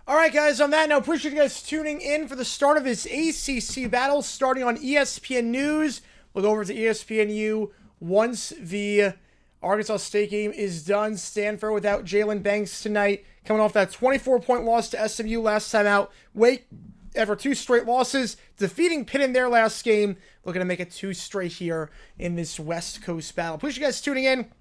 All right, guys, on that note, appreciate you guys tuning in for the start of this ACC battle starting on ESPN News. We'll go over to ESPNU once the Arkansas State game is done. Stanford without Jalen Banks tonight, coming off that 24-point loss to SMU last time out. Wake, after 2 straight losses, defeating Pitt in their last game. Looking to make it 2 straight here in this West Coast battle. Appreciate you guys tuning in.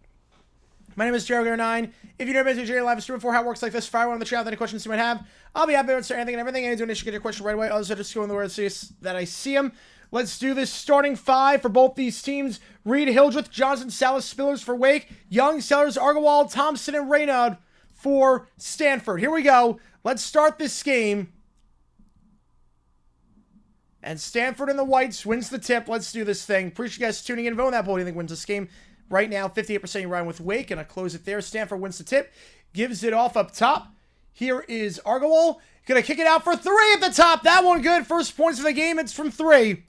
My name is Jerry9. If you've never been to Jerry Live stream before, how it works like this, fire one on the chat with any questions you might have. I'll be happy to answer anything and everything. Any donation, get your question right away. Others are just going the word that I see them. Let's do this. Starting 5 for both these teams. Reed, Hildreth, Johnson, Salas, Spillers for Wake. Young, Sellers, Argowald, Thompson, and Raynaud for Stanford. Here we go. Let's start this game. And Stanford in the whites wins the tip. Let's do this thing. Appreciate you guys tuning in. Vote on that poll. Who do you think wins this game? Right now, 58% you riding with Wake, and I close it there. Stanford wins the tip, gives it off up top. Here is Argowal. Gonna kick it out for 3 at the top. That one good. First points of the game. It's from 3.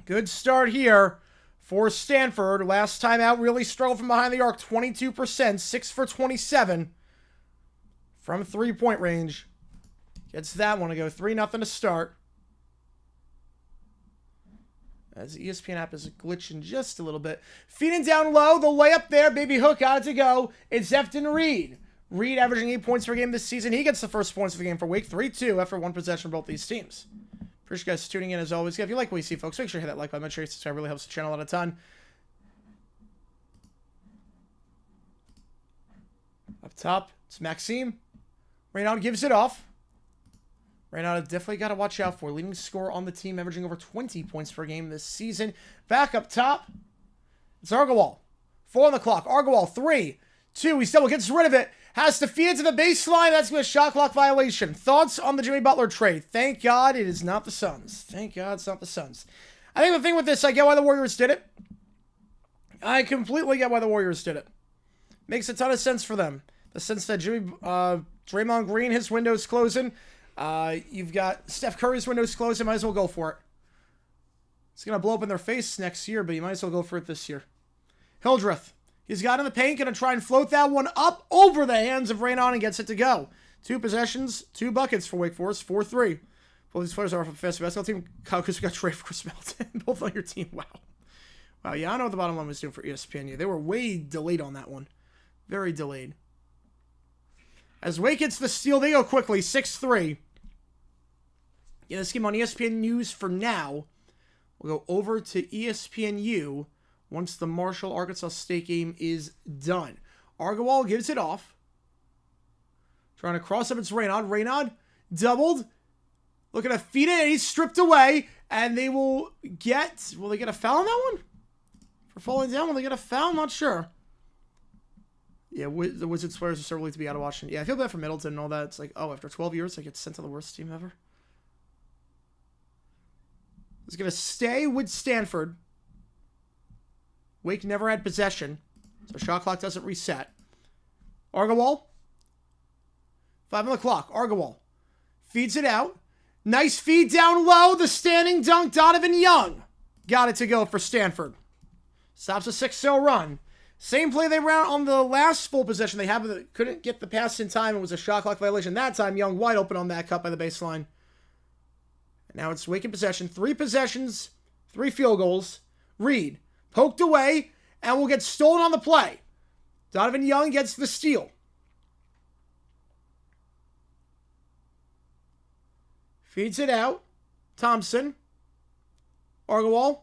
Good start here for Stanford. Last time out, really struggled from behind the arc. 22%, 6 for 27 from 3-point range. Gets that one to go 3-0 to start. As the ESPN app is glitching just a little bit. Feeding down low. The layup there. Baby Hook got it to go. It's Efton Reed. Reed averaging 8 points per game this season. He gets the first points of the game for Wake. 3-2 after one possession for both these teams. Appreciate you guys tuning in as always. If you like what you see, folks, make sure you hit that like button. Make sure you subscribe. It really helps the channel out a ton. Up top, it's Maxime. Reynaud gives it off. Reynaud definitely got to watch out for. Leading scorer on the team, averaging over 20 points per game this season. Back up top, it's Argawal. 4 on the clock. Argawal, 3, 2. He still gets rid of it. Has to feed it to the baseline. That's going to be a shot clock violation. Thoughts on the Jimmy Butler trade? Thank God it is not the Suns. Thank God it's not the Suns. I think the thing with this, I get why the Warriors did it. I completely get why the Warriors did it. Makes a ton of sense for them. The sense that Draymond Green, his window's closing. You've got Steph Curry's window's closing. Might as well go for it. It's going to blow up in their face next year, but you might as well go for it this year. Hildreth. He's got in the paint, going to try and float that one up over the hands of Reynaud and gets it to go. 2 possessions, 2 buckets for Wake Forest, 4-3. Both these players are off a fast basketball team. Because we got Trey for Chris Melton. Both on your team. Wow. Wow, yeah, I know what the bottom line was doing for ESPNU. They were way delayed on that one. Very delayed. As Wake gets the steal, they go quickly, 6-3. Yeah, this game on ESPN News for now. We'll go over to ESPNU once the Marshall-Arkansas State game is done. Argawal gives it off. Trying to cross up, it's Reynaud. Reynaud doubled. Looking to feed it, and he's stripped away. And they will get... Will they get a foul on that one? For falling down, will they get a foul? I'm not sure. Yeah, the Wizards players are so relieved to be out of Washington. Yeah, I feel bad for Middleton and all that. It's like, oh, after 12 years, I get sent to the worst team ever. He's going to stay with Stanford. Wake never had possession, so shot clock doesn't reset. Argawal. 5 on the clock. Argawal feeds it out. Nice feed down low. The standing dunk. Donovan Young got it to go for Stanford. Stops a 6-0 run. Same play they ran on the last full possession they had, but couldn't get the pass in time. It was a shot clock violation. That time, Young wide open on that cut by the baseline. And now it's Wake in possession. 3 possessions, 3 field goals. Reed poked away and will get stolen on the play. Donovan Young gets the steal. Feeds it out. Thompson. Argawal.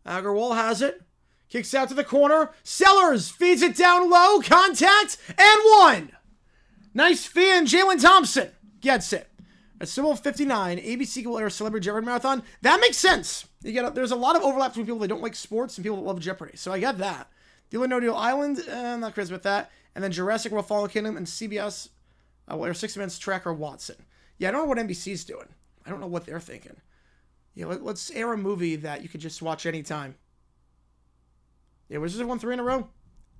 Agarwal has it. Kicks out to the corner. Sellers feeds it down low. Contact and 1. Nice feed, and Jalen Thompson gets it. At Symbol 59, ABC will air Celebrity Jeopardy Marathon. That makes sense. There's a lot of overlap between people that don't like sports and people that love Jeopardy. So I get that. Deal or No Deal Island, I'm not crazy with that. And then Jurassic World Fallen Kingdom and CBS will air 60 Minutes Tracker Watson. Yeah, I don't know what NBC's doing. I don't know what they're thinking. Yeah, let's air a movie that you could just watch anytime. Yeah, Wizards have won 3 in a row.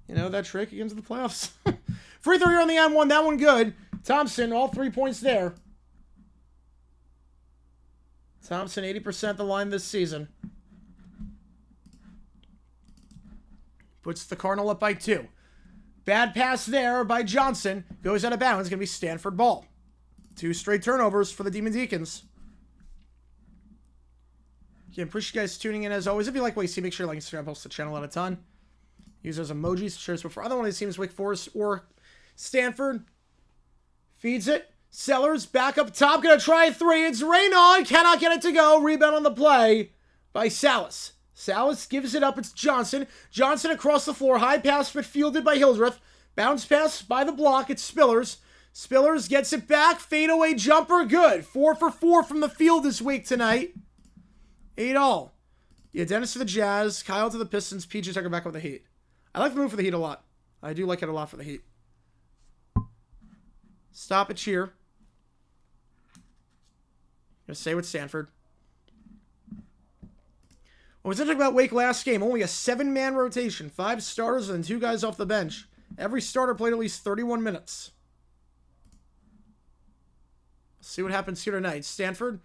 You know, that trick against the playoffs. Free throw here on the M1. That one good. Thompson, all 3 points there. Thompson, 80% the line this season. Puts the Cardinal up by 2. Bad pass there by Johnson. Goes out of bounds. It's going to be Stanford ball. 2 straight turnovers for the Demon Deacons. Again, appreciate you guys tuning in as always. If you like what you see, make sure you like and subscribe. Helps the channel out a ton. Use those emojis. Share this before other one of these teams, Wake Forest or Stanford. Feeds it. Sellers back up top. Going to try a 3. It's Reynaud. Cannot get it to go. Rebound on the play by Salas. Salas gives it up. It's Johnson. Johnson across the floor. High pass, but fielded by Hildreth. Bounce pass by the block. It's Spillers. Spillers gets it back. Fadeaway jumper. Good. 4 for 4 from the field this week tonight. 8 all. Yeah, Dennis to the Jazz. Kyle to the Pistons. PJ Tucker back with the Heat. I like the move for the Heat a lot. I do like it a lot for the Heat. Stop it cheer. Gonna stay with Stanford. What was interesting about Wake last game? Only a 7-man rotation. 5 starters and 2 guys off the bench. Every starter played at least 31 minutes. See what happens here tonight. Stanford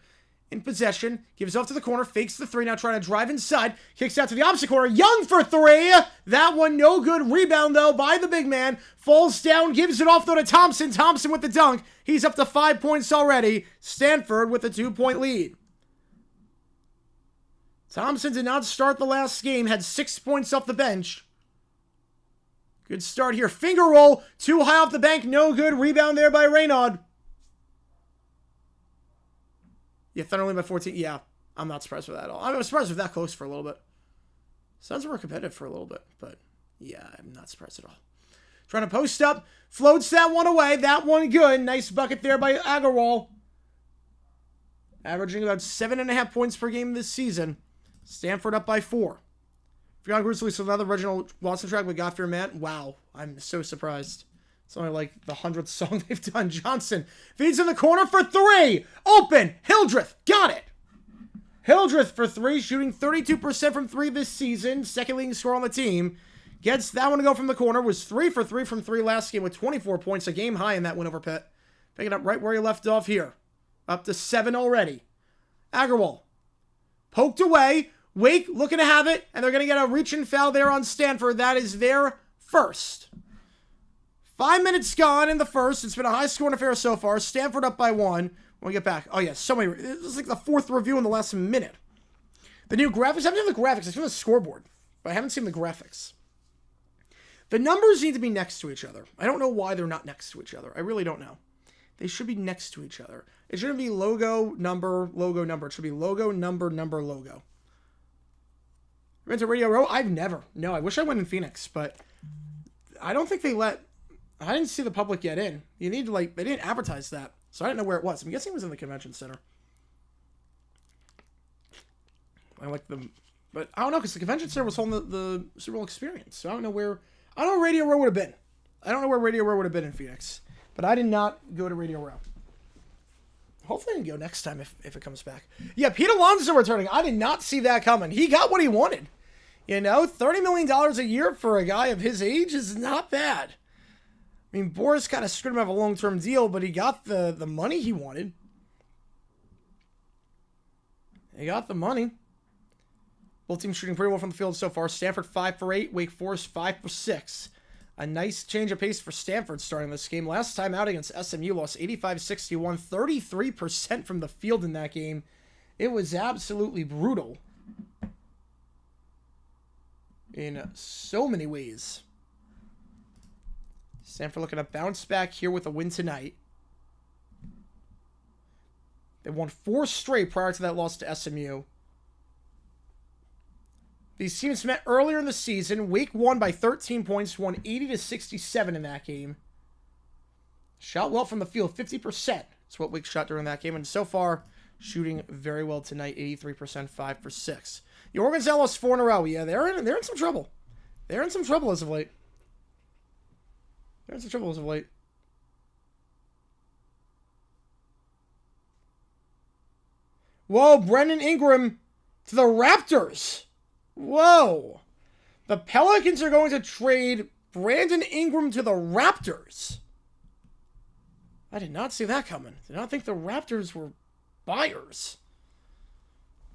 in possession. Gives off to the corner. Fakes the 3. Now trying to drive inside. Kicks out to the opposite corner. Young for 3. That one no good. Rebound though by the big man. Falls down. Gives it off though to Thompson. Thompson with the dunk. He's up to 5 points already. Stanford with a 2-point lead. Thompson did not start the last game. Had 6 points off the bench. Good start here. Finger roll. Too high off the bank. No good. Rebound there by Reynaud. Yeah, Thunder lead by 14. Yeah, I'm not surprised with that at all. I'm surprised with that close for a little bit. Sounds more competitive for a little bit, but yeah, I'm not surprised at all. Trying to post up. Floats that one away. That one good. Nice bucket there by Agarwal. Averaging about 7.5 points per game this season. Stanford up by 4. Forgot Grizzlies with another original Watson track with God Fear Man. Wow, I'm so surprised. It's only like the 100th song they've done. Johnson feeds in the corner for 3. Open. Hildreth. Got it. Hildreth for 3, shooting 32% from 3 this season. Second leading scorer on the team. Gets that one to go from the corner. Was 3 for 3 from 3 last game with 24 points. A game high in that win over Pitt. Picking up right where he left off here. Up to 7 already. Agarwal. Poked away. Wake looking to have it. And they're going to get a reach and foul there on Stanford. That is their first. 5 minutes gone in the first. It's been a high-scoring affair so far. Stanford up by 1. When we get back. Oh, yeah. So many. This is like the 4th review in the last minute. The new graphics. I haven't seen the graphics. I've seen the scoreboard. But I haven't seen the graphics. The numbers need to be next to each other. I don't know why they're not next to each other. I really don't know. They should be next to each other. It shouldn't be logo, number, logo, number. It should be logo, number, number, logo. Went to Radio Row? I've never. No, I wish I went in Phoenix, but I don't think they let... I didn't see the public get in. You need to, like... They didn't advertise that, so I didn't know where it was. I'm guessing it was in the convention center. I like the... But I don't know, because the convention center was holding the Super Bowl experience, so I don't know where... I don't know where Radio Row would have been. I don't know where Radio Row would have been in Phoenix. But I did not go to Radio Row. Hopefully I can go next time if it comes back. Yeah, Pete Alonso returning. I did not see that coming. He got what he wanted. You know, $30 million a year for a guy of his age is not bad. I mean, Boris kind of screwed him out of a long-term deal, but he got the money he wanted. He got the money. Both teams shooting pretty well from the field so far. Stanford 5 for 8. Wake Forest 5 for 6. A nice change of pace for Stanford starting this game. Last time out against SMU, lost 85-61, 33% from the field in that game. It was absolutely brutal in so many ways. Stanford looking to bounce back here with a win tonight. They won 4 straight prior to that loss to SMU. These teams met earlier in the season. Wake won by 13 points, won 80-67 in that game. Shot well from the field, 50%. That's what Wake shot during that game. And so far, shooting very well tonight, 83%, 5 for 6. The Oregon's now lost 4 in a row. Yeah, they're in some trouble. They're in some trouble as of late. Whoa, Brendan Ingram to the Raptors. Whoa. The Pelicans are going to trade Brandon Ingram to the Raptors. I did not see that coming. Did not think the Raptors were buyers.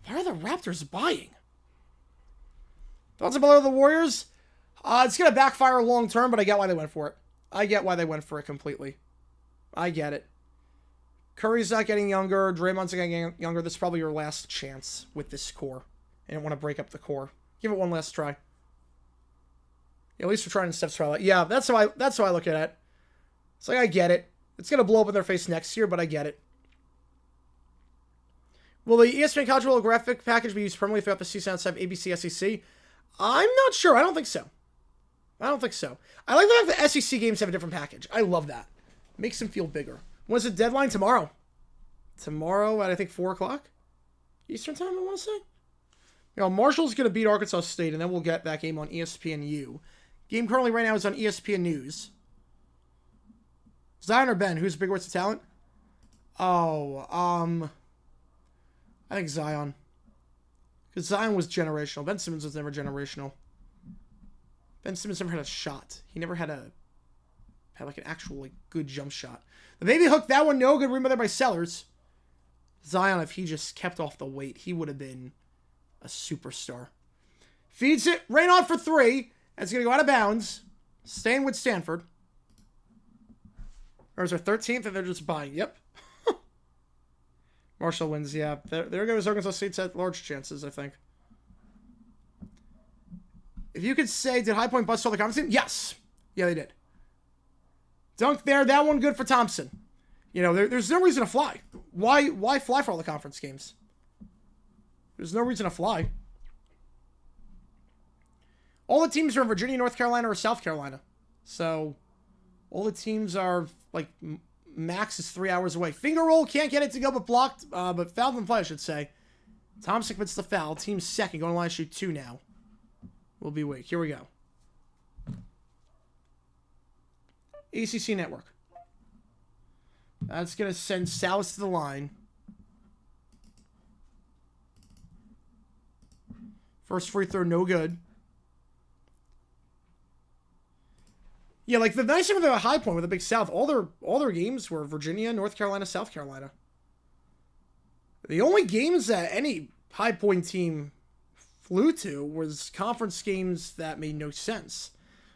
Why are the Raptors buying? Thoughts about the Warriors? It's going to backfire long term, but I get why they went for it. I get why they went for it completely. I get it. Curry's not getting younger. Draymond's not getting younger. This is probably your last chance with this core. I didn't want to break up the core. Give it one last try. Yeah, at least we're trying Steph's try. Yeah, that's how I look at it. It's like, I get it. It's going to blow up in their face next year, but I get it. Will the ESPN college graphic package be used permanently throughout the season outside of ABC, SEC? I'm not sure. I don't think so. I like the fact the SEC games have a different package. I love that. Makes them feel bigger. When's the deadline? Tomorrow. Tomorrow at, I think, 4 o'clock? Eastern time, I want to say? You know, Marshall's going to beat Arkansas State, and then we'll get that game on ESPNU. Game currently right now is on ESPN News. Zion or Ben? Who's bigger with the talent? I think Zion. Because Zion was generational. Ben Simmons was never generational. Ben Simmons never had a shot. He never had like an actual like good jump shot. The baby hook, that one no good. Rebound there by Sellers. Zion, if he just kept off the weight, he would have been a superstar. Feeds it. Reynaud for 3. That's going to go out of bounds. Staying with Stanford. Or is there 13th and they're just buying? Yep. Marshall wins, yeah. There goes Arkansas State's at large chances, I think. If you could say, did High Point bust all the comments team? Yes. Yeah, they did. Dunk there. That one good for Thompson. You know, there's no reason to fly. Why fly for all the conference games? There's no reason to fly. All the teams are in Virginia, North Carolina, or South Carolina. So, all the teams are, like, max is 3 hours away. Finger roll, can't get it to go, but blocked. But fouled in play, I should say. Thompson commits the foul. Team second, going to line to shoot 2 now. Will be Wake. Here we go. ACC Network. That's going to send Salas to the line. First free throw, no good. Yeah, like the nice thing with the High Point with the Big South, all their games were Virginia, North Carolina, South Carolina. The only games that any High Point team flew to was conference games that made no sense.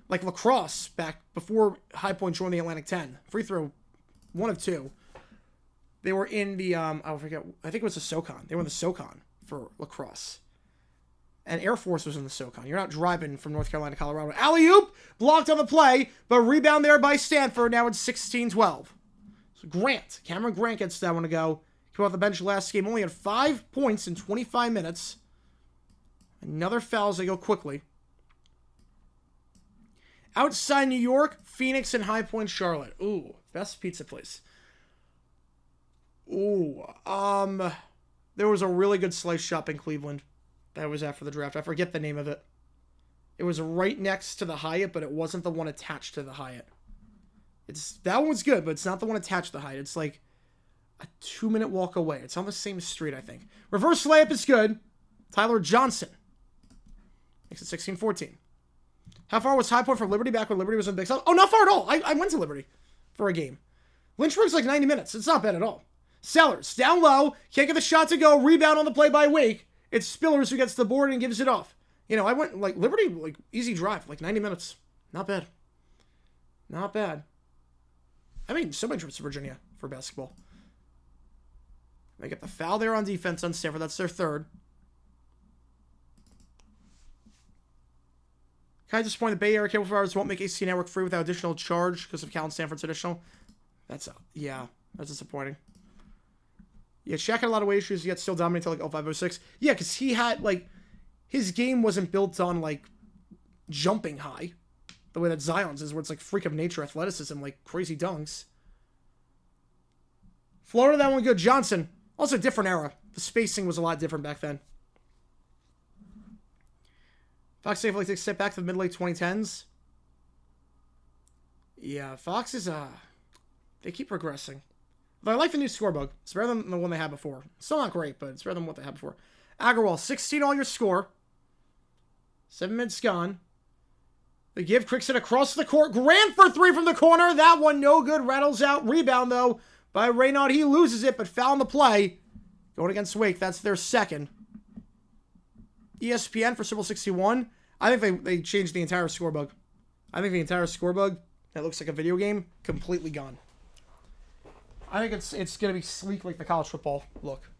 Like lacrosse back before High Point joined the Atlantic 10. Free throw, 1 of 2. They were in the I forget. I think it was the SoCon. They were in the SoCon for lacrosse. And Air Force was in the SoCon. You're not driving from North Carolina to Colorado. Alley-oop! Blocked on the play, but rebound there by Stanford. Now it's 16-12. So Grant. Cameron Grant gets that one to go. Came off the bench last game. Only had 5 points in 25 minutes. Another foul as they go quickly. Outside New York, Phoenix and High Point, Charlotte. Ooh, best pizza place. Ooh, there was a really good slice shop in Cleveland. That was after the draft. I forget the name of it. It was right next to the Hyatt, but it wasn't the one attached to the Hyatt. That one's good, but it's not the one attached to the Hyatt. It's like a 2-minute walk away. It's on the same street, I think. Reverse layup is good. Tyler Johnson makes it 16-14. How far was High Point from Liberty back when Liberty was in Big South? Oh, not far at all. I went to Liberty for a game. Lynchburg's like 90 minutes. It's not bad at all. Sellers, down low. Can't get the shot to go. Rebound on the play by Wake. It's Spillers who gets the board and gives it off. You know, I went, like, Liberty, like, easy drive. Like, 90 minutes. Not bad. Not bad. I mean, so many trips to Virginia for basketball. They get the foul there on defense on Stanford. That's their third. Kind of disappointed the Bay Area cable providers won't make ACC Network free without additional charge because of Cal and Stanford's additional. That's disappointing. Yeah, Shaq had a lot of weight issues, yet still dominated until like 0506. Yeah, because he had, like, his game wasn't built on, like, jumping high. The way that Zion's is, where it's, like, freak of nature athleticism, like, crazy dunks. Florida, that one good. Johnson, also different era. The spacing was a lot different back then. Fox safely takes a step back to the mid-late 2010s. Yeah, Fox is, they keep progressing. But I like the new scorebug. It's better than the one they had before. Still not great, but it's better than what they had before. Agarwal, 16 all your score. 7 minutes gone. They give Crickson across the court. Grant for 3 from the corner. That one no good. Rattles out. Rebound, though, by Raynaud. He loses it, but foul in the play. Going against Wake. That's their second. ESPN for Sybil 61. I think they changed the entire scorebug. I think the entire scorebug that looks like a video game, completely gone. I think it's going to be sleek like the college football look.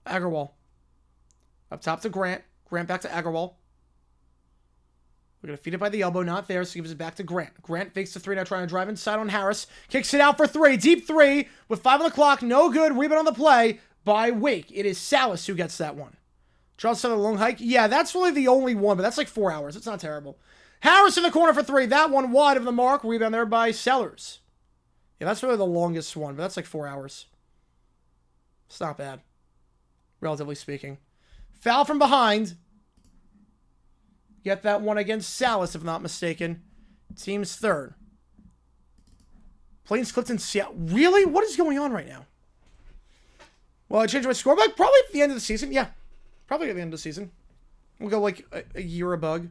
Agarwal. Up top to Grant. Grant back to Agarwal. We're going to feed it by the elbow. Not there, so he gives it back to Grant. Grant fakes the 3 now, trying to drive inside on Harris. Kicks it out for 3. Deep 3 with 5 on the clock. No good. Rebound on the play by Wake. It is Salas who gets that one. Charles Southern long hike. Yeah, that's really the only one, but that's like 4 hours. It's not terrible. Harris in the corner for 3. That one wide of the mark. Rebound there by Sellers. Yeah, that's really the longest one, but that's like 4 hours. It's not bad, relatively speaking. Foul from behind. Get that one against Salas, if I'm not mistaken. Team's third. Plains Clifton, Seattle. Really? What is going on right now? Well, I changed my scorebook. Probably at the end of the season. Yeah. Probably at the end of the season. We'll go like a year a bug.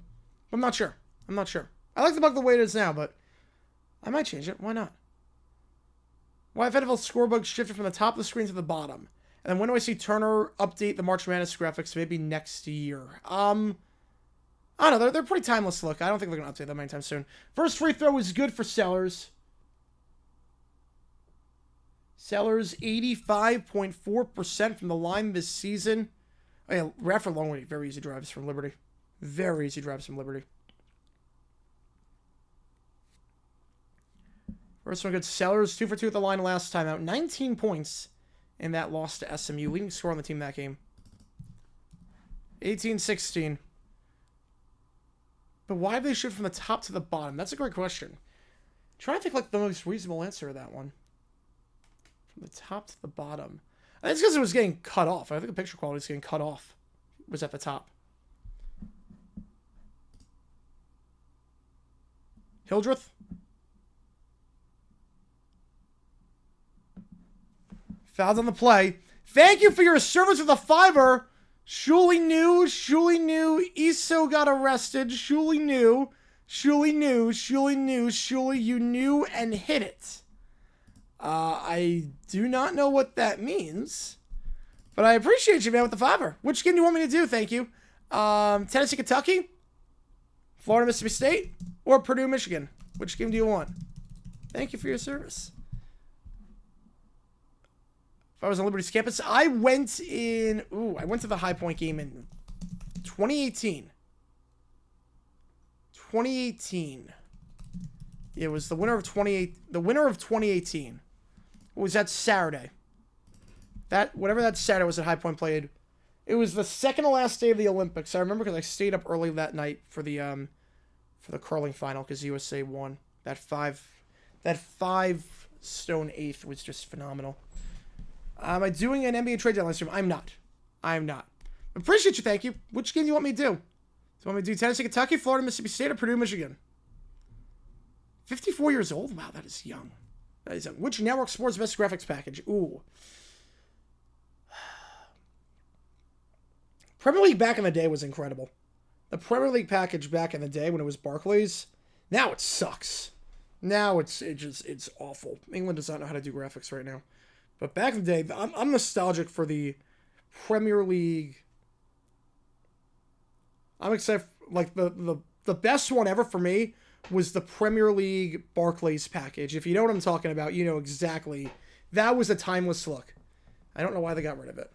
I'm not sure. I'm not sure. I like the bug the way it is now, but I might change it. Why not? Why if NFL scorebook shifted from the top of the screen to the bottom? And then when do I see Turner update the March Madness graphics? Maybe next year. I don't know. They're pretty timeless look. I don't think they're going to update them anytime soon. First free throw is good for Sellers. Sellers, 85.4% from the line this season. Oh, yeah, Radford Longway, very easy drives from Liberty. Very easy drives from Liberty. First one good. Sellers, 2 for 2 at the line last time out. 19 points in that loss to SMU. Leading scorer on the team that game. 18-16. But why did they shoot from the top to the bottom? That's a great question. Trying to think like the most reasonable answer to that one. From the top to the bottom. I think it's because it was getting cut off. I think the picture quality was getting cut off. It was at the top. Hildreth. Fouled on the play. Thank you for your service with a $5. Shuli knew. Iso got arrested. Shuli knew, you knew and hit it. I do not know what that means, but I appreciate you, man, with the $5. Which game do you want me to do? Thank you. Tennessee, Kentucky, Florida, Mississippi State, or Purdue, Michigan? Which game do you want? Thank you for your service. If I was on Liberty's campus, I went to the High Point game in 2018. 2018. It was the winner of 2018. It was that Saturday. Whatever that Saturday was at High Point played. It was the second to last day of the Olympics. I remember because I stayed up early that night for the curling final because USA won. That 5 stone eighth was just phenomenal. Am I doing an NBA trade deadline stream? I'm not. Appreciate you, thank you. Which game do you want me to do? Do you want me to do Tennessee, Kentucky, Florida, Mississippi State, or Purdue, Michigan? 54 years old? Wow, that is young. That is young. Which network sports best graphics package? Ooh. Premier League back in the day was incredible. The Premier League package back in the day when it was Barclays, now it sucks. Now it's awful. England does not know how to do graphics right now. But back in the day, I'm nostalgic for the Premier League. I'm excited. Like the best one ever for me was the Premier League Barclays package. If you know what I'm talking about, you know exactly. That was a timeless look. I don't know why they got rid of it.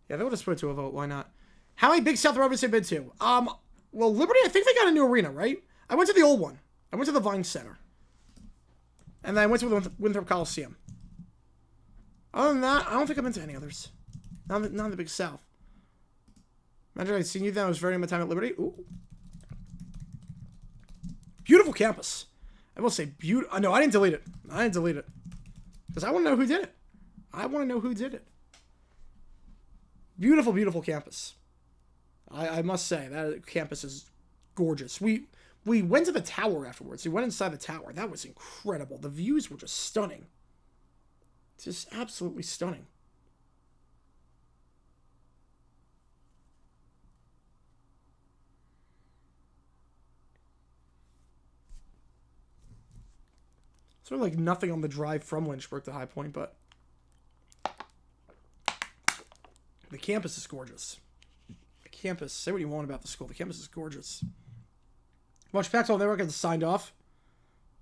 Yeah, they would have put it to a vote. Why not? How many Big South Rovers have been to? Well, Liberty, I think they got a new arena, right? I went to the old one. I went to the Vine Center. And then I went to the Winthrop Coliseum. Other than that, I don't think I've been to any others. Not in the Big South. Imagine I'd seen you then. I was very in my time at Liberty. Ooh. Beautiful campus. I will say beautiful. No, I didn't delete it. Because I want to know who did it. Beautiful, beautiful campus. I must say, that campus is gorgeous. We went to the tower afterwards. We went inside the tower. That was incredible. The views were just stunning. Just absolutely stunning. Sort of like nothing on the drive from Lynchburg to High Point, but the campus is gorgeous. The campus, say what you want about the school. The campus is gorgeous. Watch Pac-12 Network gets signed off.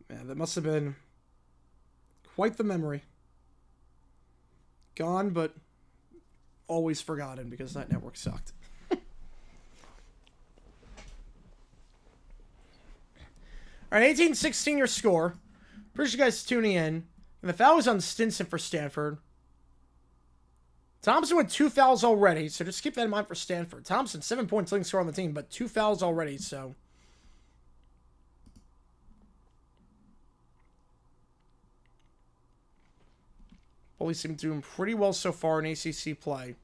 Man, that must have been quite the memory. Gone, but always forgotten because that network sucked. All right, 18-16 your score. Appreciate you guys tuning in. And the foul was on Stinson for Stanford. Thompson with 2 fouls already, so just keep that in mind for Stanford. Thompson, 7 points leading scorer on the team, but 2 fouls already, so... Bullies seem to be doing pretty well so far in ACC play.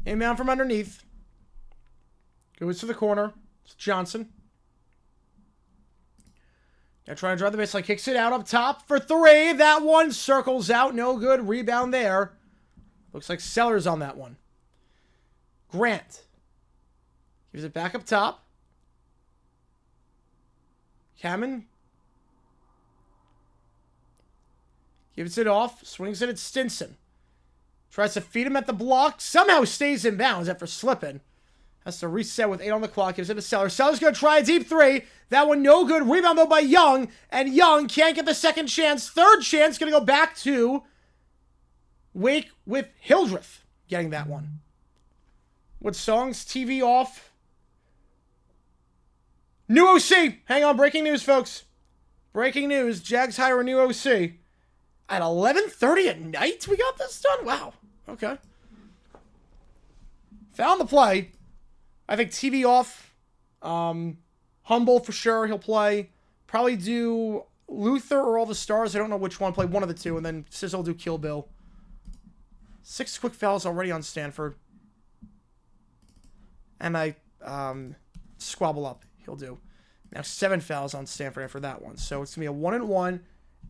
Inbound from underneath. Goes to the corner. It's Johnson. Now trying to drive the baseline. Kicks it out up top for 3. That one circles out. No good. Rebound there. Looks like Sellers on that one. Grant. Gives it back up top. Hammond gives it off. Swings it at Stinson. Tries to feed him at the block. Somehow stays in bounds after slipping. Has to reset with 8 on the clock. Gives it to Sellers. Sellers going to try a deep three. That one no good. Rebound though by Young. And Young can't get the second chance. Third chance going to go back to Wake with Hildreth getting that one. What songs? TV off. New OC. Hang on. Breaking news, folks. Breaking news. Jags hire a new OC. At 11:30 at night we got this done? Wow. Okay. Found the play. I think TV off. Humble for sure. He'll play. Probably do Luther or All the Stars. I don't know which one. Play one of the two. And then Sizzle will do Kill Bill. 6 quick fouls already on Stanford. And I Squabble Up. He'll do. Now 7 fouls on Stanford after that one. So it's going to be a 1-1.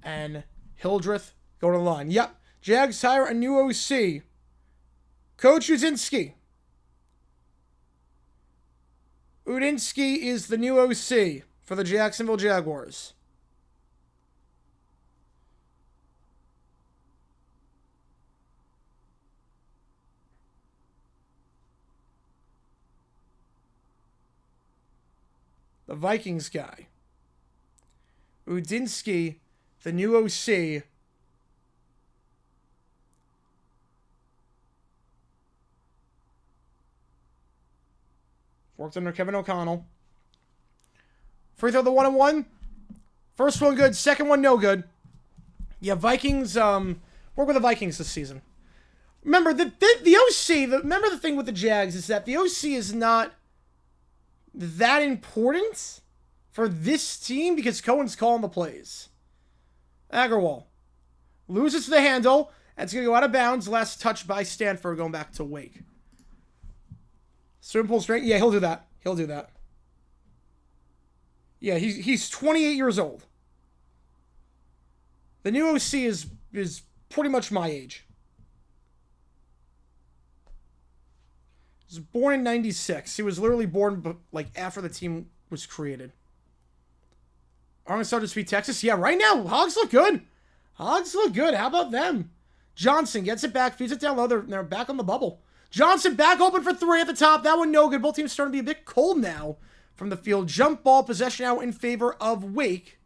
And Hildreth going to the line. Yep. Jags hire a new OC. Coach Udinski. Udinski is the new OC for the Jacksonville Jaguars. The Vikings guy. Udinski, the new OC. Worked under Kevin O'Connell. Free throw the 1-1. First one good. Second one no good. Yeah, Vikings. Work with the Vikings this season. Remember the OC. Remember the thing with the Jags is that the OC is not that important for this team because Cohen's calling the plays. Agarwal loses the handle. And it's going to go out of bounds. Last touch by Stanford going back to Wake. Swim pool straight. Yeah, he'll do that. He'll do that. Yeah, he's 28 years old. The new OC is pretty much my age. He was born in 96. He was literally born like after the team was created. Arkansas to beat Texas. Yeah, right now, Hogs look good. Hogs look good. How about them? Johnson gets it back, feeds it down low. They're back on the bubble. Johnson back open for 3 at the top. That one no good. Both teams starting to be a bit cold now from the field. Jump ball possession out in favor of Wake.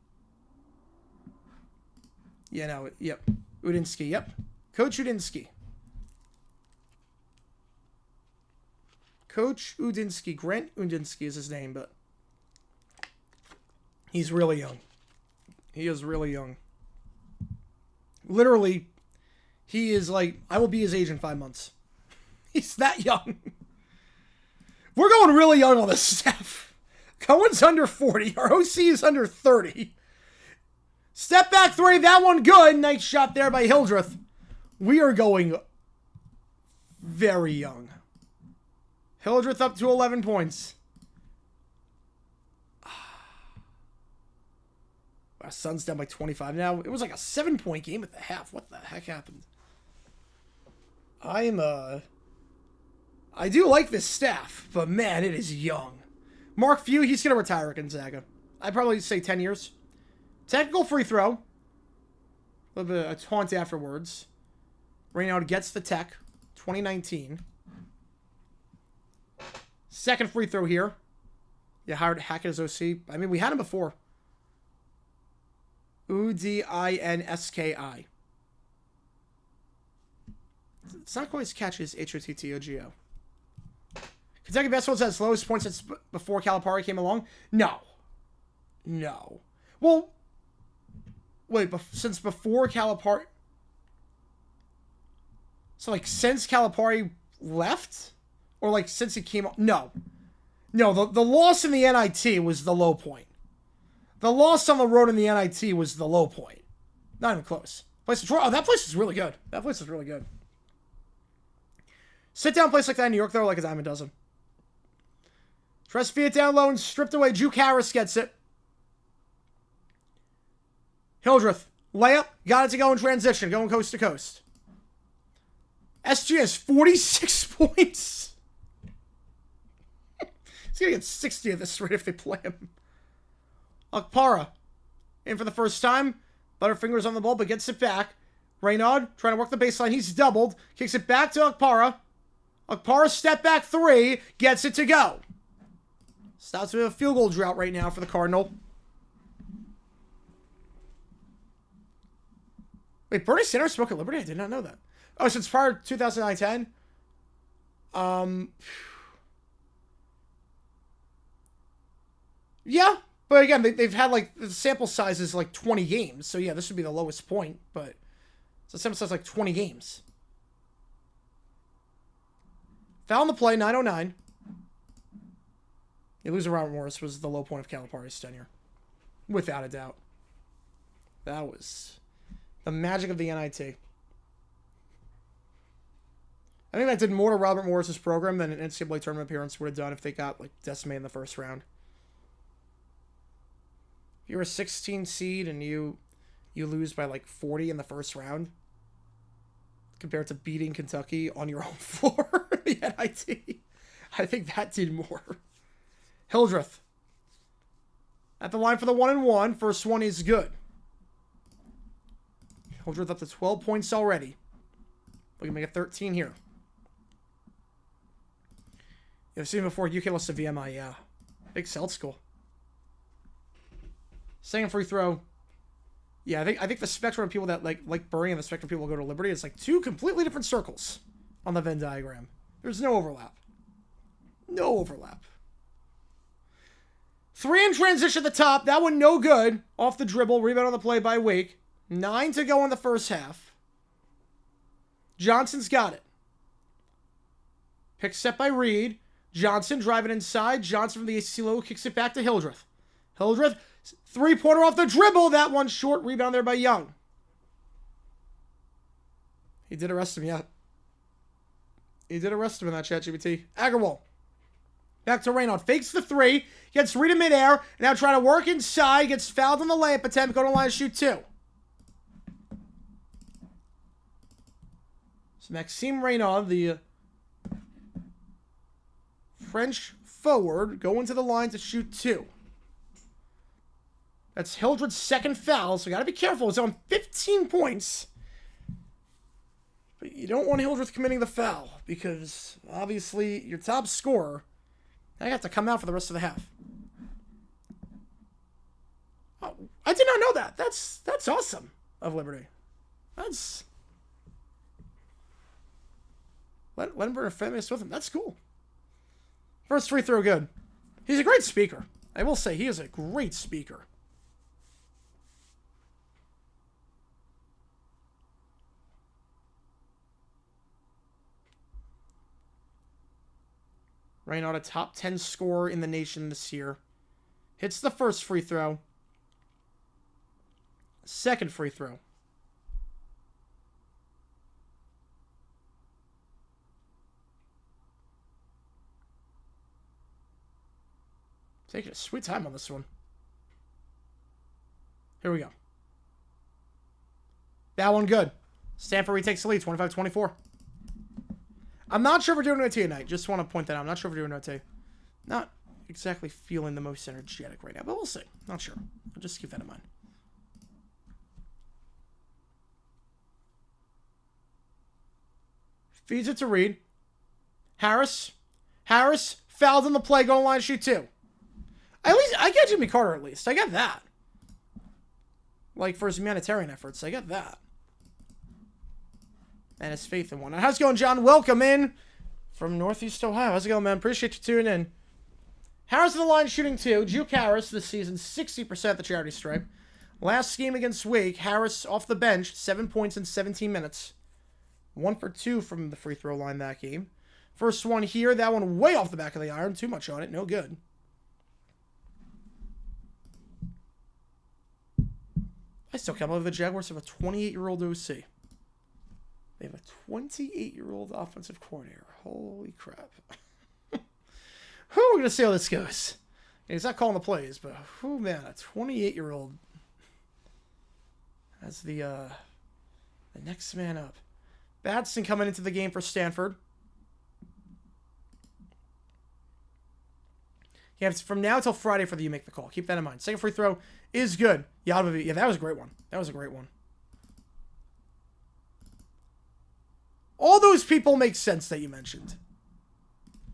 Yeah, no, yep. Udinski, yep. Coach Udinski. Coach Udinski. Grant Udinski is his name, but he's really young. He is really young. Literally, he is like, I will be his age in 5 months. He's that young. We're going really young on this staff. Cohen's under 40. Our OC is under 30. Step back 3. That one good. Nice shot there by Hildreth. We are going very young. Hildreth up to 11 points. Our Suns down by 25 now. It was like a 7-point game at the half. What the heck happened? I do like this staff, but man, it is young. Mark Few, he's going to retire at Gonzaga. I'd probably say 10 years. Technical free throw. A little bit of a taunt afterwards. Raynaud gets the tech. 2019. Second free throw here. Yeah, hired Hackett as OC. I mean, we had him before. Udinski. It's not quite as catchy as Hottoggo. Kentucky basketball's at its lowest point since before Calipari came along? No. Well, wait, since before Calipari? So, like, since Calipari left? Or, like, since he came on? No, the loss in the NIT was the low point. The loss on the road in the NIT was the low point. Not even close. That place is really good. Sit-down place like that in New York, though, like a dime a dozen. Tries to feed it down low and stripped away. Juke Harris gets it. Hildreth. Layup. Got it to go in transition. Going coast to coast. SG has 46 points. He's going to get 60 at this rate if they play him. Akpara. In for the first time. Butterfingers on the ball, but gets it back. Reynaud trying to work the baseline. He's doubled. Kicks it back to Okpara. Okpara step back 3. Gets it to go. Stops with a field goal drought right now for the Cardinal. Wait, Bernie Sanders spoke at Liberty? I did not know that. Oh, since prior to 2009-10? Yeah, but again, they've had, like, the sample size is, like, 20 games. So, yeah, this would be the lowest point, but... So, sample size, like, 20 games. Foul on the play, 9:09. You lose around Morris was the low point of Calipari's tenure. Without a doubt. That was the magic of the NIT. I think that did more to Robert Morris's program than an NCAA tournament appearance would have done if they got, like, decimated in the first round. If you're a 16 seed and you lose by, like, 40 in the first round, compared to beating Kentucky on your own floor in the NIT, I think that did more. Hildreth. At the line for the 1-1. First one is good. Hildreth up to 12 points already. We can make it 13 here. You've seen before, UK lost to VMI, yeah. Big Celt school. Second free throw. Yeah, I think the spectrum of people that like Bury and the spectrum of people who go to Liberty is like 2 completely different circles on the Venn diagram. There's no overlap. No overlap. 3 in transition at the top. That one no good. Off the dribble. Rebound on the play by Wake. 9 to go in the first half. Johnson's got it. Pick set by Reed. Johnson driving inside. Johnson from the ACC low kicks it back to Hildreth. Hildreth, 3-pointer off the dribble. That one short. Rebound there by Young. He did arrest him, yeah. He did arrest him in that ChatGPT. Agarwal. Back to Reynaud. Fakes the 3. Gets Reed in midair. Now trying to work inside. Gets fouled on the layup attempt. Go to the line to shoot 2. So Maxime Reynaud, the French forward, going to the line to shoot 2. That's Hildreth's second foul, so you got to be careful. It's on 15 points. But you don't want Hildreth committing the foul because, obviously, your top scorer, they have to come out for the rest of the half. Oh, I did not know that. That's awesome of Liberty. That's... Let him bring a famous with him. That's cool. First free throw good. He's a great speaker. I will say he is a great speaker. Reynaud, a top 10 scorer in the nation this year. Hits the first free throw. Second free throw. Taking a sweet time on this one. Here we go. That one good. Stanford retakes the lead, 25-24. I'm not sure if we're doing OT tonight. Just want to point that out. I'm not sure if we're doing OT. Not exactly feeling the most energetic right now, but we'll see. Not sure. I'll just keep that in mind. Feeds it to Reed. Harris. Harris fouled in the play. Go to the line, shoot 2. At least, I get Jimmy Carter at least. I get that. Like, for his humanitarian efforts. I get that. And his faith in one. How's it going, John? Welcome in from Northeast Ohio. How's it going, man? Appreciate you tuning in. Harris on the line shooting 2. Juke Harris this season, 60% at the charity stripe. Last game against Wake, Harris off the bench, 7 points in 17 minutes. 1 for 2 from the free throw line that game. First one here, that one way off the back of the iron. Too much on it, no good. I still can't believe the Jaguars have a 28-year-old OC. They have a 28-year-old offensive coordinator. Holy crap. We're going to see how this goes. And he's not calling the plays, but, oh man, a 28-year-old as the next man up. Batson coming into the game for Stanford. Yeah, it's from now until Friday for you make the call. Keep that in mind. Second free throw is good. Yeah, that was a great one. That was a great one. All those people make sense that you mentioned.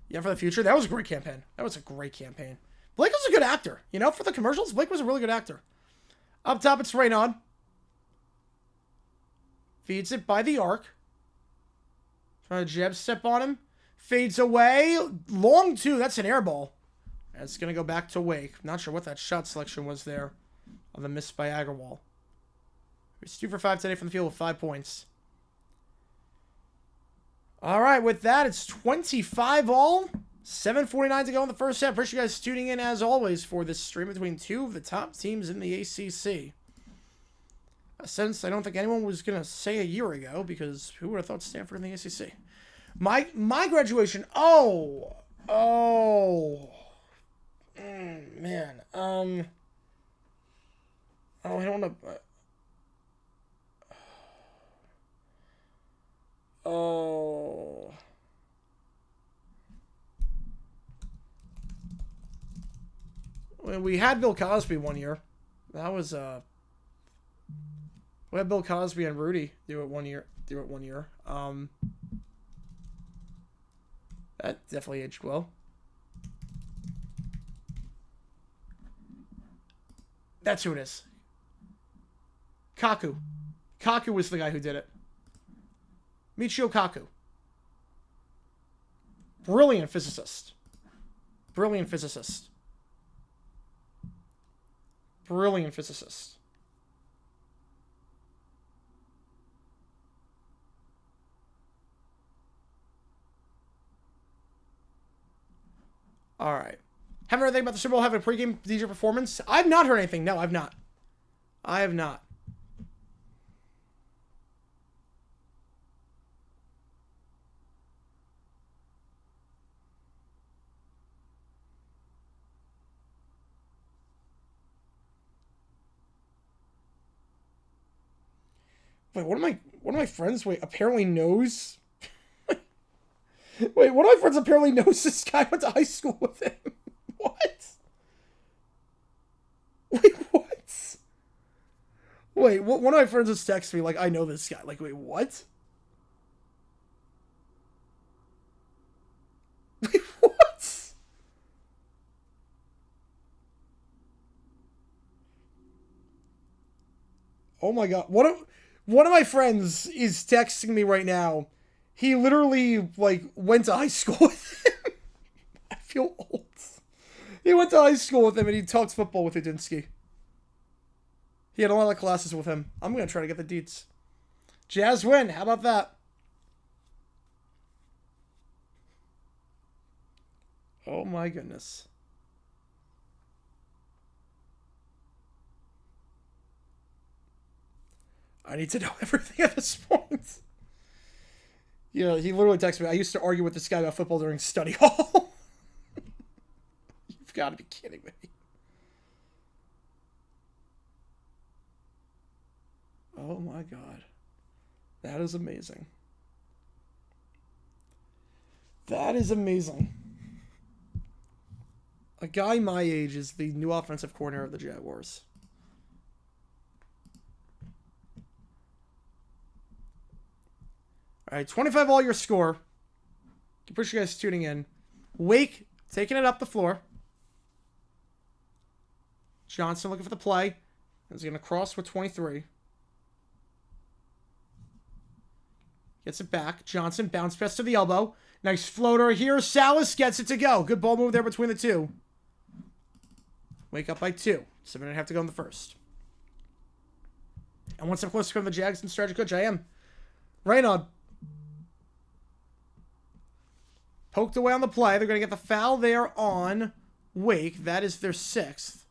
Yeah, for the future. That was a great campaign. That was a great campaign. Blake was a good actor. You know, for the commercials, Blake was a really good actor. Up top, it's Raynon. Feeds it by the arc. Trying to jab step on him. Fades away. Long two. That's an air ball. And it's going to go back to Wake. Not sure what that shot selection was there on the miss by Agarwal. He's 2 for 5 today from the field with 5 points. All right, with that, it's 25 all. 7:49 to go in the first set. Appreciate you guys tuning in, as always, for this stream between two of the top teams in the ACC. A sentence I don't think anyone was going to say a year ago, because who would have thought Stanford in the ACC? My graduation. Man. I don't want to... We had Bill Cosby one year. That was we had Bill Cosby and Rudy do it one year. That definitely aged well. That's who it is. Kaku. Kaku was the guy who did it. Michio Kaku. Brilliant physicist. Brilliant physicist. Brilliant physicist. All right. Haven't heard anything about the Super Bowl having a pregame DJ performance? I've not heard anything. No, I've not. I have not. Wait, one of my friends apparently knows. Wait, one of my friends apparently knows this guy. Went to high school with him. What? Wait, what? Wait, one of my friends just texted me like, I know this guy. Like, wait, what? Wait, what? Oh my god. One of my friends is texting me right now. He literally, like, went to high school with him. I feel old. He went to high school with him and he talked football with Udinsky. He had a lot of classes with him. I'm going to try to get the deets. Jazz win. How about that? Oh my goodness. I need to know everything at this point. Yeah, he literally texted me. I used to argue with this guy about football during study hall. You've got to be kidding me. Oh my god. That is amazing. That is amazing. A guy my age is the new offensive coordinator of the Jaguars. All right, 25 all your score. Appreciate you guys tuning in. Wake taking it up the floor. Johnson looking for the play. He's going to cross with 23. Gets it back. Johnson bounce pass to the elbow. Nice floater here. Salas gets it to go. Good ball move there between the two. Wake up by 2. 7.5 to go in the first. And once I'm close to the Jags and strategy coach, I am. Raynon. Poked away on the play. They're going to get the foul there on Wake. That is their 6th.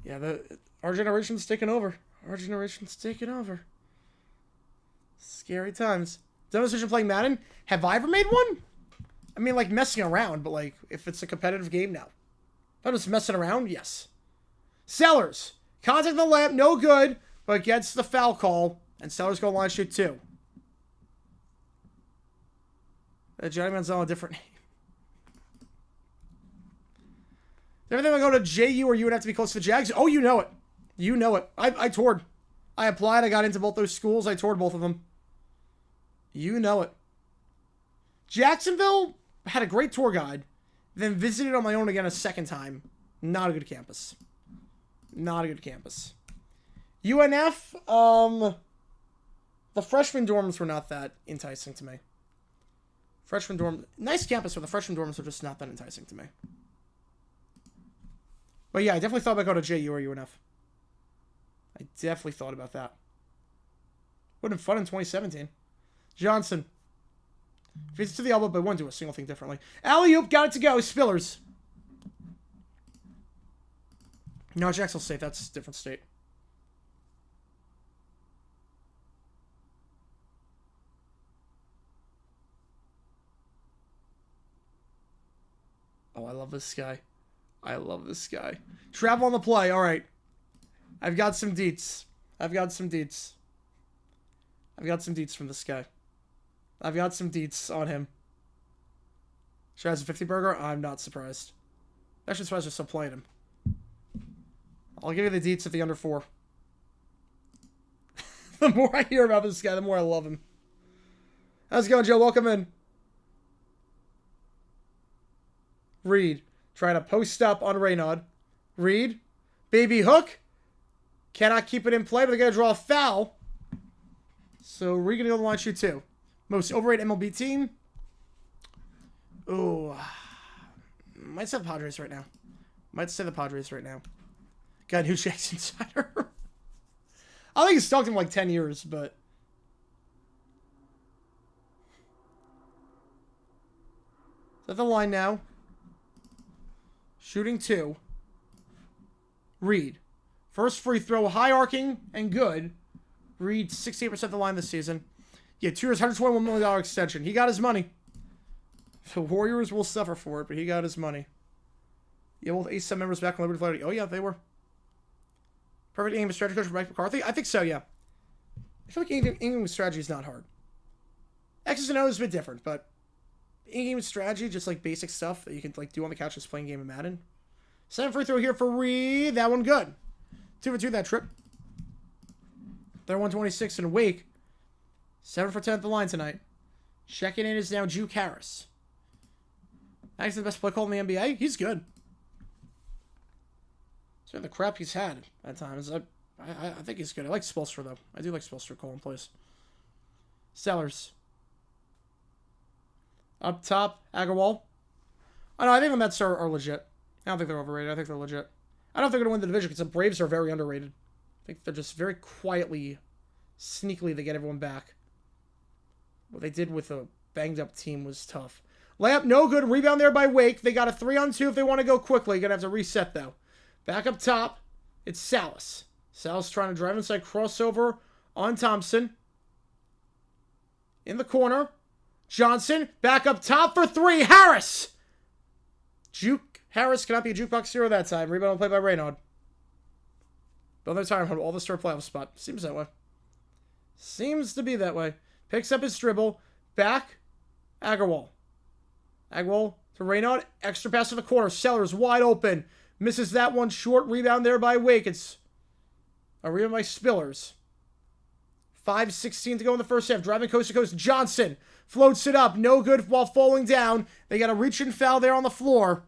Yeah, our generation's taking over. Our generation's taking over. Scary times. Done decision playing Madden? Have I ever made one? I mean, like, messing around, but, like, if it's a competitive game, no. If I'm just messing around, yes. Sellers. Contact the lamp, no good, but gets the foul call. And Sellers go line shoot 2. Johnny Manziel, a different name. Everything will go to JU or you would have to be close to the Jags? Oh, you know it. You know it. I toured. I applied. I got into both those schools. I toured both of them. You know it. Jacksonville had a great tour guide. Then visited on my own again a second time. Not a good campus. Not a good campus. UNF, the freshman dorms were not that enticing to me. Freshman dorm, nice campus, but the freshman dorms were just not that enticing to me. But yeah, I definitely thought about going to JU or UNF. I definitely thought about that. Would have been fun in 2017. Johnson. Fits to the elbow, but won't do a single thing differently. Alley-oop, got it to go. Spillers. No, Jacksonville State. That's a different state. Oh, I love this guy. I love this guy. Travel on the play. All right. I've got some deets. I've got some deets from this guy. I've got some deets on him. Sure has a 50 burger? I'm not surprised. Actually surprised they're still playing him. I'll give you the deets at the under 4. The more I hear about this guy, the more I love him. How's it going, Joe? Welcome in. Reed. Trying to post up on Raynaud. Reed. Baby hook. Cannot keep it in play, but they're going to draw a foul. So Reed going to go to the line shoot 2. Most overrated MLB team. Ooh. Might say the Padres right now. Got new checks insider. I think he's stalked him like 10 years, but. Is that the line now? Shooting 2. Reed. First free throw, high arcing and good. Reed, 68% the line this season. Yeah, 2 years, $121 million extension. He got his money. The Warriors will suffer for it, but he got his money. Yeah, well, the ASUN members back on Liberty Flight. Oh, yeah, they were. Perfect English strategy coach for Mike McCarthy? I think so, yeah. I feel like English strategy is not hard. X's and O's is a bit different, but in-game strategy, just like basic stuff that you can like do on the couch just playing a game of Madden. 7 free throw here for Reed. That one good. 2 for 2 that trip. They're 126 in Wake. 7 for 10 at the line tonight. Checking in is now Juke Harris. Actually the best play call in the NBA. He's good. So the crap he's had at times. I think he's good. I like Spolstra, though. I do like Spolstra calling plays. Sellers. Up top, Agarwal. Oh, no, I think the Mets are legit. I don't think they're overrated. I think they're legit. I don't think they're going to win the division because the Braves are very underrated. I think they're just very quietly, sneakily, they get everyone back. What they did with a banged-up team was tough. Layup, no good. Rebound there by Wake. They got a 3-on-2 if they want to go quickly. Going to have to reset, though. Back up top, it's Salas. Salas trying to drive inside, crossover on Thompson. In the corner. Johnson, back up top for 3. Harris! Juke. Harris cannot be a jukebox hero that time. Rebound on play by Raynaud. But they're tired of all the star playoff spot. Seems that way. Seems to be that way. Picks up his dribble. Back. Agarwal. Agarwal to Raynaud. Extra pass to the corner. Sellers wide open. Misses that one short. Rebound there by Wake. It's a rebound by Spillers. 5:16 to go in the first half. Driving coast to coast. Johnson floats it up. No good while falling down. They got a reach and foul there on the floor.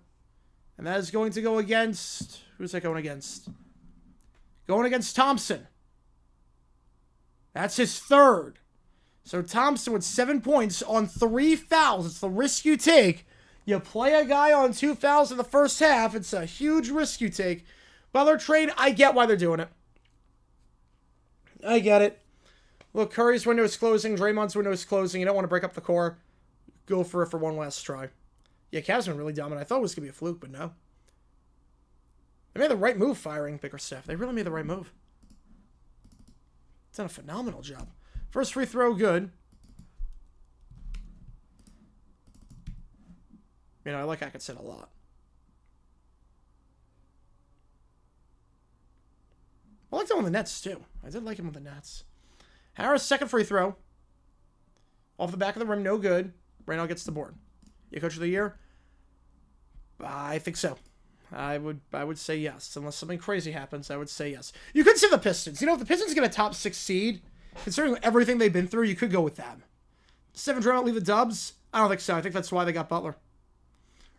And that is going to go against... Who's that going against? Going against Thompson. That's his 3rd. So Thompson with 7 points on 3 fouls. It's the risk you take. You play a guy on 2 fouls in the first half. It's a huge risk you take. Butler trade, I get why they're doing it. I get it. Look, Curry's window is closing. Draymond's window is closing. You don't want to break up the core. Go for it for one last try. Yeah, Cavs been really dominant. I thought it was going to be a fluke, but no. They made the right move firing Bickerstaff. They really made the right move. It's done a phenomenal job. First free throw, good. You know, I like Atkinson a lot. I liked him on the Nets, too. I did like him on the Nets. Harris, second free throw. Off the back of the rim, no good. Raynaud gets the board. You coach of the year? I think so. I would say yes. Unless something crazy happens, I would say yes. You could say the Pistons. You know, if the Pistons get a top 6 seed, considering everything they've been through, you could go with them. 7th round, leave the Dubs? I don't think so. I think that's why they got Butler.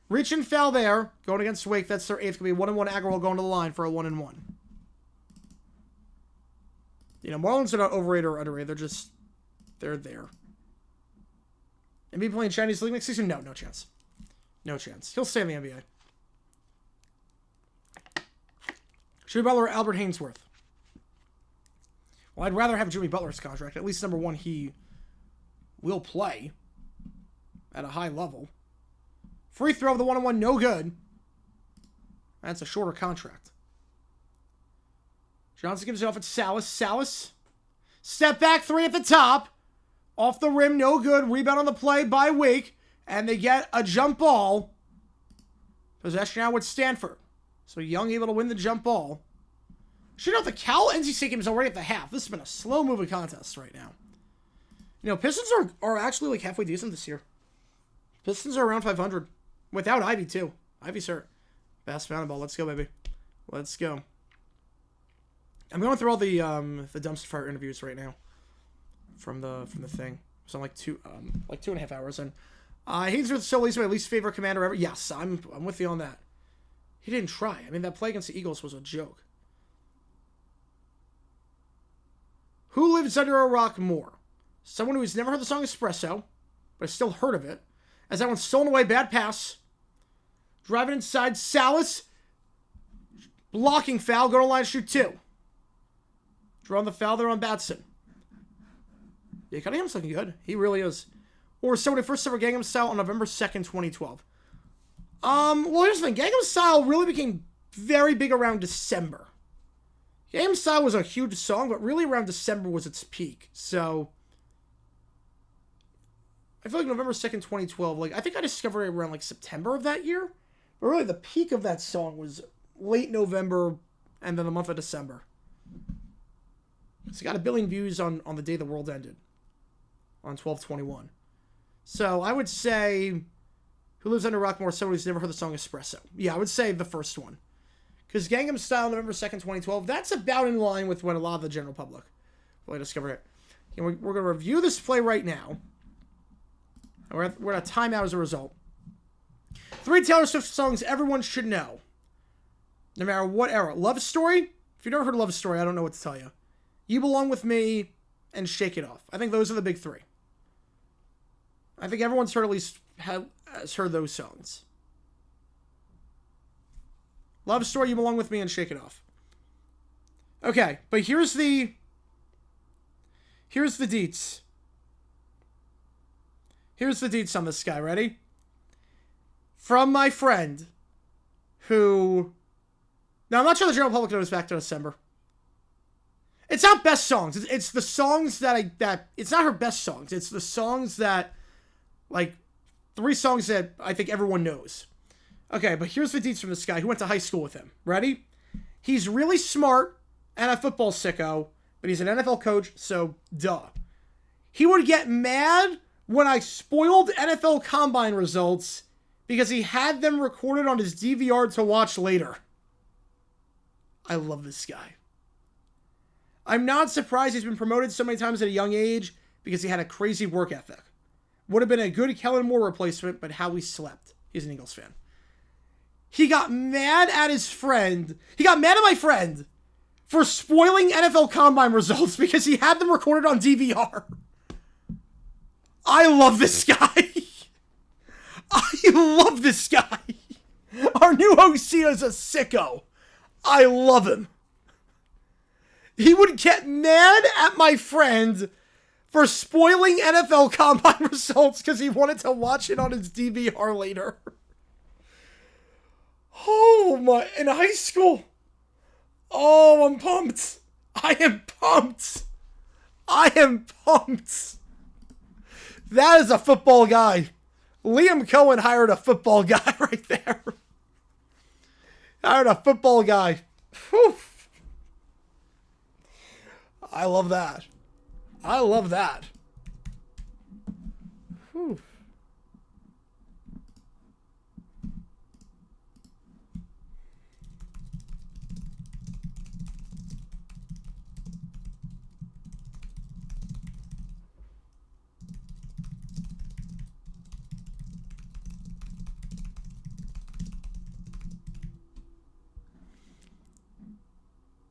Reach and foul there. Going against Wake. That's their 8th. Could be 1-1 Agrawal going to the line for a 1-1. You know, Marlins are not overrated or underrated. They're there. And be playing Chinese League next season? No chance. No chance. He'll stay in the NBA. Jimmy Butler or Albert Hainsworth? Well, I'd rather have Jimmy Butler's contract. At least, number one, he will play at a high level. Free throw of the 1-on-1, no good. That's a shorter contract. Johnson gives it off at Salas. Salas. Step back 3 at the top. Off the rim, no good. Rebound on the play by Wake. And they get a jump ball. Possession now with Stanford. So Young able to win the jump ball. Should note the Cal NC game is already at the half. This has been a slow-moving contest right now. You know, Pistons are actually like halfway decent this year. Pistons are around 500. Without Ivy, too. Ivy's hurt. Best bounded ball. Let's go, baby. Let's go. I'm going through all the dumpster fire interviews right now. From the thing. So I'm like 2.5 hours in. Hainsworth still least my least favorite commander ever. Yes, I'm with you on that. He didn't try. I mean, that play against the Eagles was a joke. Who lives under a rock more? Someone who's never heard the song Espresso, but has still heard of it. As that one's stolen away, bad pass. Driving inside, Salas. Blocking foul, go to line, shoot 2. Drawing the foul there on Batson. Yeah, Cunningham's looking good. He really is. Or someone who first ever Gangnam Style on November 2nd, 2012. Well, here's the thing. Gangnam Style really became very big around December. Gangnam Style was a huge song, but really around December was its peak. So, I feel like November 2nd, 2012, like, I think I discovered it around, like, September of that year. But really, the peak of that song was late November and then the month of December. It's got 1 billion views on the day the world ended. On 12/21. So, I would say, who lives under a rock more? Someone who's never heard the song Espresso. Yeah, I would say the first one. Because Gangnam Style, November 2nd, 2012, that's about in line with when a lot of the general public will discover it. And we're going to review this play right now. We're at a timeout as a result. 3 Taylor Swift songs everyone should know. No matter what era. Love Story? If you've never heard Love Story, I don't know what to tell you. You Belong With Me and Shake It Off. I think those are the big 3. I think everyone's heard at least has heard those songs. Love Story, You Belong With Me, and Shake It Off. Okay, but here's the deets. Here's the deets on this guy. Ready? From my friend, who... Now, I'm not sure the general public knows back to December. It's not best songs. It's the songs that it's not her best songs. It's the songs that, like, 3 songs that I think everyone knows. Okay, but here's the deets from this guy who went to high school with him. Ready? He's really smart and a football sicko, but he's an NFL coach, so duh. He would get mad when I spoiled NFL Combine results because he had them recorded on his DVR to watch later. I love this guy. I'm not surprised he's been promoted so many times at a young age because he had a crazy work ethic. Would have been a good Kellen Moore replacement, but how he slept. He's an Eagles fan. He got mad at his friend. He got mad at my friend for spoiling NFL Combine results because he had them recorded on DVR. I love this guy. I love this guy. Our new OC is a sicko. I love him. He would get mad at my friend for spoiling NFL Combine results because he wanted to watch it on his DVR later. Oh my, in high school. Oh, I'm pumped. I am pumped. I am pumped. That is a football guy. Liam Cohen hired a football guy right there. Hired a football guy. Whew. I love that. I love that. Whew.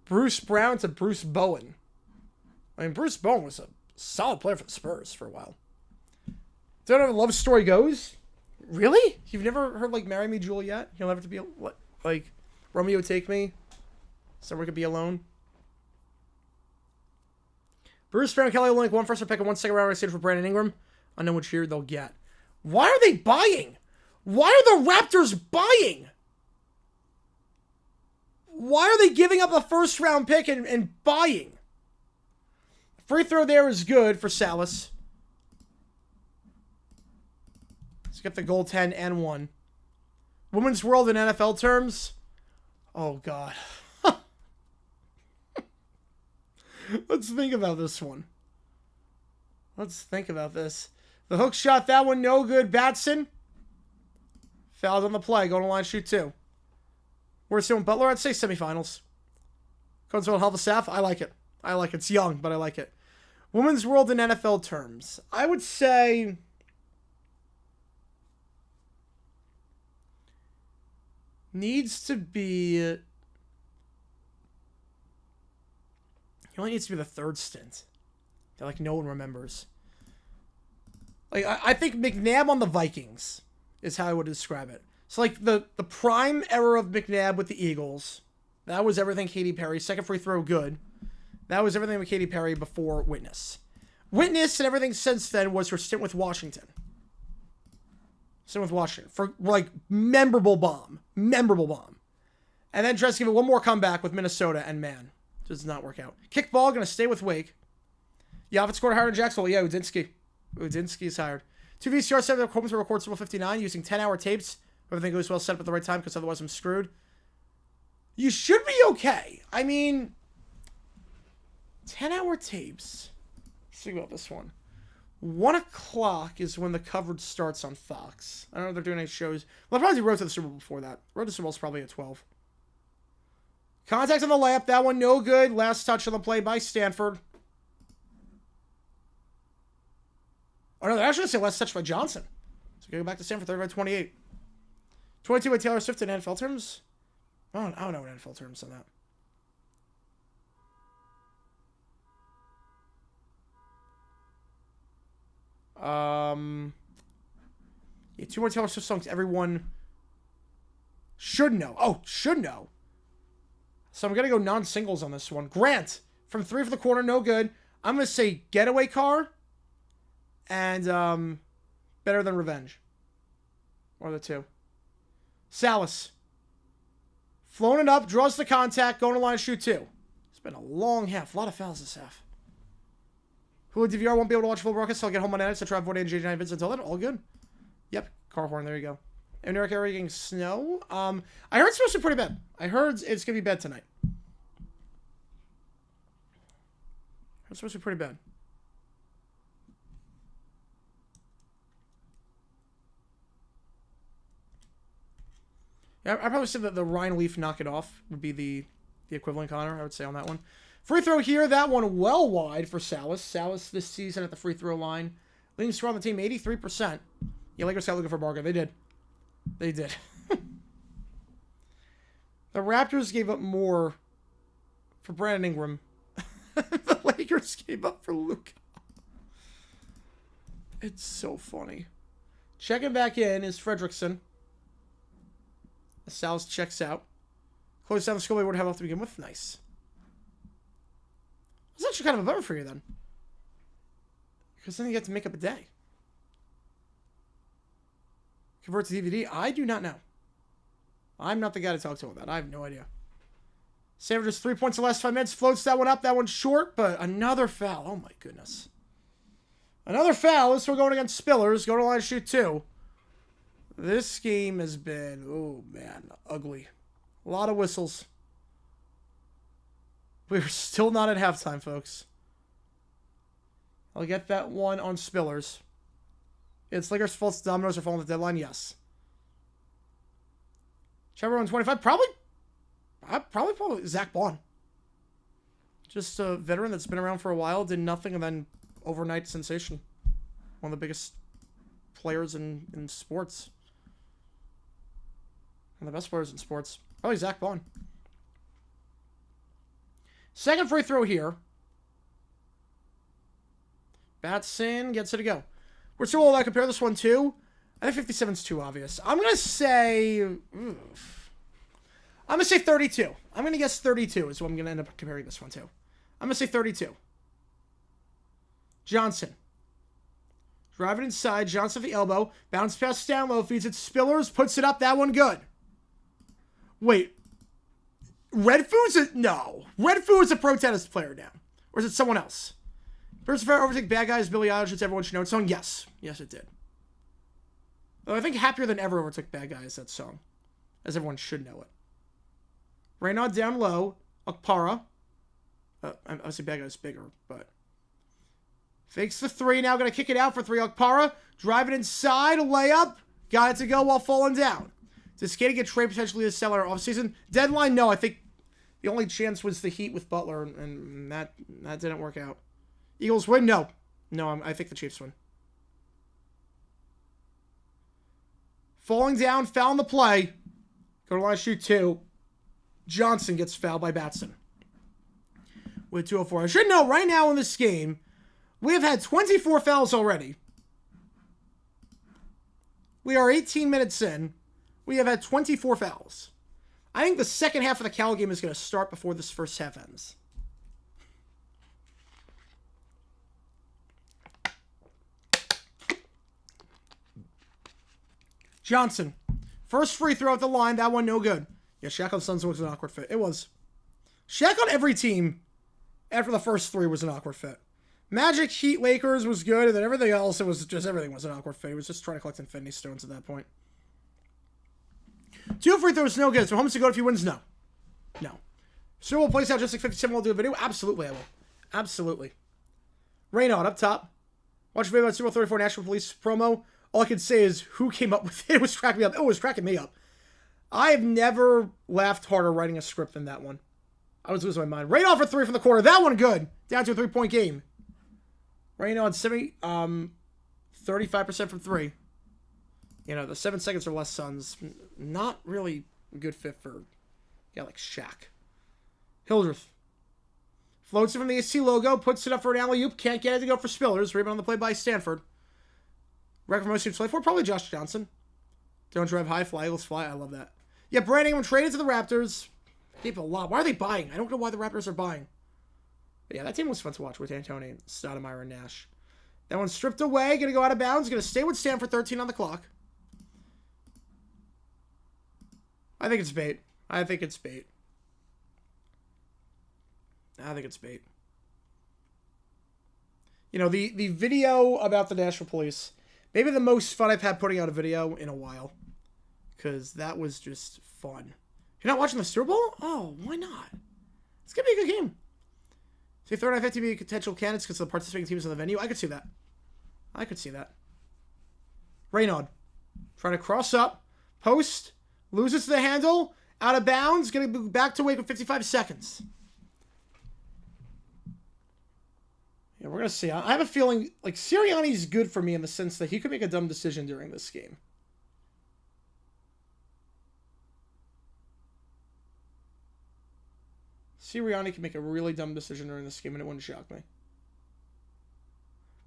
Bruce Brown to Bruce Bowen. I mean, Bruce Bowen was a solid player for the Spurs for a while. Don't know how the love story goes. Really? You've never heard, like, Marry Me, Juliet? You'll never have to be, like, Romeo, Take Me? Somewhere could be alone. Bruce Brown, Kelly Olynyk, 1 first round pick and 1 second round exchange for Brandon Ingram. Unknown which year they'll get. Why are they buying? Why are the Raptors buying? Why are they giving up a first round pick and buying? Free throw there is good for Salas. Let's get the goal 10 and 1. Women's World in NFL terms. Oh, God. Let's think about this one. Let's think about this. The hook shot, that one no good. Batson. Fouled on the play. Going to line, shoot 2. Where's Dylan Butler? I'd say semifinals. Condensed Hall of Staff. I like it. I like it. It's young, but I like it. Women's World in NFL terms. I would say... needs to be... He only needs to be the 3rd stint. That, like, no one remembers. Like, I think McNabb on the Vikings is how I would describe it. So, like, the prime era of McNabb with the Eagles, that was everything Katy Perry. Second free throw, good. That was everything with Katy Perry before Witness. Witness and everything since then was her stint with Washington. Stint with Washington. For, like, memorable bomb. Memorable bomb. And then tries to give it one more comeback with Minnesota, and man, does not work out. Kickball, going to stay with Wake. Yavit scored higher in Jacksonville. Yeah, Udinski. Udinski's hired. 2 VCR 7 equipment to record Super 59 using 10-hour tapes. Everything goes well, set up at the right time, because otherwise I'm screwed. You should be okay. I mean, 10-hour tapes. Let's think about this one. 1 o'clock is when the coverage starts on Fox. I don't know if they're doing any shows. Well, they'll probably do Road to the Super Bowl before that. Road to the Super Bowl is probably at 12. Contact on the layup. That one no good. Last touch on the play by Stanford. Oh, no, they're actually going to say last touch by Johnson. So go back to Stanford, 30-28. 22 by Taylor Swift in NFL terms. I don't know what NFL terms on that. Yeah, 2 more Taylor Swift songs everyone should know. Oh, should know. So I'm going to go non-singles on this one. Grant, from 3 for the corner, no good. I'm going to say Getaway Car and Better Than Revenge. Or the 2. Salas. Flown it up, draws the contact, going to line, shoot 2. It's been a long half. A lot of fouls this half. Who DVR won't be able to watch full broadcast, so I'll get home on edits to try avoiding JJ9 vids until then. All good. Yep. Car horn, there you go. And Eric area getting snow. I heard it's supposed to be pretty bad. I heard it's going to be bad tonight. It's supposed to be pretty bad. Yeah, I'd probably say that the Ryan Leaf knock it off would be the equivalent, Connor, I would say on that one. Free throw here. That one well wide for Salas. Salas this season at the free throw line. Leading score on the team, 83%. Yeah, Lakers got looking for Barker. They did. They did. The Raptors gave up more for Brandon Ingram. The Lakers gave up for Luka. It's so funny. Checking back in is Fredrickson. Salas checks out. Close down the score we would have off to begin with. Nice. That's actually kind of a bummer for you then. Because then you get to make up a day. Convert to DVD? I do not know. I'm not the guy to talk to about that. I have no idea. Stanford just 3 points in the last 5 minutes. Floats that one up. That one's short, but another foul. Oh my goodness. Another foul. This one going against Spillers. Go to line, shoot 2. This game has been, oh man, ugly. A lot of whistles. We're still not at halftime, folks. I'll get that one on Spillers. It's Lakers' fault. Dominoes are falling at the deadline. Yes. Trevor 125. Probably Zach Bond. Just a veteran that's been around for a while, did nothing, and then overnight sensation. One of the biggest players in sports. One of the best players in sports. Probably Zach Bond. Second free throw here. Batson gets it to go. We're too old. I compare this one to. I think 57's too obvious. I'm going to say... I'm going to say 32. I'm going to guess 32 is what I'm going to end up comparing this one to. I'm going to say 32. Johnson. Driving inside. Johnson at the elbow. Bounce pass down low. Feeds it to Spillers. Puts it up. That one good. Wait. Red Foo's a... No. Red Foo is a pro tennis player now. Or is it someone else? First fair overtake bad guys. Billie Eilish. Everyone should know it song. Yes. Yes, it did. Though I think Happier Than Ever overtook bad guys, that song. As everyone should know it. Raynaud down low. Okpara. I say bad guys bigger, but... Fakes the three. Now going to kick it out for three. Okpara. Drive it inside. A layup. Got it to go while falling down. Does Katie get traded potentially to sell our offseason? Deadline? No. I think the only chance was the Heat with Butler, and that didn't work out. Eagles win? No. No, I think the Chiefs win. Falling down. Foul in the play. Go to line shoot two. Johnson gets fouled by Batson. With 2:04. I should know right now in this game, we have had 24 fouls already. We are 18 minutes in. We have had 24 fouls. I think the second half of the Cal game is going to start before this first half ends. Johnson. First free throw at the line. That one no good. Yeah, Shaq on Suns was an awkward fit. It was. Shaq on every team after the first three was an awkward fit. Magic, Heat, Lakers was good, and then everything else, everything was an awkward fit. He was just trying to collect Infinity Stones at that point. 2 free throws, no good. So Holmes to go if he wins? No. No. Super Bowl plays out just like 57 will do a video? Absolutely, I will. Absolutely. Raynaud up top. Watch a video about Super Bowl 34 National Police promo. All I can say is who came up with it. It was cracking me up. Oh, it was cracking me up. I have never laughed harder writing a script than that one. I was losing my mind. Raynaud for three from the corner. That one good. Down to a 3-point game. Raynaud 35% from three. You know, the 7 seconds or less Suns, not really a good fit for a guy like Shaq. Hildreth. Floats it from the SC logo, puts it up for an alley-oop, can't get it to go for Spillers. Rebound on the play by Stanford. Record for most teams play for, probably Josh Johnson. Don't drive high, fly, Eagles fly. I love that. Yeah, Brand Ingram traded to the Raptors. Keep a lot. Why are they buying? I don't know why the Raptors are buying. But yeah, that team was fun to watch with Antony, Stoudemire, and Nash. That one's stripped away. Going to go out of bounds. Going to stay with Stanford. 13 on the clock. I think it's bait. I think it's bait. I think it's bait. You know, the video about the National Police, maybe the most fun I've had putting out a video in a while. Because that was just fun. You're not watching the Super Bowl? Oh, why not? It's going to be a good game. Say 39-50 be potential candidates because of the participating teams in the venue. I could see that. I could see that. Raynaud. Trying to cross up. Post. Loses the handle. Out of bounds. Going to be back to Wake with 55 seconds. Yeah, we're going to see. I have a feeling like Sirianni's good for me in the sense that he could make a dumb decision during this game. Sirianni can make a really dumb decision during this game and it wouldn't shock me.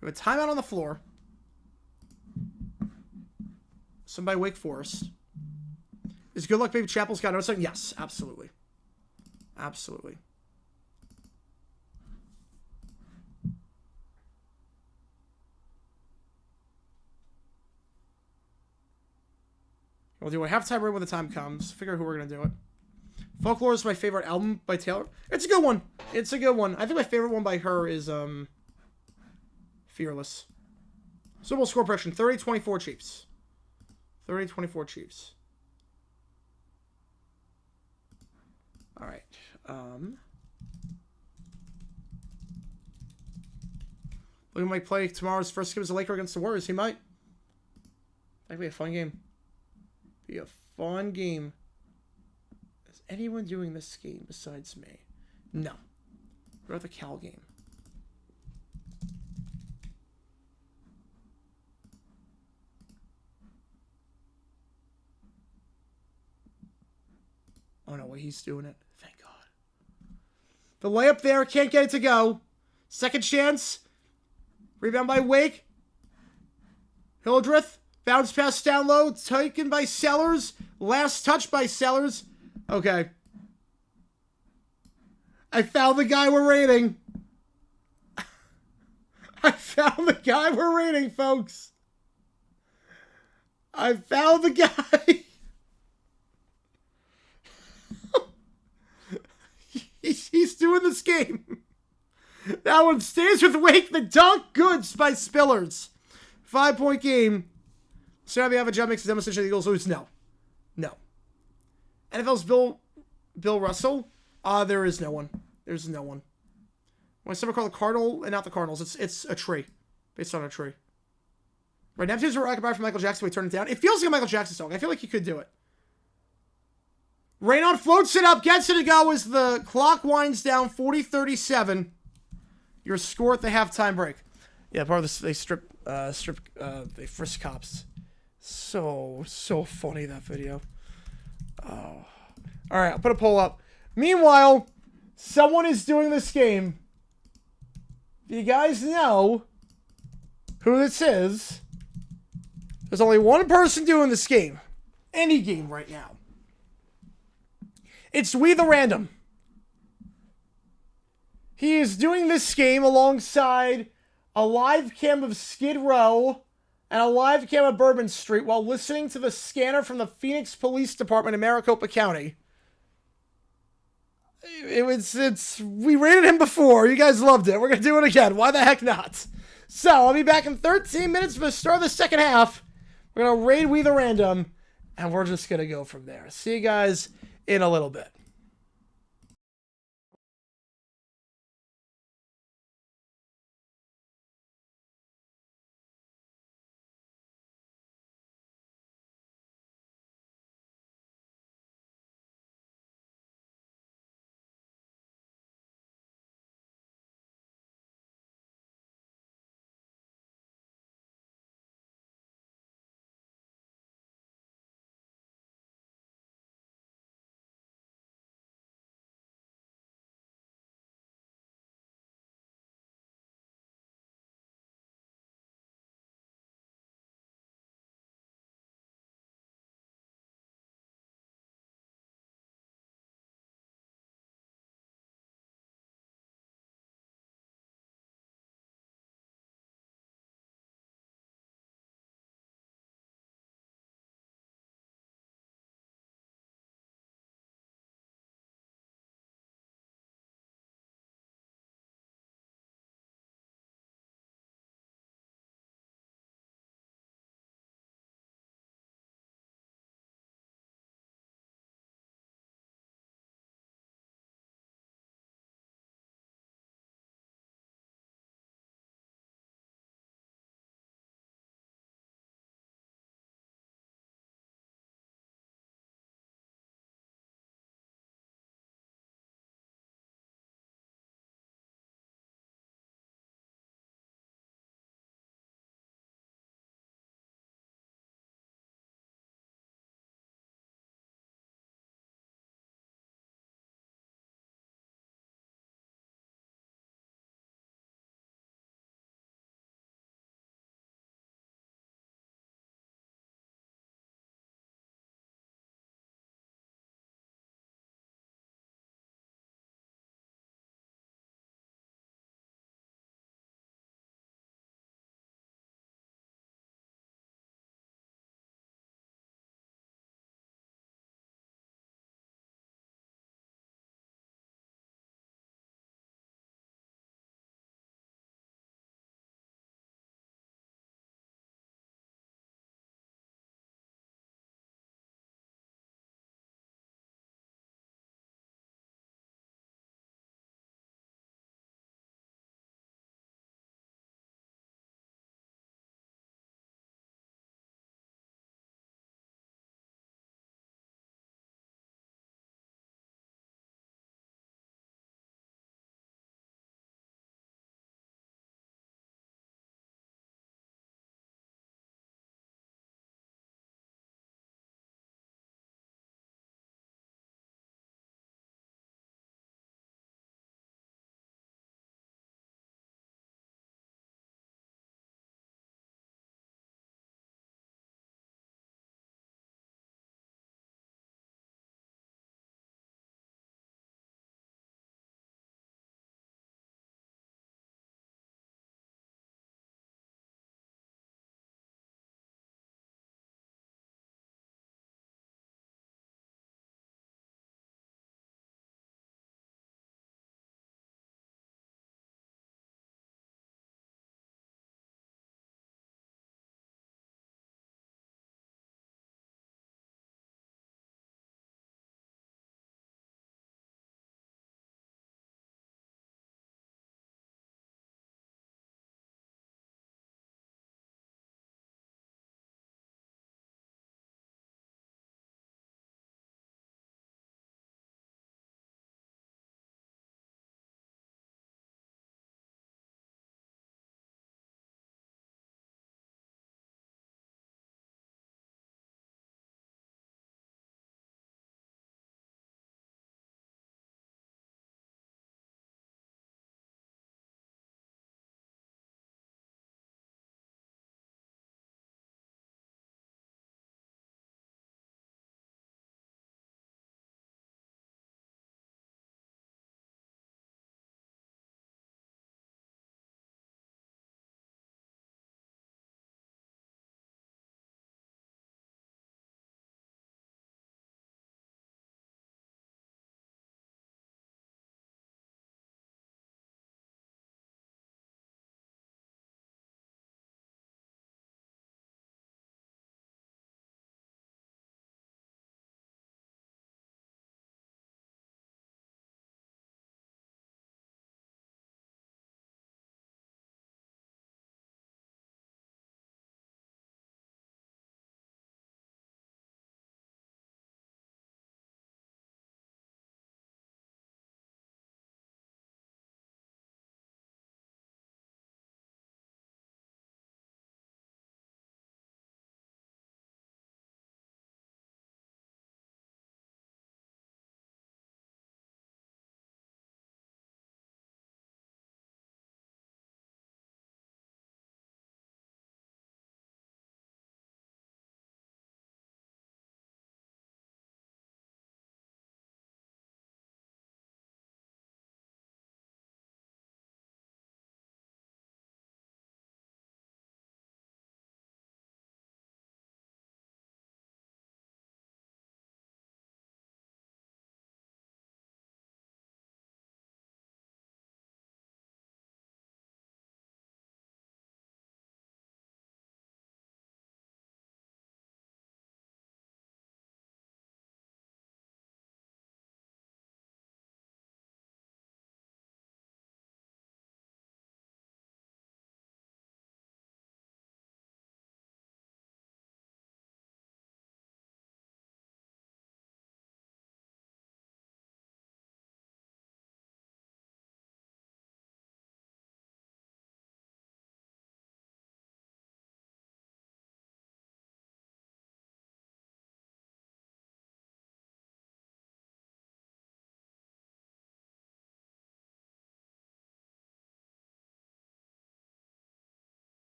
We have a timeout on the floor. Somebody Wake Forest. Is Good Luck Baby Chapel's got no second? Yes, absolutely. Absolutely. We'll do a halftime break when the time comes. Figure out who we're going to do it. Folklore is my favorite album by Taylor. It's a good one. It's a good one. I think my favorite one by her is Fearless. Super Bowl score prediction. 30-24 Chiefs. 30-24 Chiefs. All right. William might play tomorrow's first game as a Laker against the Warriors. He might. That'd be a fun game. Be a fun game. Is anyone doing this game besides me? No. What about the Cal game? Oh no, he's doing it. Thank God. The layup there. Can't get it to go. Second chance. Rebound by Wake. Hildreth. Bounce pass down low. Taken by Sellers. Last touch by Sellers. Okay. I found the guy we're rating. I found the guy we're rating, folks. I found the guy. He's doing this game. That one stays with Wake. The dunk. Goods by Spillers. 5-point game. So we have a jump makes a demonstration of the Eagles lose. No. No. NFL's Bill Russell. There is no one. There's no one. When someone call the Cardinal and not the Cardinals, it's a tree. Based on a tree. Right, Neptune's were occupied from Michael Jackson. We turned it down. It feels like a Michael Jackson song. I feel like he could do it. Raynon floats it up, gets it to go as the clock winds down 40-37. Your score at the halftime break. Yeah, part of this, they they frisk cops. So funny, that video. Oh. All right, I'll put a poll up. Meanwhile, someone is doing this game. Do you guys know who this is? There's only one person doing this game. Any game right now. It's We the Random. He is doing this game alongside a live cam of Skid Row and a live cam of Bourbon Street while listening to the scanner from the Phoenix Police Department in Maricopa County. We rated him before. You guys loved it. We're going to do it again. Why the heck not? So, I'll be back in 13 minutes for the start of the second half. We're going to raid We the Random, and we're just going to go from there. See you guys in a little bit.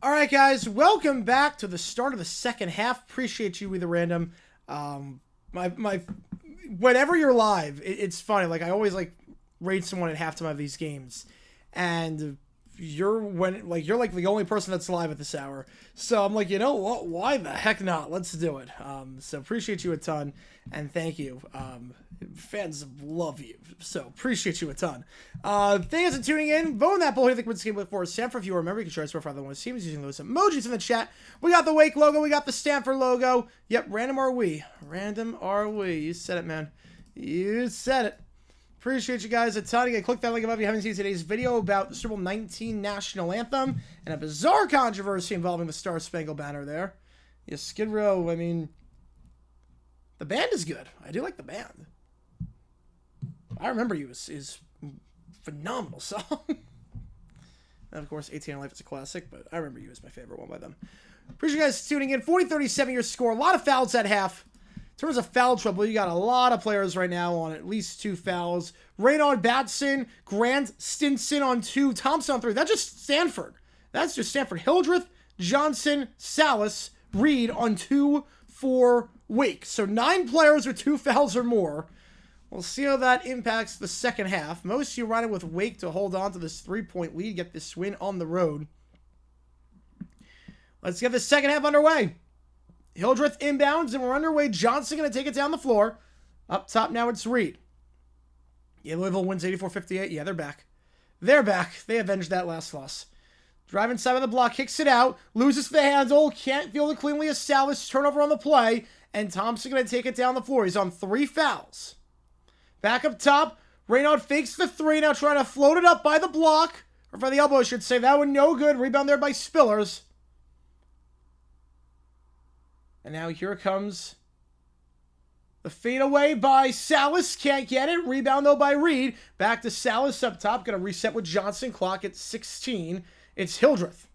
All right, welcome back to the start of the second half. Appreciate you, Either Random. My whenever you're live, it's funny. Like I always like rate someone at halftime of these games, and you're like the only person that's live at this hour. So I'm like, you know what? Why the heck not? Let's do it. So appreciate you a ton, and thank you. Fans love you, so appreciate you a ton. Thanks for tuning in. Vote on that poll. Who you think wins this game for Stanford? If you remember, you can share it for other ones teams using those emojis in the chat. We got the Wake logo. We got the Stanford logo. Yep, random are we? Random are we? You said it, man. You said it. Appreciate you guys a ton. You can click that link above if you haven't seen today's video about the Super Bowl 19 national anthem and a bizarre controversy involving the Star Spangled Banner there. Yeah, Skid Row, I mean, the band is good. I do like the band. I Remember You is phenomenal song. And of course, 18 Life is a classic, but I Remember You is my favorite one by them. Appreciate you guys tuning in. 40-37 your score. A lot of fouls at half. In terms of foul trouble, you got a lot of players right now on at least 2 fouls. Raynon Batson, Grant Stinson on 2, Thompson on 3. That's just Stanford. That's just Stanford. Hildreth, Johnson, Salas, Reed on 2 for Wake. So 9 players with 2 fouls or more. We'll see how that impacts the second half. Most of you running with Wake to hold on to this 3-point lead, get this win on the road. Let's get the second half underway. Hildreth inbounds, and we're underway. Johnson going to take it down the floor. Up top now, it's Reed. Yeah, Louisville wins 84-58. Yeah, they're back. They're back. They avenged that last loss. Drive inside of the block, kicks it out, loses the handle, can't field it cleanly as Salas, turnover on the play, and Thompson going to take it down the floor. He's on 3 fouls. Back up top, Reynaud fakes the 3, now trying to float it up by the block, or by the elbow, I should say. That one no good. Rebound there by Spillers. And now here comes the fadeaway by Salas. Can't get it. Rebound, though, by Reed. Back to Salas up top. Going to reset with Johnson. Clock at 16. It's Hildreth.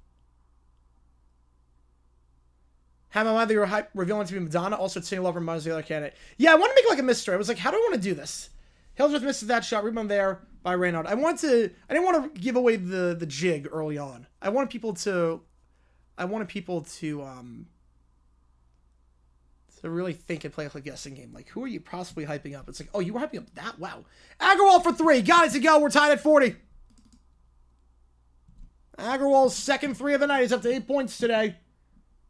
Have my mind that you're revealing to be Madonna. Also, Tinny Love reminds the other candidate. Yeah, I want to make like a mystery. I was like, how do I want to do this? Hildreth misses that shot. Rebound there by Reynaud. I didn't want to give away the jig early on. I wanted people to really think and play like a guessing game. Like, who are you possibly hyping up? It's like, oh, you were hyping up that? Wow. Agarwal for 3. Got it to go. We're tied at 40. Agarwal's second 3 of the night. He's up to 8 points today.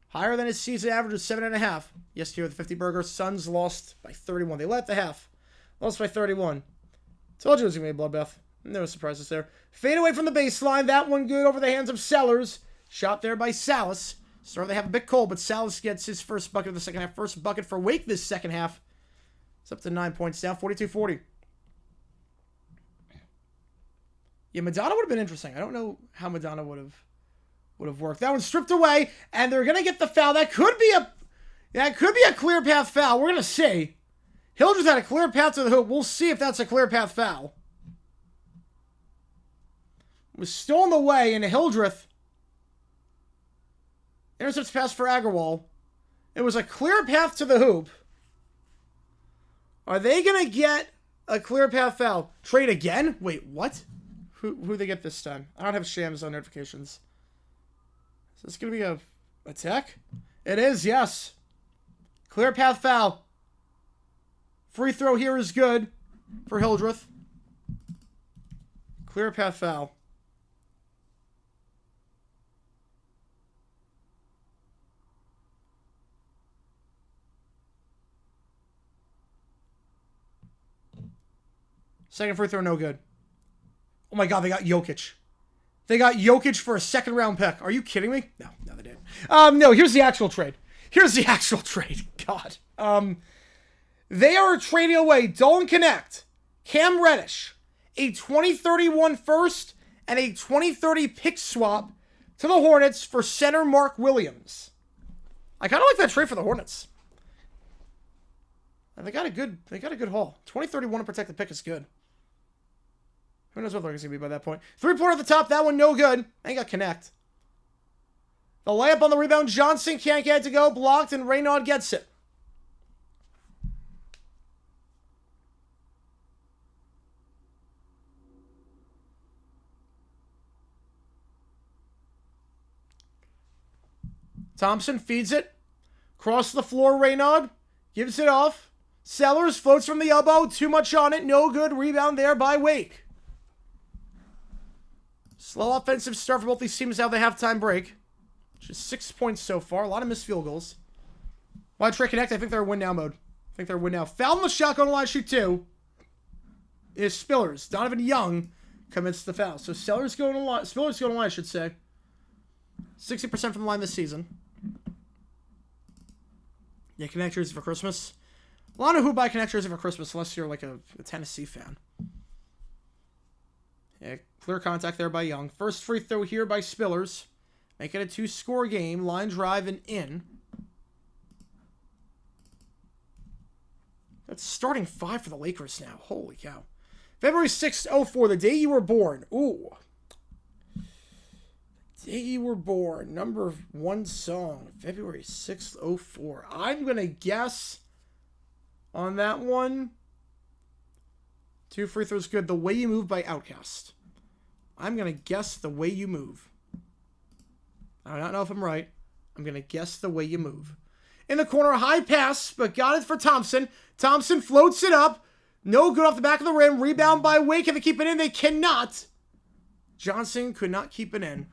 Higher than his season average of 7.5. Yesterday with the 50 burger. Suns lost by 31. They led the half. Lost by 31. Told you it was going to be a bloodbath. No surprises there. Fade away from the baseline. That one good over the hands of Sellers. Shot there by Salas. Started to have a bit cold, but Salas gets his first bucket of the second half. First bucket for Wake this second half. It's up to 9 points down, 42-40. Yeah, Madonna would have been interesting. I don't know how Madonna would have worked. That one's stripped away, and they're gonna get the foul. That could be a clear path foul. We're gonna see. Hildreth had a clear path to the hoop. We'll see if that's a clear path foul. It was stolen away, and Hildreth intercepts pass for Agarwal. It was a clear path to the hoop. Are they going to get a clear path foul? Trade again? Wait, what? Who they get this time? I don't have Shams on notifications. Is this going to be a attack? It is, yes. Clear path foul. Free throw here is good for Hildreth. Clear path foul. Second free throw, no good. Oh my God, they got Jokic. They got Jokic for a second round pick. Are you kidding me? No, they didn't. No, here's the actual trade. God. They are trading away Dolan Connect, Cam Reddish, a 2031 first, and a 2030 pick swap to the Hornets for center Mark Williams. I kind of like that trade for the Hornets. And they got a good haul. 2031 to protect the pick is good. Who knows what they're going to be by that point. 3-pointer at the top. That one no good. Ain't got connect. The layup on the rebound. Johnson can't get it to go. Blocked, and Reynaud gets it. Thompson feeds it. Cross the floor, Reynaud. Gives it off. Sellers floats from the elbow. Too much on it. No good. Rebound there by Wake. Slow offensive start for both these teams out of the halftime break. Which is 6 points so far. A lot of missed field goals. Why trade connect? I think they're in win now mode. Foul on the shotgun line, shoot 2. Is Spillers. Donovan Young commits the foul. So Spillers going to line, I should say. 60% from the line this season. Yeah, connect jersey for Christmas. A lot of who buy connect jersey for Christmas unless you're like a Tennessee fan. Yeah, clear contact there by Young. First free throw here by Spillers. Make it a 2-score game. Line drive and in. That's starting 5 for the Lakers now. Holy cow. February 6th, 04. The day you were born. Ooh. Day you were born. Number 1 song. February 6th, 04. I'm going to guess on that one. 2 free throws good. The Way You Move by Outkast. I'm going to guess The Way You Move. I don't know if I'm right. I'm going to guess The Way You Move. In the corner, high pass, but got it for Thompson. Thompson floats it up. No good off the back of the rim. Rebound by Wake. Can they keep it in? They cannot. Johnson could not keep it in.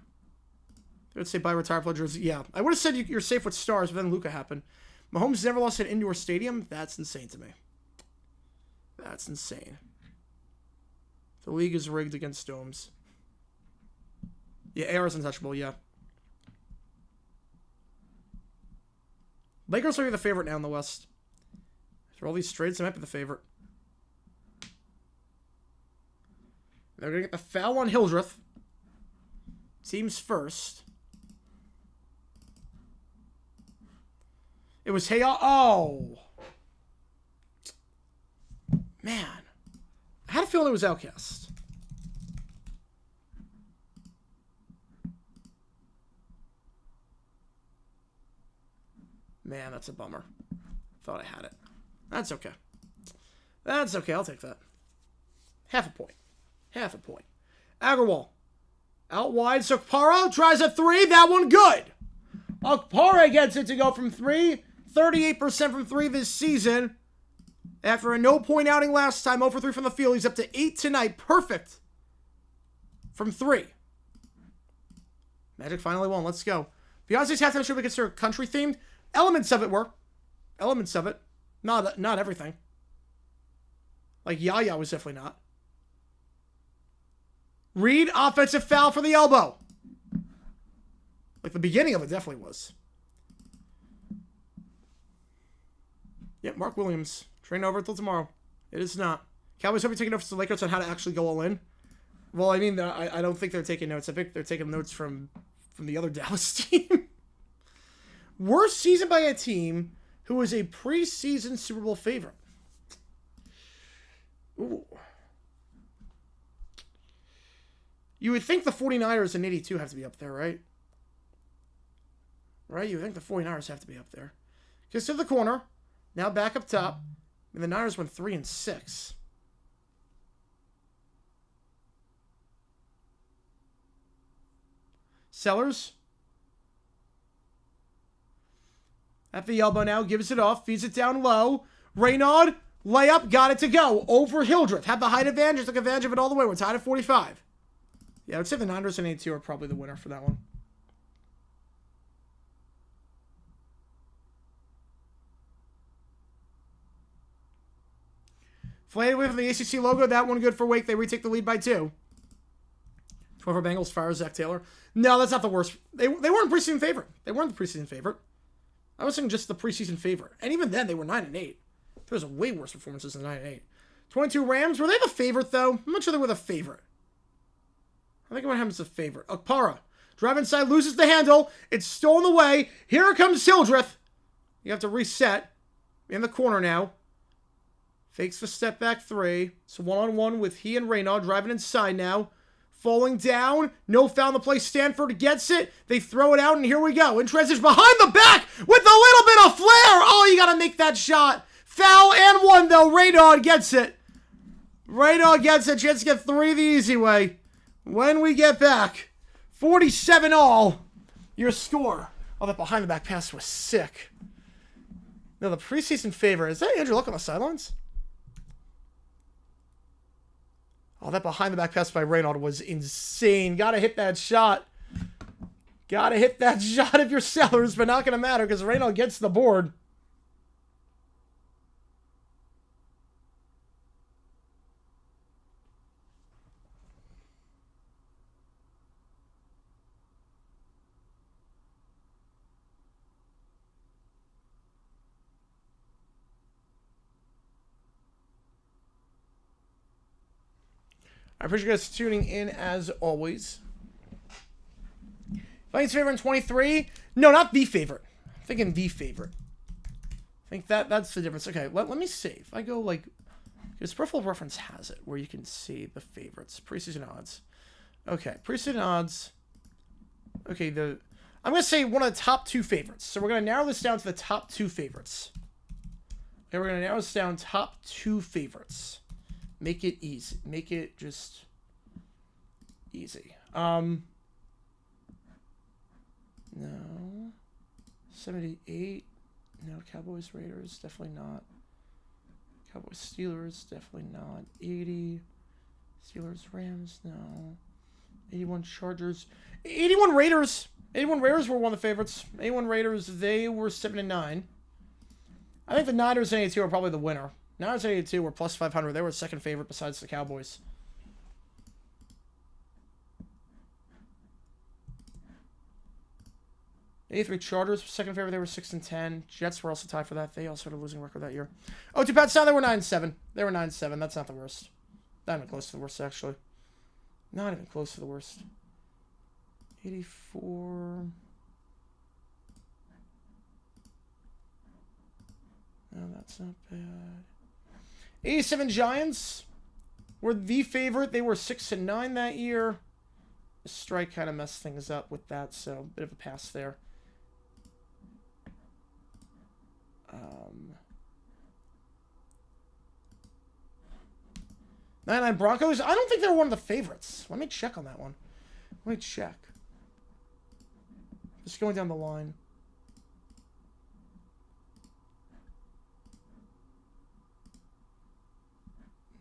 I would say buy retired player jersey. Yeah, I would have said you're safe with stars, but then Luka happened. Mahomes never lost an indoor stadium. That's insane to me. That's insane. The league is rigged against domes. Yeah, AR is untouchable, yeah. Lakers are the favorite now in the West. After all these trades, they might be the favorite. They're going to get the foul on Hildreth. Teams first. It was oh. Man. I had a feeling it was Outcast. Man, that's a bummer. Thought I had it. That's okay. That's okay. I'll take that. Half a point. Half a point. Agarwal. Out wide. Sokpara tries a three. That one good. Okpara gets it to go from three. 38% from three this season. After a no-point outing last time, 0 for 3 from the field. He's up to 8 tonight. Perfect. From 3. Magic finally won. Let's go. Beyonce's halftime should be considered country-themed. Elements of it were. Elements of it. Not everything. Like Yaya was definitely not. Reed, offensive foul for the elbow. Like the beginning of it definitely was. Yep, Mark Williams. Train over until tomorrow. It is not. Cowboys will be taking notes to the Lakers on how to actually go all in. Well, I mean, I don't think they're taking notes. I think they're taking notes from the other Dallas team. Worst season by a team who was a preseason Super Bowl favorite. Ooh. You would think the 49ers in 82 have to be up there, right? Right? You would think the 49ers have to be up there. Because to the corner. Now back up top. And the Niners went 3-6. Sellers. At the elbow now. Gives it off. Feeds it down low. Raynaud. Layup. Got it to go. Over Hildreth. Had the height advantage. Took advantage of it all the way. We're tied at 45. Yeah, I would say the Niners and 82 are probably the winner for that one. Flayed away from the ACC logo. That one good for Wake. They retake the lead by 2. 12 for Bengals. Fire Zach Taylor. No, that's not the worst. They weren't preseason favorite. They weren't the preseason favorite. I was saying just the preseason favorite. And even then, they were 9-8. There was way worse performances than 9-8. 22 Rams. Were they the favorite, though? I'm not sure they were the favorite. I think what happens to the favorite. Okpara. Drive inside. Loses the handle. It's stolen away. Here comes Hildreth. You have to reset. In the corner now. Fakes the step back 3. So 1-on-1 with he and Raynaud driving inside now. Falling down. No foul in the play. Stanford gets it. They throw it out, and here we go. In transition behind the back with a little bit of flair. Oh, you got to make that shot. Foul and 1, though. Raynaud gets it. Raynaud gets it. Chance to get 3 the easy way. When we get back, 47 all. Your score. Oh, that behind the back pass was sick. Now, the preseason favorite. Is that Andrew Luck on the sidelines? Oh, that behind-the-back pass by Raynaud was insane. Gotta hit that shot. Gotta hit that shot if you're Sellers, but not gonna matter because Raynaud gets the board. I appreciate you guys tuning in as always. Vikings favorite in 23? No, not the favorite. I'm thinking the favorite. I think that's the difference. Okay, let me see. If I go like, because Peripheral Reference has it where you can see the favorites. Preseason odds. Okay, preseason odds. Okay, I'm going to say one of the top 2 favorites. So we're going to narrow this down to the top 2 favorites. Okay, we're going to narrow this down top 2 favorites. Make it easy. Make it just easy. No. 78. No. Cowboys, Raiders, definitely not. Cowboys, Steelers, definitely not. 80. Steelers, Rams, no. 81 Chargers. 81 Raiders. 81 Raiders were one of the favorites. 81 Raiders, they were 7-9. I think the Niners and 82 are probably the winner. Niners 82 were plus 500. They were second favorite besides the Cowboys. 83 Chargers, second favorite. They were 6-10. Jets were also tied for that. They also had a losing record that year. Oh, to Pats, they were 9-7. They were 9-7. That's not the worst. Not even close to the worst, actually. Not even close to the worst. 84. No, that's not bad. 87 Giants were the favorite. They were 6-9 that year. The strike kind of messed things up with that, so a bit of a pass there. 99 Broncos. I don't think they were one of the favorites. Let me check on that one. Let me check. Just going down the line.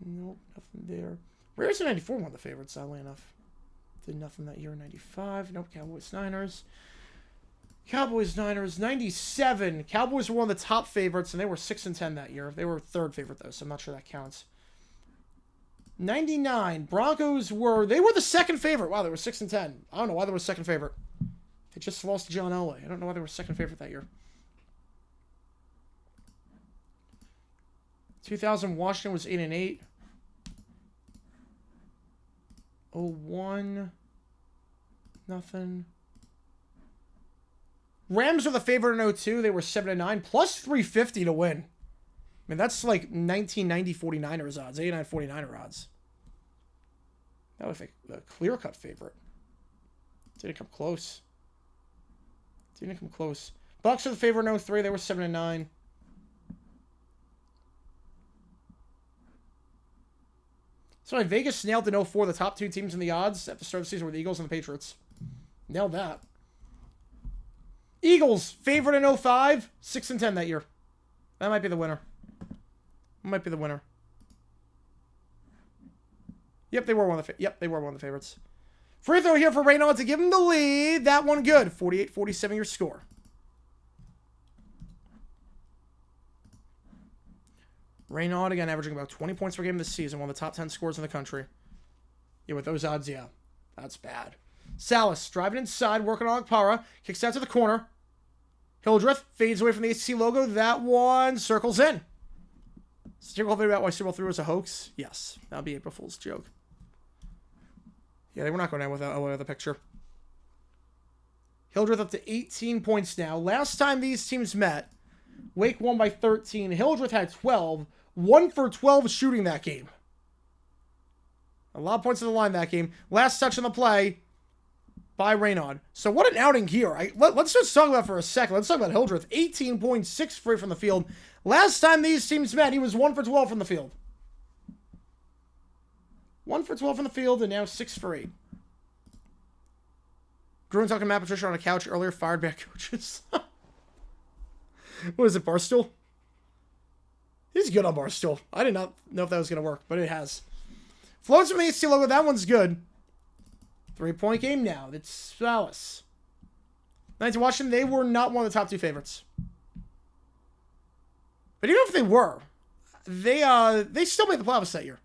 Nope, nothing there. Raiders in 94 one of the favorites, oddly enough. Did nothing that year in 95. Nope, Cowboys, Niners. Cowboys, Niners, 97. Cowboys were one of the top favorites, and they were 6-10 that year. They were third favorite, though, so I'm not sure that counts. 99. Broncos were the second favorite. Wow, they were 6-10. I don't know why they were second favorite. They just lost to John Elway. I don't know why they were second favorite that year. 2000, Washington was 8-8. 01. Nothing. Rams were the favorite in 02. They were 7-9. Plus 350 to win. I mean, that's like 1990 49ers odds. 89 49er odds. That was like the clear-cut favorite. Didn't come close. Didn't come close. Bucks are the favorite in 03. They were 7-9. So Vegas nailed in 04. The top two teams in the odds at the start of the season were the Eagles and the Patriots. Nailed that. Eagles, favorite in 05. 6-10 that year. That might be the winner. Might be the winner. Yep, they were one of the favorites. Free throw here for Reynolds to give him the lead. That one good. 48-47 your score. Reynolds again averaging about 20 points per game this season. One of the top 10 scores in the country. Yeah, with those odds, yeah. That's bad. Salas driving inside, working on Para. Kicks out to the corner. Hildreth fades away from the ACC logo. That one circles in. Did you ever think about why Super Bowl 3 was a hoax? Yes. That would be April Fool's joke. Yeah, they were not going down without the picture. Hildreth up to 18 points now. Last time these teams met, Wake won by 13. Hildreth had 12. 1 for 12 shooting that game. A lot of points on the line that game. Last touch on the play by Reynolds. So what an outing here. Let's just talk about it for a second. Let's talk about Hildreth. 18.6 free from the field. Last time these teams met, he was 1 for 12 from the field. 1 for 12 from the field, and now 6 for 8. Gruen talking to Matt Patricia on a couch earlier. Fired back coaches. What is it, Barstool? He's good on Barstool. I did not know if that was going to work, but it has. Floats from the AC logo. That one's good. 3-point game now. It's Salas. 19 Washington, they were not one of the top two favorites. But even if they were, they still made the playoffs that year.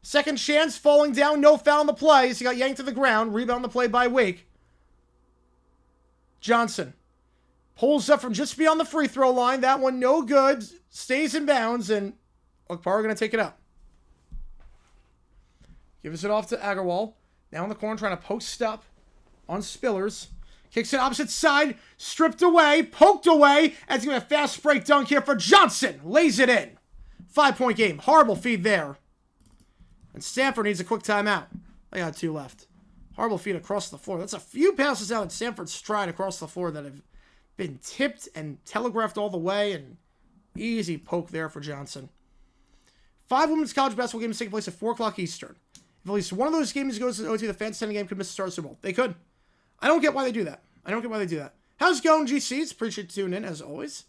Second chance, falling down, no foul on the play. So he got yanked to the ground. Rebound the play by Wake. Johnson pulls up from just beyond the free throw line. That one no good. Stays in bounds, and Okpara going to take it up. Gives it off to Agarwal. Now in the corner trying to post up on Spillers. Kicks it opposite side. Stripped away. Poked away. As going to fast break dunk here for Johnson. Lays it in. 5-point game. Horrible feed there. And Stanford needs a quick timeout. They got 2 left. Horrible feed across the floor. That's a few passes out in Stanford's stride across the floor that have been tipped and telegraphed all the way. And easy poke there for Johnson. 5 women's college basketball games taking place at 4 o'clock Eastern. If at least one of those games goes to the OT, the fans attending game could miss the start of the Super Bowl. They could. I don't get why they do that. How's it going, GCs? Appreciate you tuning in, as always.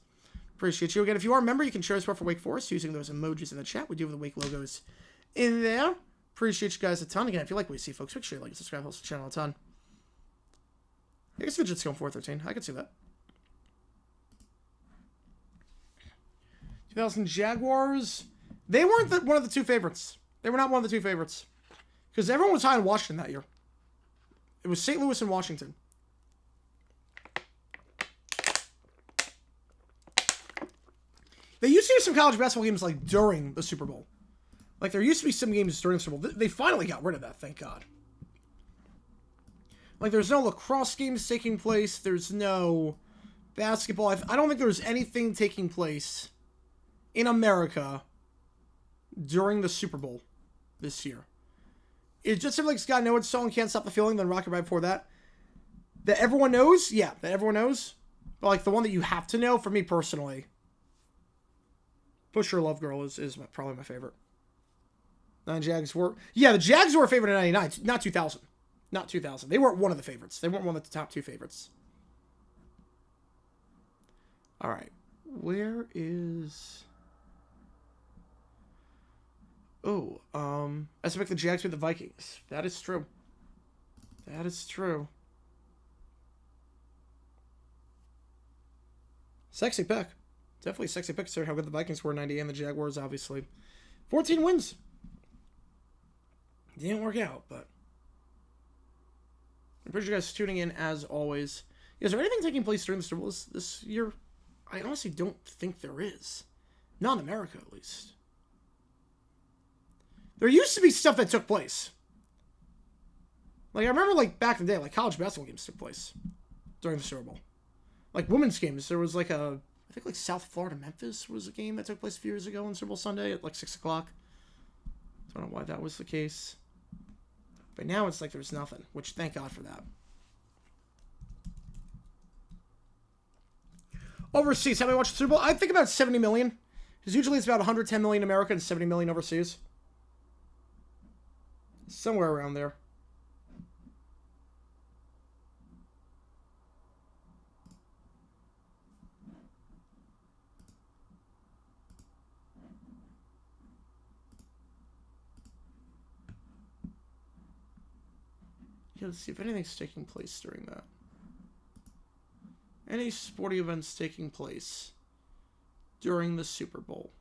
Appreciate you. Again, if you are a member, you can share support for Wake Forest using those emojis in the chat. We do have the Wake logos in there. Appreciate you guys a ton. Again, if you like what you see, folks, make sure you like and subscribe. Helps the channel a ton. I guess Fidget's going 4-13. I can see that. 2000 Jaguars. They weren't one of the two favorites. They were not one of the two favorites. Because everyone was high in Washington that year. It was St. Louis and Washington. They used to do some college basketball games like during the Super Bowl. Like there used to be some games during the Super Bowl. They finally got rid of that, thank God. Like there's no lacrosse games taking place. There's no basketball. I don't think there's anything taking place in America during the Super Bowl this year. It just seems like it's got to know its song, Can't Stop the Feeling, then Rocket right before that. That everyone knows? Yeah, that everyone knows. But like the one that you have to know, for me personally, Push Your Love Girl is probably my favorite. The Jags were... Yeah, the Jags were a favorite in 99, not 2000. Not 2000. They weren't one of the favorites. They weren't one of the top 2 favorites. All right. Where is... Oh, I expect the Jags with the Vikings. That is true. That is true. Sexy pick. Definitely a sexy pick considering how good the Vikings were in 98 and the Jaguars, obviously. 14 wins. Didn't work out, but... I appreciate you guys tuning in, as always. Is there anything taking place during the Super Bowl this year? I honestly don't think there is. Not in America, at least. There used to be stuff that took place. Like, I remember, like, back in the day, like, college basketball games took place during the Super Bowl. Like, women's games. There was, like, I think, like, South Florida-Memphis was a game that took place a few years ago on Super Bowl Sunday at, like, 6 o'clock. Don't know why that was the case. But now it's like there's nothing, which thank God for that. Overseas, how many watch the Super Bowl? I think about 70 million. Because usually it's about 110 million in America and 70 million overseas. Somewhere around there. Yeah, let's see if anything's taking place during that. Any sporting events taking place during the Super Bowl?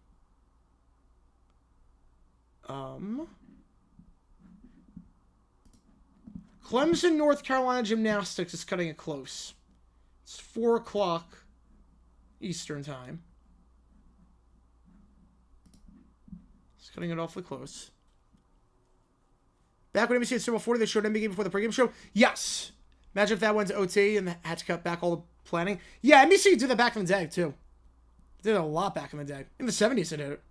Clemson, North Carolina gymnastics is cutting it close. It's 4 o'clock Eastern time. It's cutting it awfully close. Back when NBC had Super Bowl 40, they showed NBA before the pregame show. Yes. Imagine if that went to OT and had to cut back all the planning. Yeah, NBC did that back in the day, too. They did it a lot back in the day. In the 70s, they did it.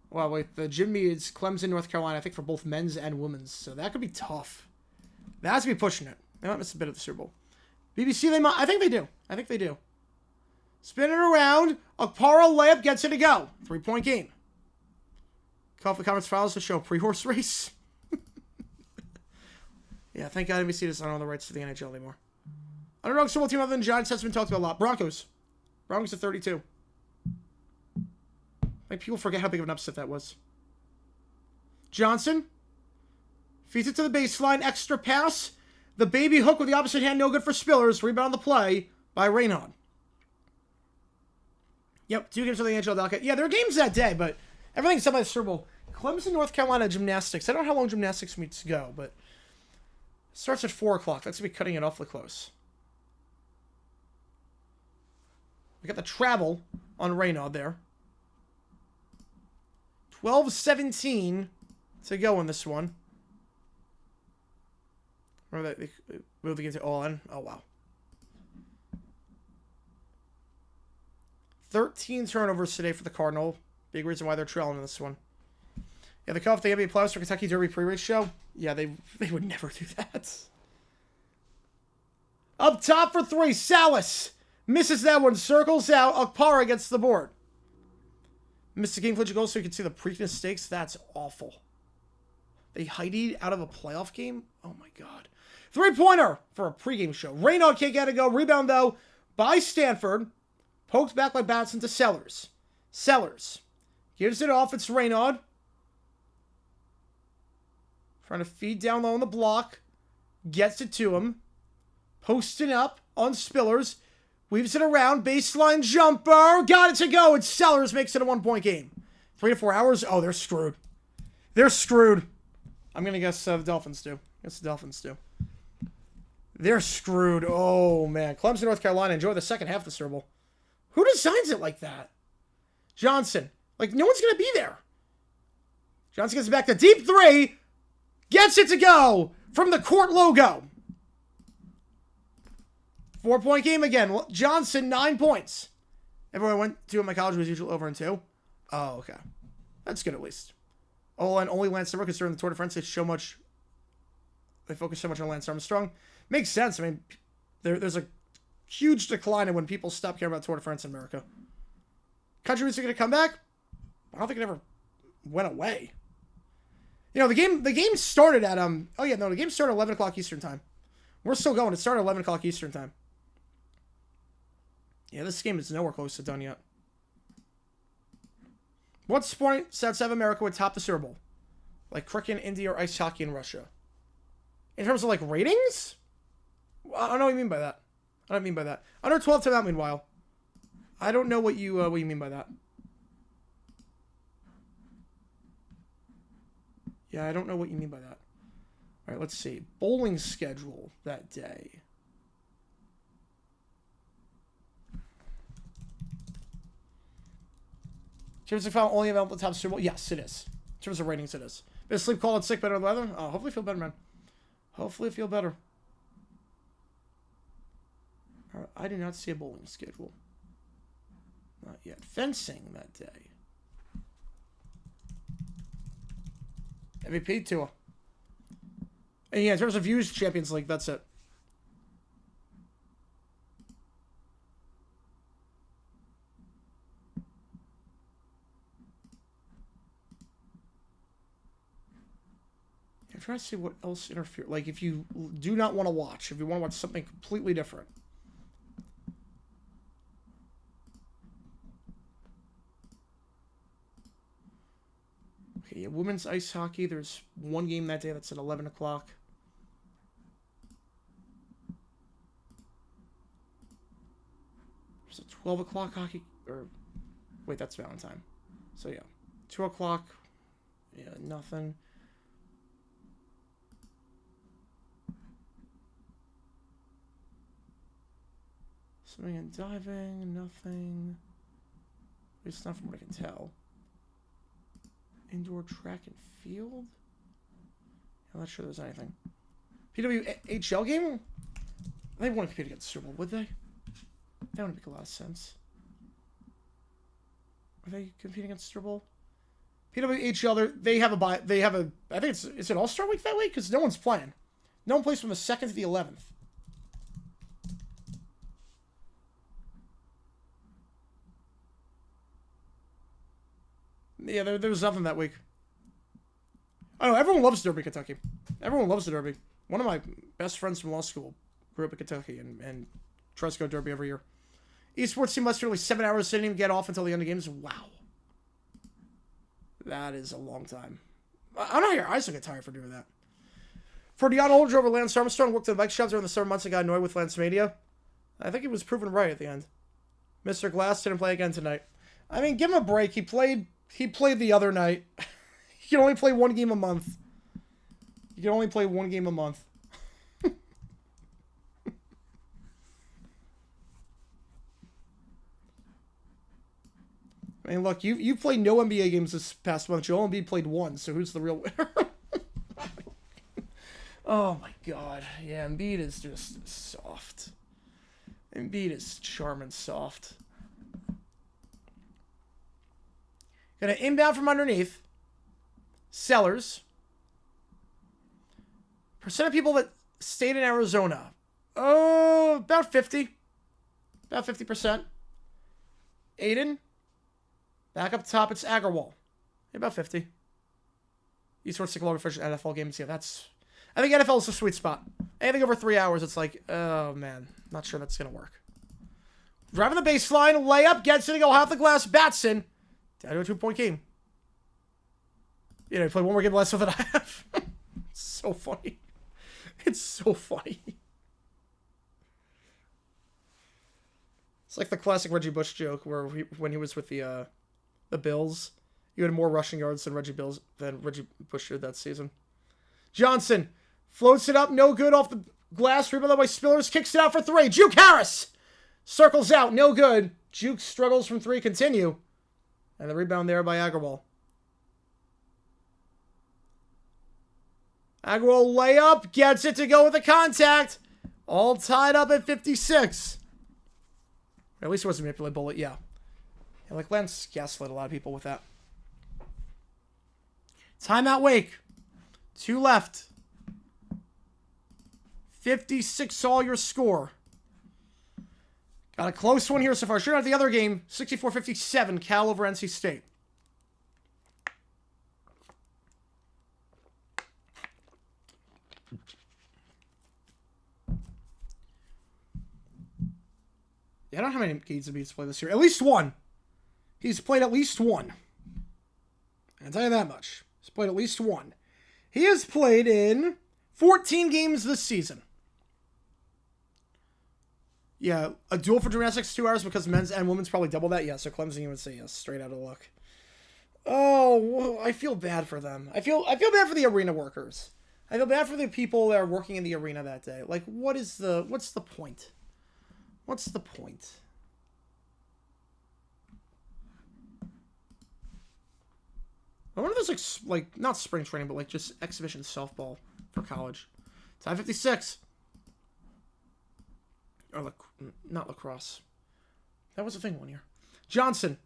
Well, wait, the gym meets Clemson, North Carolina, I think for both men's and women's. So that could be tough. That has to be pushing it. They might miss a bit of the Super Bowl. BBC, they might. I think they do. I think they do. Spin it around. Okpara layup gets it to go. 3-point game. Call for the conference files to show a pre-horse race. Yeah, thank God NBC doesn't own the rights to the NHL anymore. Underdog Super Bowl team other than Giants has been talked about a lot. Broncos. Broncos at 32. Like, people forget how big of an upset that was. Johnson. Feeds it to the baseline. Extra pass. The baby hook with the opposite hand. No good for Spillers. Rebound on the play by Reynaud. Yep, 2 games for the NHL docket. Yeah, there are games that day, but everything's set by the Super Bowl. Clemson, North Carolina gymnastics. I don't know how long gymnastics meets go, but it starts at 4 o'clock. That's going to be cutting it awfully close. We got the travel on Reynaud there. 12-17 to go in this one. Remember that they moved the game to all in? Oh, wow. 13 turnovers today for the Cardinal. Big reason why they're trailing in this one. Yeah, the cutoff the NBA playoffs for Kentucky Derby pre-race show. Yeah, they would never do that. Up top for 3, Salas. Misses that one, circles out. Okpara gets the board. Missed the game clinching goal so you can see the Preakness stakes. That's awful. They hided out of a playoff game? Oh my God. 3-pointer for a pregame show. Reynaud can't get it go. Rebound though by Stanford. Poked back by Batson to Sellers. Sellers gives it off. It's Reynaud. Trying to feed down low on the block. Gets it to him. Posting up on Spillers. Weaves it around. Baseline jumper. Got it to go. And Sellers makes it a 1-point game. 3 to 4 hours. Oh, they're screwed. They're screwed. I'm going to guess the Dolphins do. Guess the Dolphins do. They're screwed. Oh, man. Clemson, North Carolina. Enjoy the second half of the Super Bowl. Who designs it like that? Johnson. Like, no one's going to be there. Johnson gets back to deep three. Gets it to go from the court logo. 4-point game again. Johnson, 9 points. Everyone went to at my college was usually over in 2. Oh, okay. That's good at least. Oh, and only Lance Armstrong, considering the Tour de France, they focus so much on Lance Armstrong. Makes sense. I mean, there's a huge decline in when people stop caring about Tour de France in America. Country roots are going to come back? I don't think it ever went away. You know, the game started at, the game started at 11 o'clock Eastern time. We're still going. It started at 11 o'clock Eastern time. Yeah, this game is nowhere close to done yet. What sport outside of America would top the Super Bowl? Like cricket in India or ice hockey in Russia? In terms of, like, ratings? I don't know what you mean by that. I don't mean by that. Under 12 timeout, meanwhile. I don't know what you mean by that. Yeah, I don't know what you mean by that. All right, let's see. Bowling schedule that day. Champions League final only available at the top Super Bowl? Yes, it is. In terms of ratings, it is. Bit of sleep, call it sick, better weather? Oh, hopefully feel better, man. Hopefully feel better. All right, I do not see a bowling schedule. Not yet. Fencing that day. MVP Tua. And yeah, in terms of views, Champions League, that's it. I'm trying to see what else interferes. Like, if you do not want to watch, if you want to watch something completely different. Okay, yeah, women's ice hockey. There's one game that day that's at 11 o'clock. There's a 12 o'clock hockey. Or, wait, that's Valentine. So, yeah. 2 o'clock. Yeah, nothing. Swimming and diving, nothing. At least not from what I can tell. Indoor track and field? I'm not sure there's anything. PWHL game? They wouldn't compete against Super Bowl, would they? That would make a lot of sense. Are they competing against Super Bowl? PWHL, they have a, I think it's an All-Star week that week? Because no one's playing. No one plays from the 2nd to the 11th. Yeah, there was nothing that week. I don't know, everyone loves Derby, Kentucky. Everyone loves the Derby. One of my best friends from law school grew up in Kentucky and tries to go Derby every year. Esports team lasted nearly 7 hours, didn't even get off until the end of games. Wow. That is a long time. I'm not here. I still get tired for doing that. For Deanna Holdridge over Lance Armstrong, worked at the bike shop during the summer months and got annoyed with Lance Mania. I think he was proven right at the end. Mr. Glass didn't play again tonight. I mean, give him a break. He played the other night. You can only play one game a month. You can only play one game a month. I mean, look, you played no NBA games this past month. Joel Embiid played one, so who's the real winner? Oh, my God. Yeah, Embiid is just soft. Embiid is charming soft. Gonna inbound from underneath. Sellers. Percent of people that stayed in Arizona. Oh, about 50. About 50%. Aiden. Back up top, it's Agarwal. About 50. Esports take a longer for NFL games. Yeah, that's... I think NFL is a sweet spot. Anything over 3 hours, it's like, oh, man. Not sure that's going to work. Driving the baseline, layup, gets it to go half the glass, Batson. Down to a 2-point game. You know, play one more game less than I have. It's so funny. It's so funny. It's like the classic Reggie Bush joke where when he was with the Bills, he had more rushing yards than Reggie Bush did that season. Johnson floats it up, no good off the glass. Rebounded by Spillers, kicks it out for 3. Juke Harris Circles out, no good. Juke struggles from 3, continue. And the rebound there by Agarwal. Agarwal layup, gets it to go with the contact. All tied up at 56. At least it wasn't a manipulated bullet, yeah. Yeah, like Lance gaslit a lot of people with that. Timeout Wake. 2 left. 56 all your score. Got a close one here so far. Sure, at the other game, 64-57, Cal over NC State. Yeah, I don't know how many games he's played this year. At least one. He's played at least one. I can tell you that much. He's played at least one. He has played in 14 games this season. Yeah, a duel for gymnastics 2 hours because men's and women's probably double that. Yeah, so Clemson would say yes, straight out of luck. Oh, I feel bad for them. I feel bad for the arena workers. I feel bad for the people that are working in the arena that day. Like, what's the point? What's the point? I wonder if there's like not spring training, but like just exhibition softball for college. Time 56. Or not lacrosse. That was a thing one year. Johnson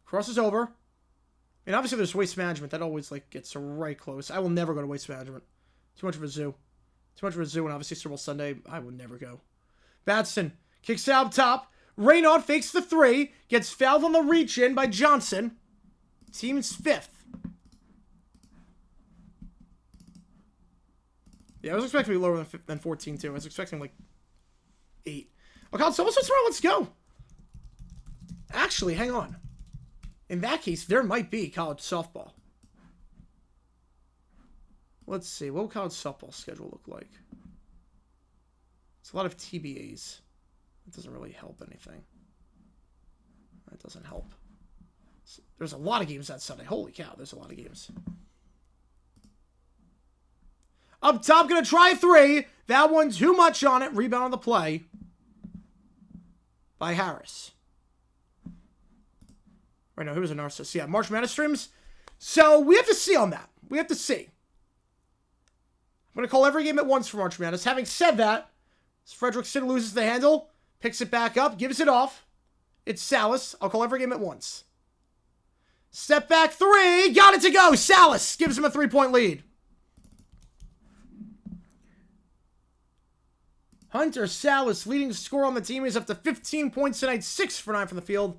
crosses over. And obviously there's waste management. That always like gets right close. I will never go to waste management. Too much of a zoo. Too much of a zoo, and obviously Super Bowl Sunday, I would never go. Batson kicks out top. Raynaud fakes the 3. Gets fouled on the reach in by Johnson. Team's 5th. Yeah, I was expecting to be lower than 14 too. I was expecting like 8. Oh God, so let's go. Actually, hang on. In that case, there might be college softball. Let's see. What will college softball schedule look like? It's a lot of TBAs. It doesn't really help anything. That doesn't help. There's a lot of games that Sunday. Holy cow, there's a lot of games. Up top, gonna try 3. That one too much on it. Rebound on the play by Harris. Right now, who was a narcissist? Yeah, March Madness streams. So we have to see on that. We have to see. I'm gonna call every game at once for March Madness. Having said that, Fredrickson loses the handle, picks it back up, gives it off. It's Salas. I'll call every game at once. Step back 3. Got it to go. Salas gives him a 3-point lead. Hunter Salas, leading scorer on the team, is up to 15 points tonight, 6 for 9 from the field.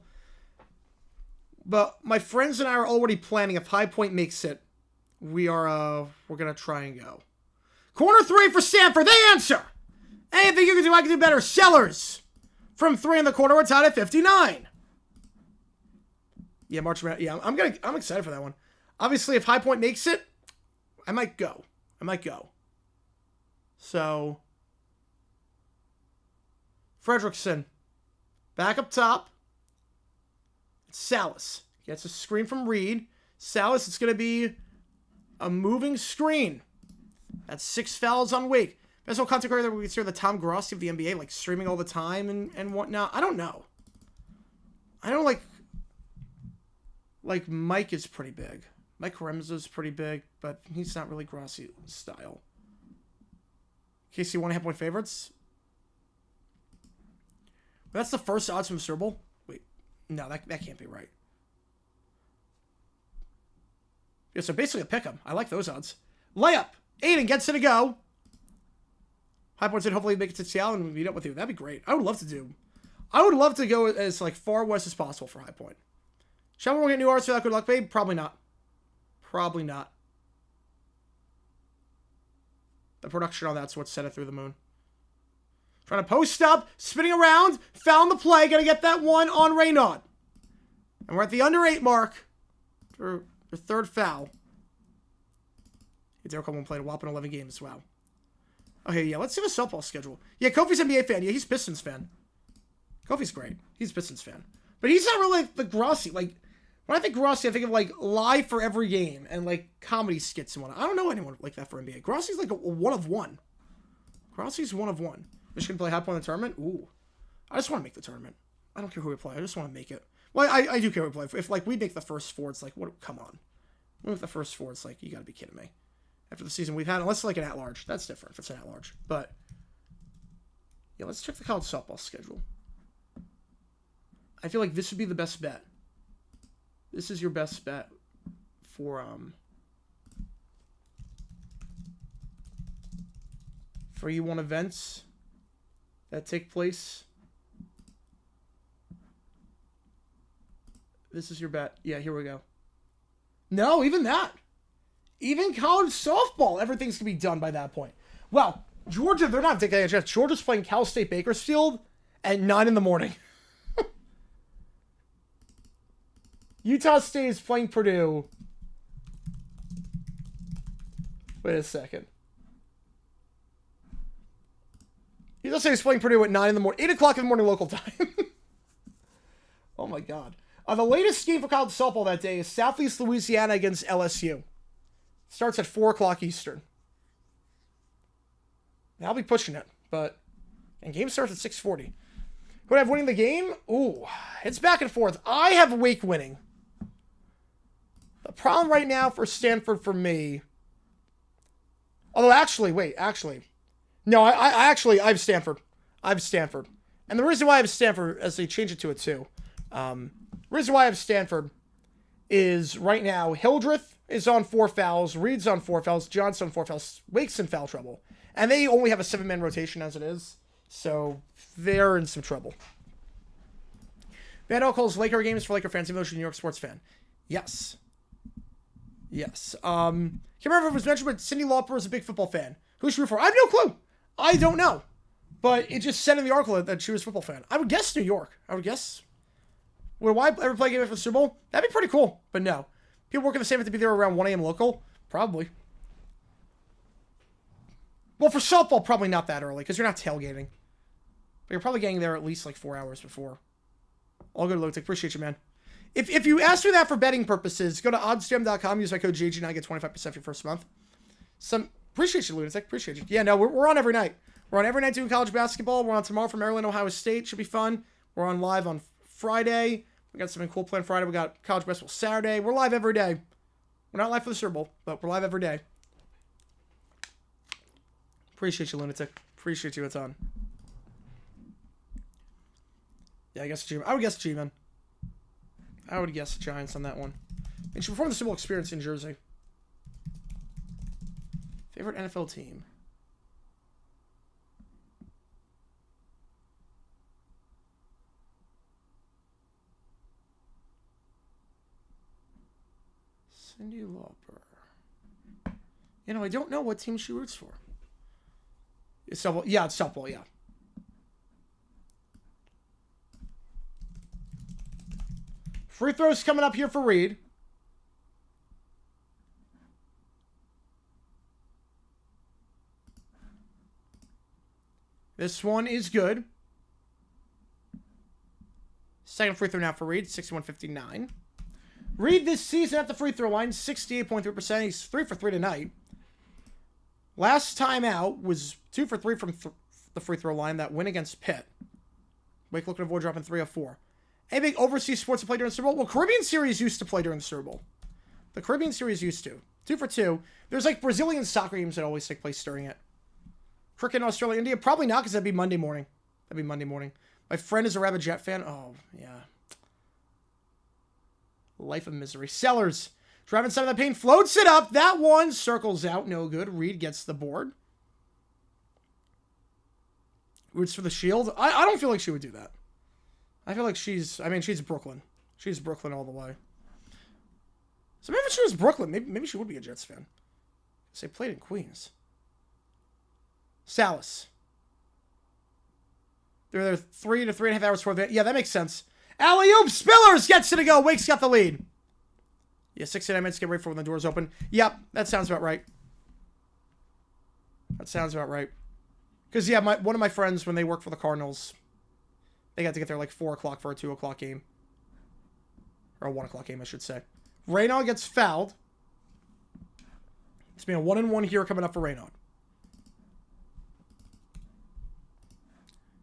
But my friends and I are already planning if High Point makes it, we're gonna try and go. Corner 3 for Stanford. They answer. Anything you can do, I can do better. Sellers from 3 in the corner. We're tied at 59. Yeah, March. Yeah, I'm excited for that one. Obviously, if High Point makes it, I might go. So, Fredrickson back up top. It's Salas. Gets a screen from Reed. Salas, it's going to be a moving screen. That's 6 fouls on Wake. Best content creator that we consider the Tom Grossi of the NBA, like streaming all the time and whatnot. I don't know. I know like Mike is pretty big. Mike Remza's pretty big, but he's not really Grossi style. Casey, want to have point favorites? But that's the first odds from the Super Bowl. Wait, no, that can't be right. Yeah, so basically a pick'em. I like those odds. Layup. Aiden gets it to go. High Point said hopefully make it to Seattle and meet up with you. That'd be great. I would love to go as like far west as possible for High Point. Shall we get new artists without good luck, babe? Probably not. The production on that's what set it through the moon. Trying to post up, spinning around, found the play, gonna get that one on Raynaud. And we're at the under 8 mark for the 3rd foul. Derek Coleman played a whopping 11 games. Wow. Okay, yeah, let's see the softball schedule. Yeah, Kofi's NBA fan. Yeah, he's Pistons fan. Kofi's great. He's Pistons fan. But he's not really like the Grossi. Like, when I think Grossi, I think of like live for every game and like comedy skits and whatnot. I don't know anyone like that for NBA. Grossi's like a one of one. Grossi's one of one. Michigan play High Point in the tournament? Ooh. I just want to make the tournament. I don't care who we play. I just want to make it. Well, I do care who we play. If, like, we make the first four, it's like, what? Come on. We make the first four, it's like, you got to be kidding me. After the season we've had, unless it's like an at-large. That's different if it's an at-large. But, yeah, let's check the college softball schedule. I feel like this would be the best bet. This is your best bet for E1 events that take place. This is your bet. Yeah, here we go. No, even that. Even college softball, everything's going to be done by that point. Well, Georgia, they're not taking a chance. Georgia's playing Cal State Bakersfield at 9 in the morning. Utah State is playing Purdue. Wait a second. Utah State is playing Purdue at 9 in the morning. 8 o'clock in the morning local time. Oh my God. The latest game for college softball that day is Southeast Louisiana against LSU. Starts at 4 o'clock Eastern. I'll be pushing it, and game starts at 6:40. Who do I have winning the game? Ooh, it's back and forth. I have Wake winning. The problem right now for Stanford for me. Although no, I have Stanford. I have Stanford, and the reason why I have Stanford, as they change it to a 2. The reason why I have Stanford is right now Hildreth is on 4 fouls, Reed's on 4 fouls, Johnson on 4 fouls, Wake's in foul trouble. And they only have a 7-man rotation as it is, so they're in some trouble. Vandal calls Laker games for Laker fans, even though she's a New York sports fan. Yes. Yes. Can't remember if it was mentioned, but Cyndi Lauper is a big football fan. Who should root for? I have no clue. I don't know. But it just said in the article that she was a football fan. I would guess New York. I would guess. Would I ever play a game for the Super Bowl? That'd be pretty cool, but no. People working the same have to be there around 1 a.m. local? Probably. Well, for softball, probably not that early, because you're not tailgating. But you're probably getting there at least like 4 hours before. All good, Lunatic. Appreciate you, man. If you ask me that for betting purposes, go to oddsjam.com, use my code JG9, get 25% for your first month. Appreciate you, Lunatic. Appreciate you. Yeah, no, we're on every night. We're on every night doing college basketball. We're on tomorrow for Maryland, Ohio State. Should be fun. We're on live on Friday. We got something cool planned Friday. We got college basketball Saturday. We're live every day. We're not live for the Super Bowl, but we're live every day. Appreciate you, Lunatic. Appreciate you a ton. Yeah, I guess G. I would guess G-Man. I would guess Giants on that one. And she performed the Super Bowl experience in Jersey. Favorite NFL team? Cyndi Lauper. You know, I don't know what team she roots for. It's softball. Yeah, it's softball, yeah. Free throws coming up here for Reed. This one is good. Second free throw now for Reed, 61-59. Reed this season at the free throw line, 68.3%. He's 3 for 3 tonight. Last time out was 2 for 3 from the free throw line. That win against Pitt. Wake looking to avoid dropping 3 of 4. Any big overseas sports to play during the Super Bowl? Well, Caribbean Series used to play during the Super Bowl. The Caribbean Series used to. 2 for 2. There's like Brazilian soccer games that always take place during it. Cricket in Australia, India? Probably not, because that'd be Monday morning. That'd be Monday morning. My friend is a rabid Jet fan. Oh, yeah. Life of misery. Sellers. Driving some of that pain. Floats it up. That one circles out. No good. Reed gets the board. Roots for the Shield. I don't feel like she would do that. I feel like she's Brooklyn. She's Brooklyn all the way. So maybe if she was Brooklyn, maybe she would be a Jets fan. Because they played in Queens. Salas. They're there 3 to 3.5 hours before that. Yeah, that makes sense. Alley-oop! Spillers gets it to go. Wake's got the lead. Yeah, 69 minutes to get ready for when the doors open. Yep, that sounds about right. That sounds about right. Because, yeah, one of my friends, when they worked for the Cardinals, they got to get there like 4 o'clock for a 2 o'clock game. Or a 1 o'clock game, I should say. Reynaud gets fouled. It's been a 1-and-1 here coming up for Reynaud.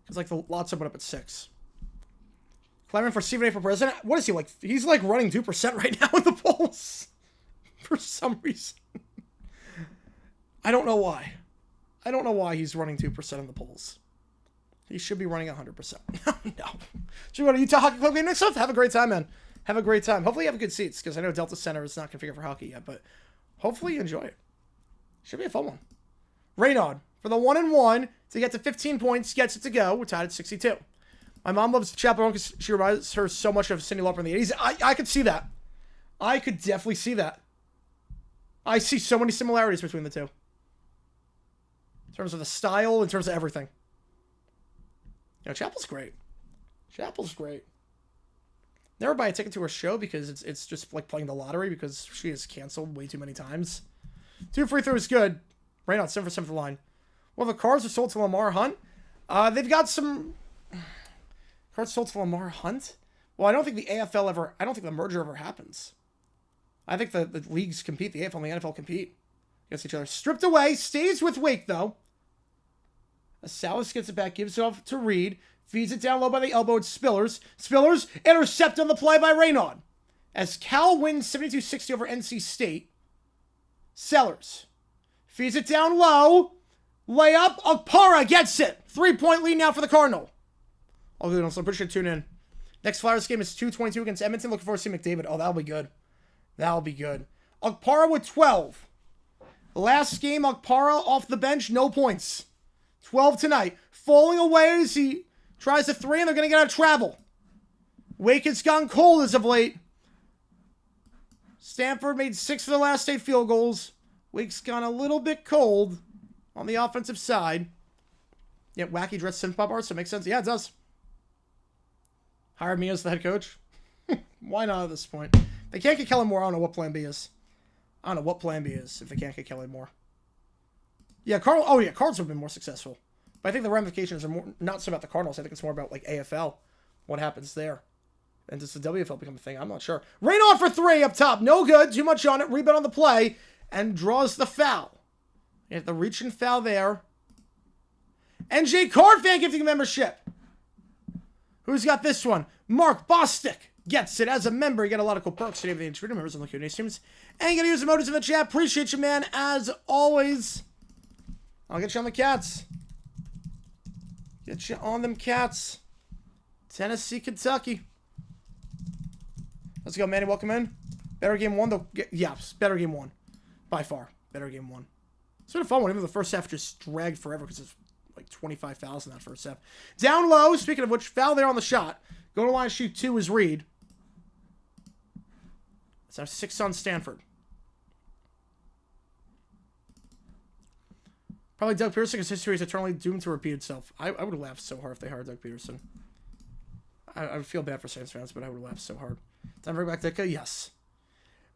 Because, like, the lots open up at 6. Clamoring for Stephen A. for president? What is he, like? He's, like, running 2% right now in the polls. For some reason. I don't know why. I don't know why he's running 2% in the polls. He should be running 100%. No. Should we go to Utah Hockey Club game next month? Have a great time, man. Have a great time. Hopefully you have good seats, because I know Delta Center is not configured for hockey yet, but hopefully you enjoy it. Should be a fun one. Raynaud, for the 1-1, to get to 15 points, gets it to go. We're tied at 62. My mom loves Chaperone because she reminds her so much of Cyndi Lauper in the 80s. I could see that. I could definitely see that. I see so many similarities between the two. In terms of the style, in terms of everything. You know, Chapel's great. Chapel's great. Never buy a ticket to her show because it's just like playing the lottery because she is canceled way too many times. 2 free throws good. Right on, 7 for 7 for the line. Well, the cards are sold to Lamar Hunt. They've got some cards sold to Lamar Hunt. Well, I don't think the AFL ever, I don't think the merger ever happens. I think the leagues compete, the AFL and the NFL compete against each other. Stripped away, stays with Wake though. Salas gets it back, gives it off to Reed. Feeds it down low by the elbow. It's Spillers. Spillers intercept on the play by Raynaud. As Cal wins 72-60 over NC State. Sellers feeds it down low. Layup. Okpara gets it. 3-point lead now for the Cardinal. All good. So pretty sure tune in. Next Flyers game is 2-22 against Edmonton. Looking forward to seeing McDavid. Oh, that'll be good. That'll be good. Okpara with 12. Last game, Okpara off the bench. No points. 12 tonight. Falling away as he tries a 3, and they're going to get out of travel. Wake has gone cold as of late. Stanford made 6 of the last 8 field goals. Wake's gone a little bit cold on the offensive side. Yeah, wacky dress synth pop art, so it makes sense. Yeah, it does. Hired me as the head coach. Why not at this point? If they can't get Kellen Moore, I don't know what plan B is. I don't know what plan B is if they can't get Kellen Moore. Yeah, Cardinals have been more successful. But I think the ramifications are more not so about the Cardinals. I think it's more about, like, AFL. What happens there? And does the WFL become a thing? I'm not sure. Raynaud for 3 up top. No good. Too much on it. Rebound on the play. And draws the foul. You have the reach and foul there. NJ Card fan gifting membership. Who's got this one? Mark Bostic gets it as a member. You get a lot of cool perks today with the Twitter members on the Q&A streams. And you got to use emojis in the chat. Appreciate you, man. As always. I'll get you on the Cats. Get you on them Cats. Tennessee, Kentucky. Let's go, Manny. Welcome in. Better game 1, though. Yeah, better game 1. By far. Better game 1. It's been a fun one. Even though the first half just dragged forever because it's like 25 fouls in that first half. Down low. Speaking of which, foul there on the shot. Go to line, shoot 2 is Reed. That's now 6 on Stanford. Probably Doug Peterson, because history is eternally doomed to repeat itself. I would have laughed so hard if they hired Doug Peterson. I would feel bad for Saints fans, but I would have laughed so hard. Time to bring back Ditka? Yes.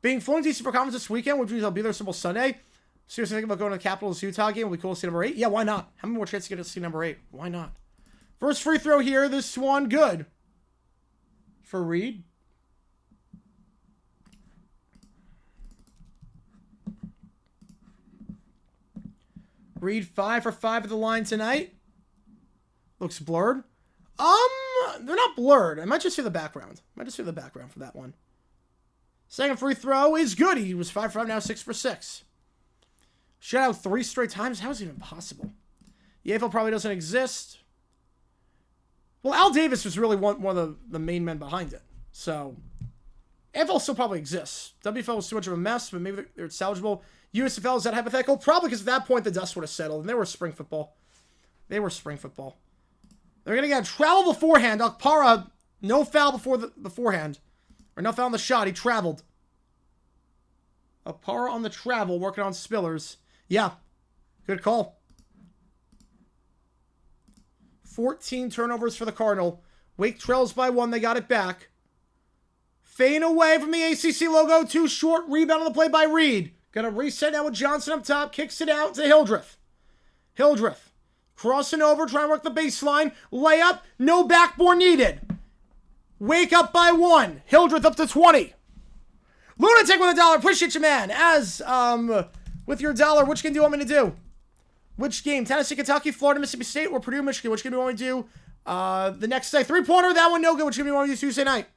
Being flown to DC for conference this weekend, which means I'll be there Simple Sunday. Seriously thinking about going to the Capitals Utah game. It'll be cool to see number 8. Yeah, why not? How many more chances to get to see number 8? Why not? First free throw here. This one good. For Reed. Reed 5 for 5 at the line tonight. Looks blurred. They're not blurred. I might just see the background. I might just see the background for that one. Second free throw is good. He was 5 for 5, now 6 for 6. Shut out 3 straight times? How is it even possible? The AFL probably doesn't exist. Well, Al Davis was really one of the main men behind it. So, AFL still probably exists. WFL was too much of a mess, but maybe they're salvageable. USFL, is that hypothetical? Probably because at that point the dust would have settled, and they were spring football. They were spring football. They're going to get a travel beforehand. Okpara, no foul before the beforehand. Or no foul on the shot. He traveled. Okpara on the travel, working on Spillers. Yeah, good call. 14 turnovers for the Cardinal. Wake trails by 1. They got it back. Fade away from the ACC logo. Too short. Rebound on the play by Reed. Gonna reset now with Johnson up top. Kicks it out to Hildreth. Hildreth. Crossing over. Trying to work the baseline. Layup. No backboard needed. Wake up by 1. Hildreth up to 20. Lunatic with $1. Appreciate you, man. As, with your $1, which game do you want me to do? Which game? Tennessee, Kentucky, Florida, Mississippi State, or Purdue, Michigan? Which game do you want me to do? The next day. 3-pointer, that one no good. Which game do you want me to do Tuesday night?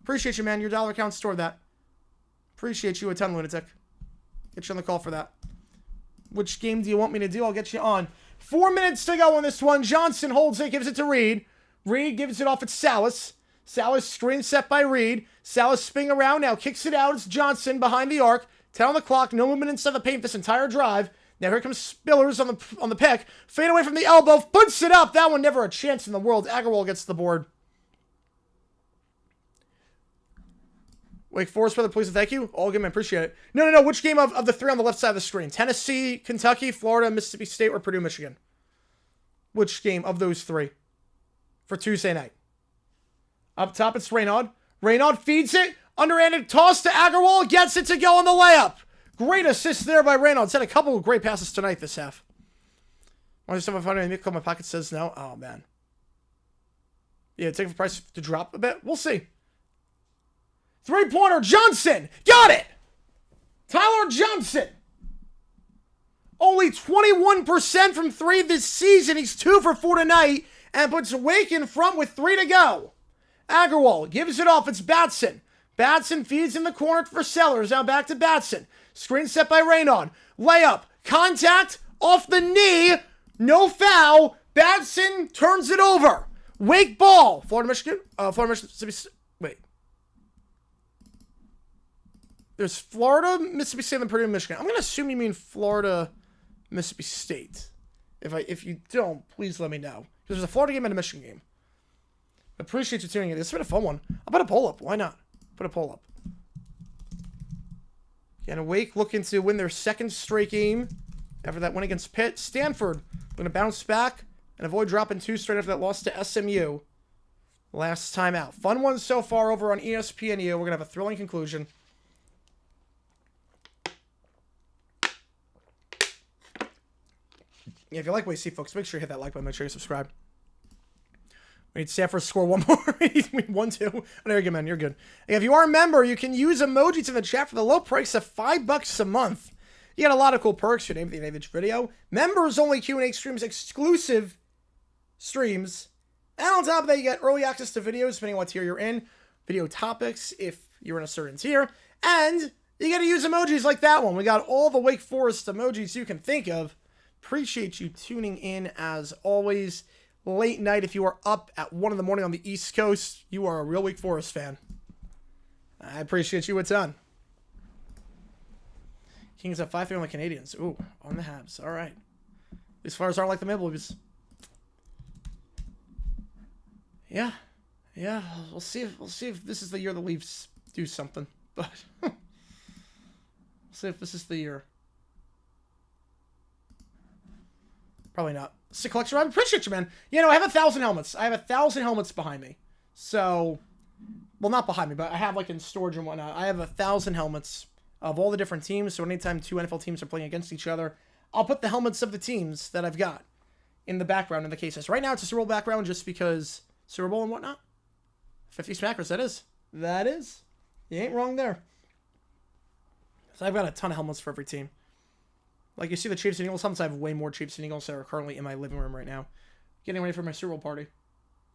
Appreciate you, man. Your dollar account stored that. Appreciate you a ton, Lunatic. Get you on the call for that. Which game do you want me to do? I'll get you on. 4 minutes to go on this one. Johnson holds it, gives it to Reed. Reed gives it off at Salas. Salas screen set by Reed. Salas spinning around now, kicks it out. It's Johnson behind the arc. 10 on the clock. No movement inside the paint this entire drive. Now here comes Spillers on the pick. Fade away from the elbow. Puts it up. That one never a chance in the world. Agarwal gets the board. Wake Forest, brother, please and thank you. All good, man. Appreciate it. No. Which game of the three on the left side of the screen? Tennessee, Kentucky, Florida, Mississippi State, or Purdue, Michigan? Which game of those three for Tuesday night? Up top, it's Reynaud. Reynaud feeds it. Underhanded toss to Agarwal. Gets it to go on the layup. Great assist there by Reynaud. He's had a couple of great passes tonight this half. Want to stop my phone and my pocket says no? Oh, man. Yeah, take the price to drop a bit. We'll see. 3-pointer, Johnson. Got it. Tyler Johnson. Only 21% from 3 this season. He's 2 for 4 tonight and puts Wake in front with 3 to go. Agarwal gives it off. It's Batson. Batson feeds in the corner for Sellers. Now back to Batson. Screen set by Reynaud. Layup. Contact off the knee. No foul. Batson turns it over. Wake ball. Florida, Michigan. Mississippi. Wait. There's Florida, Mississippi State, and Purdue, Michigan. I'm going to assume you mean Florida, Mississippi State. If you don't, please let me know. Because there's a Florida game and a Michigan game. Appreciate you tuning in. This has been a fun one. I'll put a poll up. Why not? Put a poll up. And Wake looking to win their second straight game after that win against Pitt. Stanford going to bounce back and avoid dropping 2 straight after that loss to SMU last time out. Fun one so far over on ESPNU. We're going to have a thrilling conclusion. Yeah, if you like what you see, folks, make sure you hit that like button. Make sure you subscribe. We need Stanford to score one more. We need 1-2. Oh, there you go, man. You're good. And if you are a member, you can use emojis in the chat for the low price of $5 a month. You get a lot of cool perks. Your name at the end of each video. Members only Q&A streams, exclusive streams. And on top of that, you get early access to videos, depending on what tier you're in. Video topics, if you're in a certain tier. And you get to use emojis like that one. We got all the Wake Forest emojis you can think of. Appreciate you tuning in as always. Late night, if you are up at 1 in the morning on the East Coast, you are a real Wake Forest fan. I appreciate you a ton. Kings at 5-3 on the Canadians. Ooh, on the Habs. All right. These Flyers aren't like the Maple Leafs. Yeah. We'll see if this is the year the Leafs do something. But we'll see if this is the year. Probably not. Sick collection. I appreciate you, man. You know, I have 1,000 helmets. I have 1,000 helmets behind me. So, well, not behind me, but I have like in storage and whatnot. I have 1,000 helmets of all the different teams. So anytime 2 NFL teams are playing against each other, I'll put the helmets of the teams that I've got in the background in the cases. Right now, it's a Super Bowl background just because Super Bowl and whatnot. 50 Smackers, that is. That is. You ain't wrong there. So I've got a ton of helmets for every team. Like you see the Chiefs and Eagles helmets, I have way more Chiefs and Eagles that are currently in my living room right now. Getting ready for my Super Bowl party,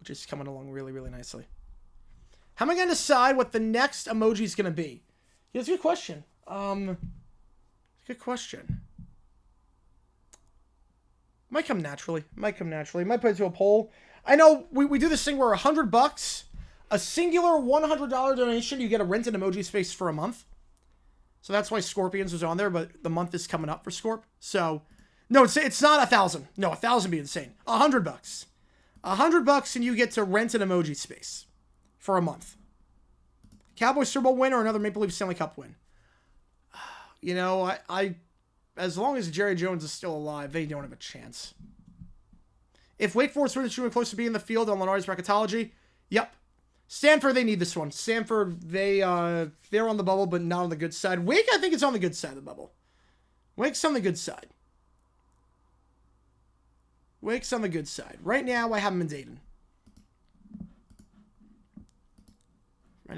which is coming along really, really nicely. How am I going to decide what the next emoji is going to be? Yeah, that's a good question. Good question. Might come naturally. Might put it to a poll. I know we do this thing where $100, a singular $100 donation, you get a rented emoji space for a month. So that's why Scorpions was on there, but the month is coming up for Scorp. So, no, it's not 1,000. No, 1,000 would be insane. $100. $100 and you get to rent an emoji space for a month. Cowboys Super Bowl win or another Maple Leafs Stanley Cup win. You know, I as long as Jerry Jones is still alive, they don't have a chance. If Wake Forest were truly close to being in the field on Lenardi's bracketology, yep. Stanford, they need this one. Stanford, they're on the bubble, but not on the good side. Wake, I think it's on the good side of the bubble. Wake's on the good side. Right now, I have him in Dayton. I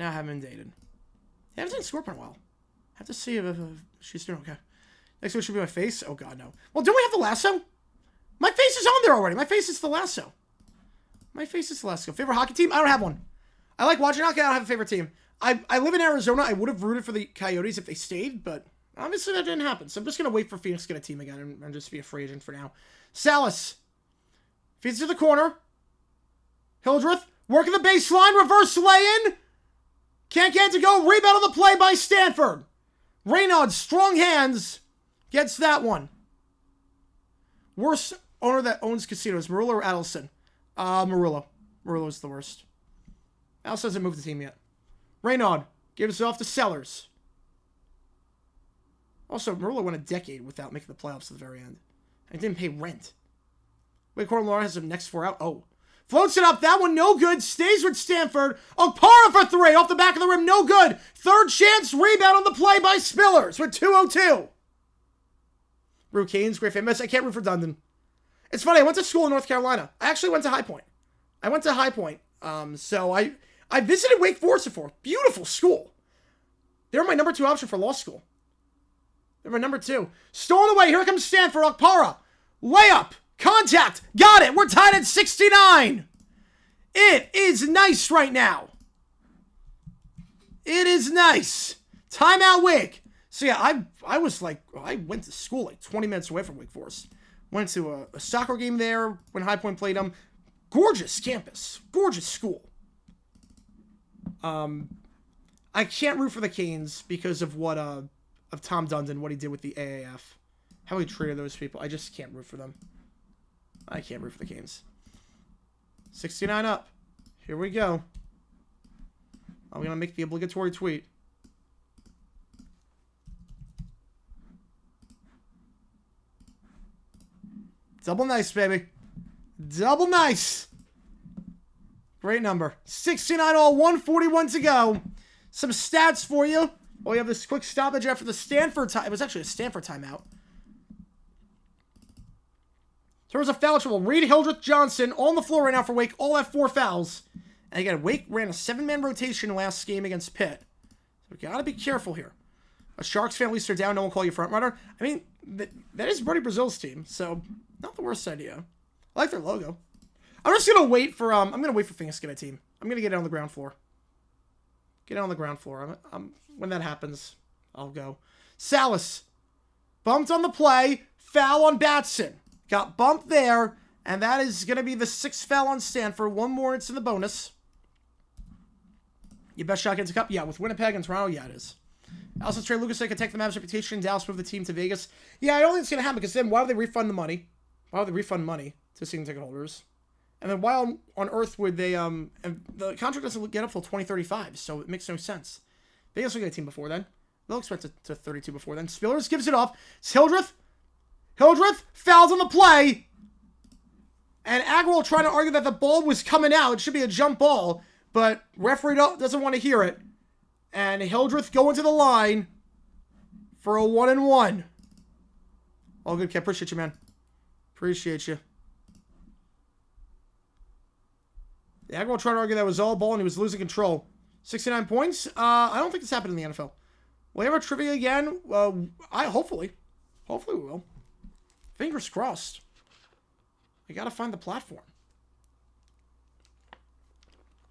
haven't seen Scorp in a while. Have to see if she's doing okay. Next one should be my face. Oh, God, no. Well, don't we have the lasso? My face is on there already. My face is the lasso. My face is the lasso. Favorite hockey team? I don't have one. I like watching hockey. I don't have a favorite team. I live in Arizona. I would have rooted for the Coyotes if they stayed, but obviously that didn't happen. So I'm just going to wait for Phoenix to get a team again and just be a free agent for now. Salas. Feeds to the corner. Hildreth. Working the baseline. Reverse lay-in. Can't get it to go. Rebound on the play by Stanford. Reynaud, strong hands. Gets that one. Worst owner that owns casinos. Murillo or Adelson? Murillo. Murillo's the worst. Adelson hasn't moved the team yet. Reynaud gives it off to Sellers. Also, Murillo went a decade without making the playoffs at the very end. And didn't pay rent. Wait, Cornelor has the next 4 out. Oh. Floats it up. That one no good. Stays with Stanford. Okpara for 3. Off the back of the rim. No good. Third chance. Rebound on the play by Spillers with 2:02. Rue Canes, great famous. I can't root for Dundon. It's funny. I went to school in North Carolina. I actually went to High Point. So I visited Wake Forest before. Beautiful school. They were my number 2 option for law school. They were my number 2. Stolen away. Here comes Stanford. Okpara. Layup. Contact. Got it. We're tied at 69. It is nice right now. It is nice. Timeout Wake. So yeah, I was like, I went to school like 20 minutes away from Wake Forest. Went to a soccer game there when High Point played them. Gorgeous campus. Gorgeous school. I can't root for the Canes because of what of Tom Dundon, what he did with the AAF. How he treated those people. I just can't root for them. I can't root for the Canes. 69 up. Here we go. I'm going to make the obligatory tweet. Double nice, baby. Double nice. Great number. 69 all, 141 to go. Some stats for you. We have this quick stoppage after the Stanford time. It was actually a Stanford timeout. There was a foul trouble. Reed, Hildreth, Johnson on the floor right now for Wake. All have 4 fouls. And again, Wake ran a 7-man rotation last game against Pitt. So we got to be careful here. A Sharks fan, at least they're down. No one call you front runner. I mean, that is Brody Brazil's team. So not the worst idea. I like their logo. I'm just going to wait for, I'm going to wait for Phoenix to get a team. I'm going to get it on the ground floor. Get it on the ground floor. When that happens, I'll go. Salas. Bumped on the play. Foul on Batson. Got bumped there, and that is going to be the 6th foul on Stanford. One more, it's in the bonus. Your best shot gets a cup? Yeah, with Winnipeg and Toronto, yeah, it is. Also, Trey Lucas, they could take the Mavs' reputation. Dallas move the team to Vegas. Yeah, I don't think it's going to happen, because then why would they refund the money? Why would they refund money to season ticket holders? And then why on earth would they, and the contract doesn't get up till 2035, so it makes no sense. Vegas will get a team before then. They'll expect it to 32 before then. Spillers gives it off. It's Hildreth. Hildreth fouls on the play. And Agrawal trying to argue that the ball was coming out. It should be a jump ball. But referee doesn't want to hear it. And Hildreth going to the line for a 1-and-1. All good, Kev. Appreciate you, man. Appreciate you. The Agrawal trying to argue that was all ball and he was losing control. 69 points? I don't think this happened in the NFL. Will we have a trivia again? Hopefully. Hopefully we will. Fingers crossed. I gotta find the platform.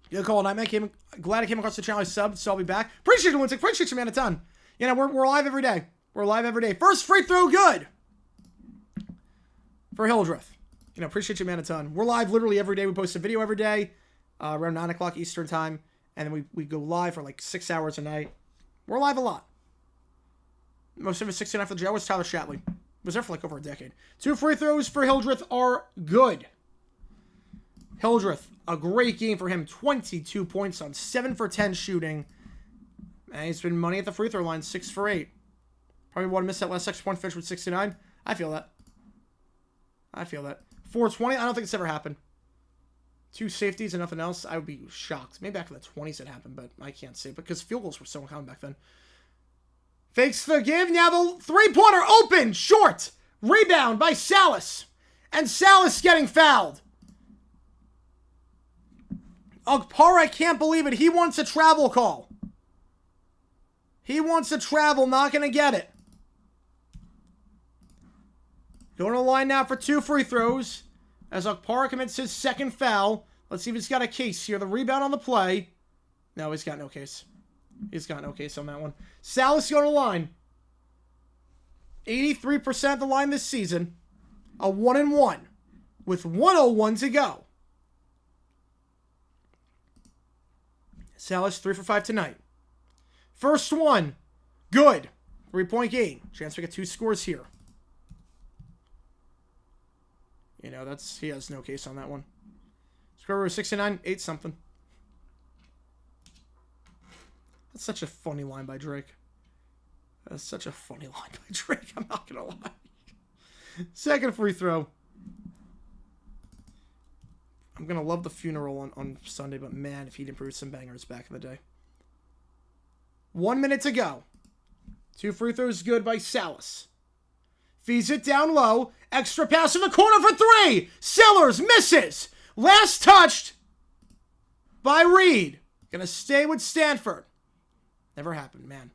Good call, Nightmare. Glad I came across the channel. I subbed, so I'll be back. Appreciate you, Lindsay. Appreciate you, man, a ton. You know, we're live every day. We're live every day. First free throw, good. For Hildreth. You know, appreciate you, man, a ton. We're live literally every day. We post a video every day. Around 9 o'clock Eastern time. And then we go live for like 6 hours a night. We're live a lot. Most of it 69 for the jail was Tyler Shatley. Was there for like over a decade. 2 free throws for Hildreth are good. Hildreth, a great game for him. 22 points on 7 for 10 shooting. And he's been money at the free throw line. 6 for 8. Probably want to miss that last 6-point finish with 69. I feel that. 420. I don't think it's ever happened. 2 safeties and nothing else. I would be shocked. Maybe back in the 20s it happened, but I can't say. Because field goals were so common back then. Fakes the give. Now the 3-pointer open. Short. Rebound by Salas. And Salas getting fouled. Okpara, I can't believe it. He wants a travel call. He wants a travel. Not going to get it. Going to the line now for 2 free throws. As Okpara commits his second foul. Let's see if he's got a case here. The rebound on the play. No, he's got no case. He's got no case on that one. Salas going to the line. 83% of the line this season. A 1-1 with 1:01 to go. Salas 3 for 5 tonight. First one. Good. 3-point game. Chance to get 2 scores here. You know, he has no case on that one. Score was 69, 8-something. That's such a funny line by Drake. That's such a funny line by Drake. I'm not going to lie. Second free throw. I'm going to love the funeral on Sunday, but man, if he'd improved some bangers back in the day. 1 minute to go. 2 free throws good by Salas. Feeds it down low. Extra pass in the corner for 3. Sellers misses. Last touched by Reed. Gonna stay with Stanford. Never happened, man.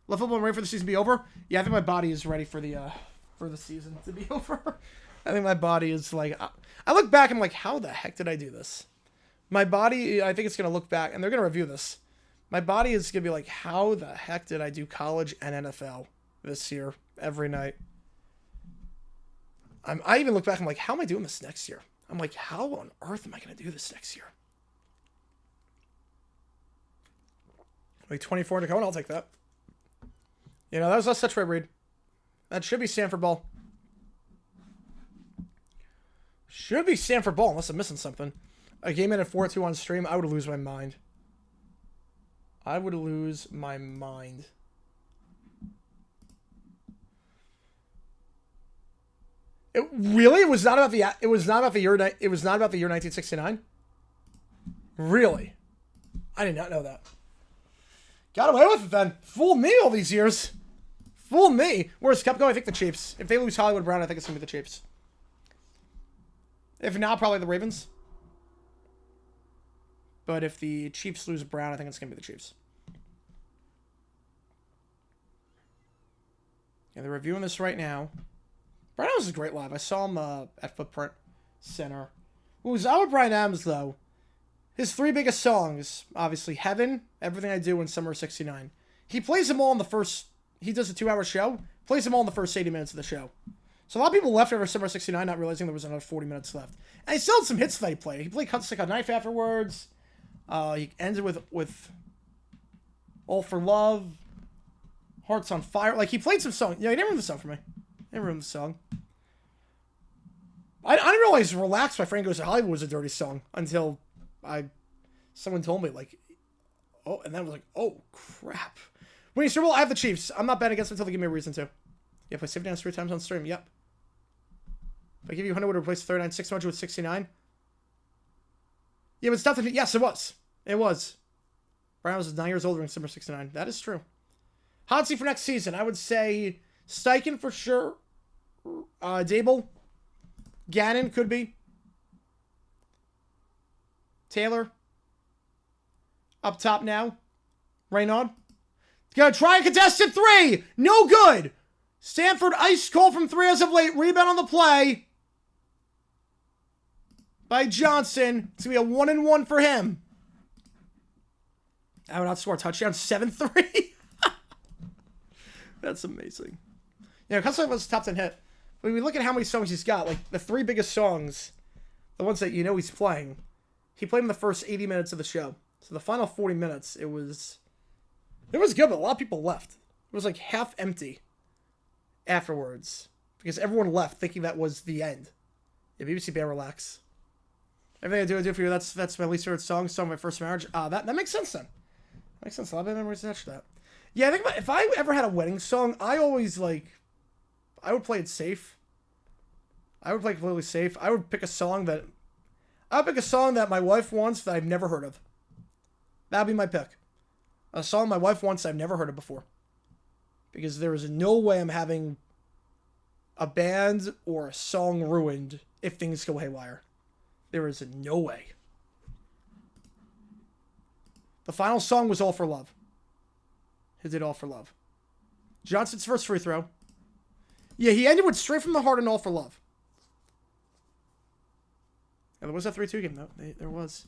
Left football, I'm ready for the season to be over. Yeah, I think my body is ready for the season to be over. I think my body is like... I look back and I'm like, how the heck did I do this? My body, I think it's gonna look back, and they're gonna review this. My body is gonna be like, how the heck did I do college and NFL this year every night? I even look back, I'm like, how am I doing this next year? I'm like, how on earth am I going to do this next year? Like 24 to go, and I'll take that. You know, that was last touch by Reed. That should be Stanford ball. Should be Stanford ball, unless I'm missing something. A game in at 4-2 on stream, I would lose my mind. I would lose my mind. It was not about the year 1969. Really? I did not know that. Got away with it then. Fooled me all these years. Fooled me. Where's Cup go? I think the Chiefs. If they lose Hollywood Brown, I think it's gonna be the Chiefs. If not, probably the Ravens. But if the Chiefs lose Brown, I think it's gonna be the Chiefs. Yeah, they're reviewing this right now. Brian Adams is great live. I saw him at Footprint Center. What was out with Brian Adams, though, his 3 biggest songs, obviously Heaven, Everything I Do, and Summer of '69. He plays them all in the first... He does a 2-hour show, plays them all in the first 80 minutes of the show. So a lot of people left over Summer of '69 not realizing there was another 40 minutes left. And he still had some hits that he played. He played Cuts Like a Knife afterwards. He ended with All for Love, Hearts on Fire. Like, he played some songs. Yeah, he didn't ruin the song for me. Never ruined the song. I didn't realize Relax by Frank Goes to Hollywood was a dirty song until someone told me, like, oh, and then I was like, oh, crap. When you Super Bowl, I have the Chiefs. I'm not betting against them until they give me a reason to. Yeah, play 7 downs 3 times on stream. Yep. If I give you 100, would replace 39, 600 with 69? Yeah, but it's not the... Yes, it was. It was. Brown was 9 years older during Summer 69. That is true. Hot seat for next season. I would say Steichen for sure. Dable. Gannon could be. Taylor. Up top now. Raynaud. Gonna try a contested 3. No good. Stanford ice cold from 3 as of late. Rebound on the play. By Johnson. It's going to be a 1-1 for him. I would not score a touchdown. 7-3. That's amazing. Yeah, Cuts was top 10 hit. When we look at how many songs he's got, like the 3 biggest songs, the ones that you know he's playing, he played in the first 80 minutes of the show. So the final 40 minutes, it was good, but a lot of people left. It was like half empty afterwards because everyone left thinking that was the end. Yeah, BBC Bear Relax. Everything I do for you. That's my least favorite song of my first marriage. That makes sense then. That makes sense. A lot of memories attached to that. Yeah, I think if I ever had a wedding song, I would play it safe. I would play completely safe. I would pick a song that my wife wants that I've never heard of. That'd be my pick. A song my wife wants that I've never heard of before. Because there is no way I'm having a band or a song ruined if things go haywire. There is no way. The final song was All for Love. He did All for Love. Johnson's first free throw. Yeah, he ended with Straight from the Heart and All for Love. Yeah, there was that 3-2 game, though. There was.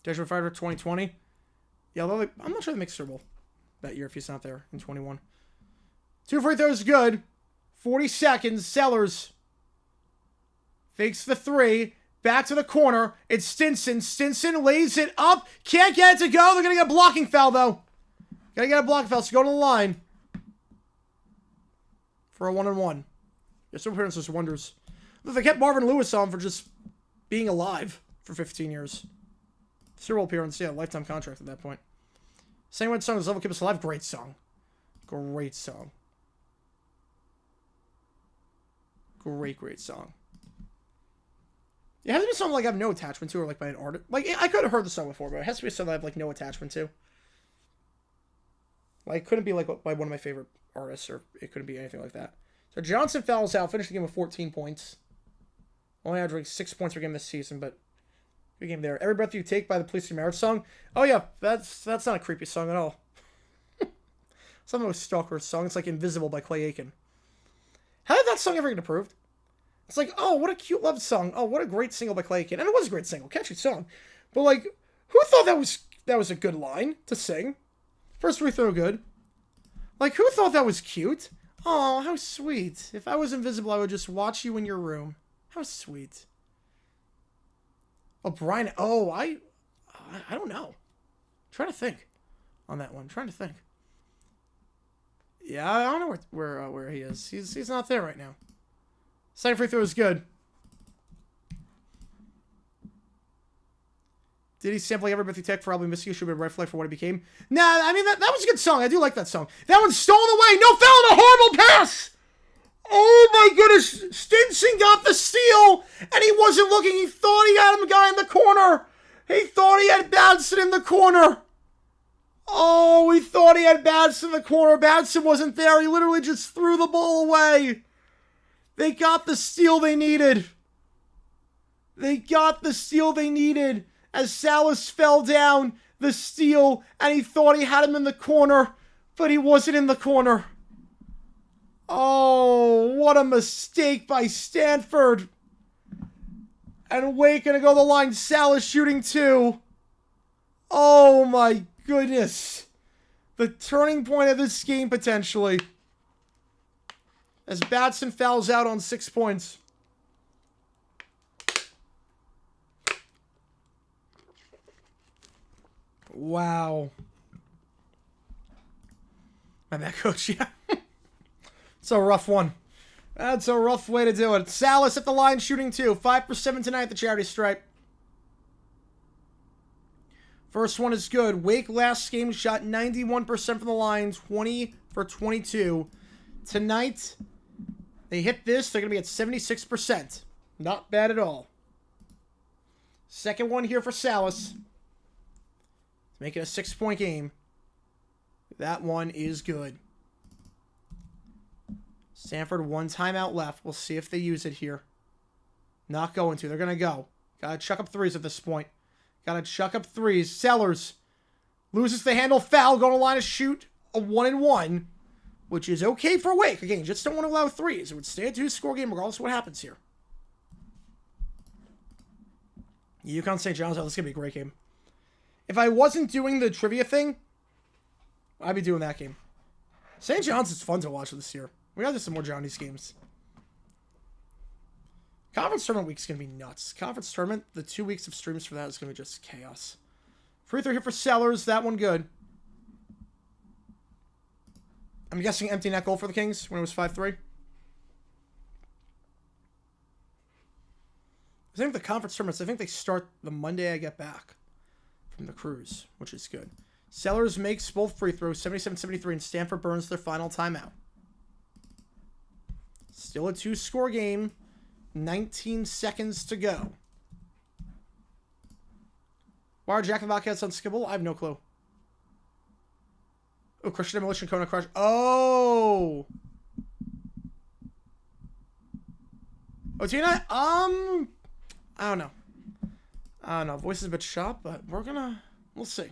Desert Fighter 2020. Yeah, although I'm not sure they make Super Bowl that year if he's not there in 21. 2 free throws good. 40 seconds. Sellers fakes the 3. Back to the corner. It's Stinson. Stinson lays it up. Can't get it to go. They're going to get a blocking foul, though. Gotta get a blocking foul, so go to the line. For a 1-and-1. Yeah, Super Appearances wonders. They kept Marvin Lewis on for just being alive for 15 years. Super Bowl appearance, yeah, lifetime contract at that point. Same with song as Level Keep Us Alive. Great song. Great song. Great song. It has to be something like I have no attachment to, or like by an artist. Like, I could have heard the song before, but it has to be something I have like no attachment to. Like, it couldn't be like by one of my favorite artists, or it couldn't be anything like that. So Johnson fouls out, finished the game with 14 points. Only averaging 6 points per game this season, but good game there. Every Breath You Take by the Police of Marriage song. Oh yeah, that's not a creepy song at all. Something with Stalker's song. It's like Invisible by Clay Aiken. How did that song ever get approved? It's like, oh, what a cute love song. Oh, what a great single by Clay Aiken. And it was a great single, catchy song. But like, who thought that was a good line to sing? First free throw good. Like, who thought that was cute? Oh, how sweet. If I was invisible, I would just watch you in your room. How sweet. Oh, Brian. Oh, I don't know. I'm trying to think on that one. I'm trying to think. Yeah, I don't know where he is. He's not there right now. Second free throw is good. Did he sample Every Breath You Take? Probably missing. Should be a red flag for what it became. Nah, I mean, that was a good song. I do like that song. That one's stolen away. No foul and a horrible pass. Oh my goodness. Stinson got the steal, and he wasn't looking. He thought he had a guy in the corner. He thought he had Badson in the corner. Oh, he thought he had Badson in the corner. Badson wasn't there. He literally just threw the ball away. They got the steal they needed. They got the steal they needed. As Salas fell down, the steal, and he thought he had him in the corner, but he wasn't in the corner. Oh, what a mistake by Stanford. And Wake gonna go the line. Salas shooting 2. Oh my goodness. The turning point of this game, potentially. As Batson fouls out on 6 points. Wow. My bad, coach, yeah. It's a rough one. That's a rough way to do it. Salas at the line shooting 2. 5 for 7 tonight at the charity stripe. First one is good. Wake last game shot 91% from the line. 20 for 22. Tonight, they hit this. They're going to be at 76%. Not bad at all. Second one here for Salas. Make it a 6-point game. That one is good. Stanford, 1 timeout left. We'll see if they use it here. Not going to. They're going to go. Gotta chuck up 3s at this point. Gotta chuck up 3s. Sellers loses the handle. Foul. Going to line to shoot a 1-and-1. Which is okay for Wake. Again, you just don't want to allow 3s. It would stay a 2-score game regardless of what happens here. UConn St. John's. Oh, this is going to be a great game. If I wasn't doing the trivia thing, I'd be doing that game. St. John's is fun to watch this year. We gotta do some more Johnny's games. Conference tournament week is gonna be nuts. Conference tournament, the 2 weeks of streams for that is gonna be just chaos. Free throw here for Sellers. That one good. I'm guessing empty net goal for the Kings when it was 5-3. I think the conference tournaments, I think they start the Monday I get back from the cruise, which is good. Sellers makes both free throws, 77-73, and Stanford burns their final timeout. Still a 2-score game. 19 seconds to go. Why are Jack and Bobcats unskippable? I have no clue. Oh, Christian Demolition, Kona Crush. Oh! Oh, Tina? I don't know. I don't know. Voice is a bit sharp, but we'll see.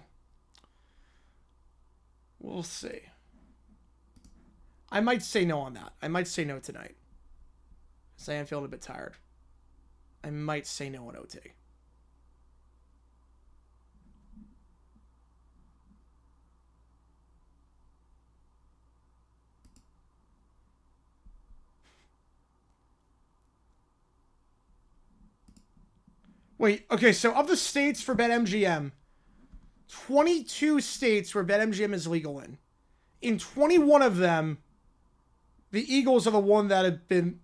We'll see. I might say no on that. I might say no tonight. Because I am feeling a bit tired. I might say no on OT. Wait, okay, so of the states for BetMGM, 22 states where BetMGM is legal in. In 21 of them, the Eagles are the one that have been...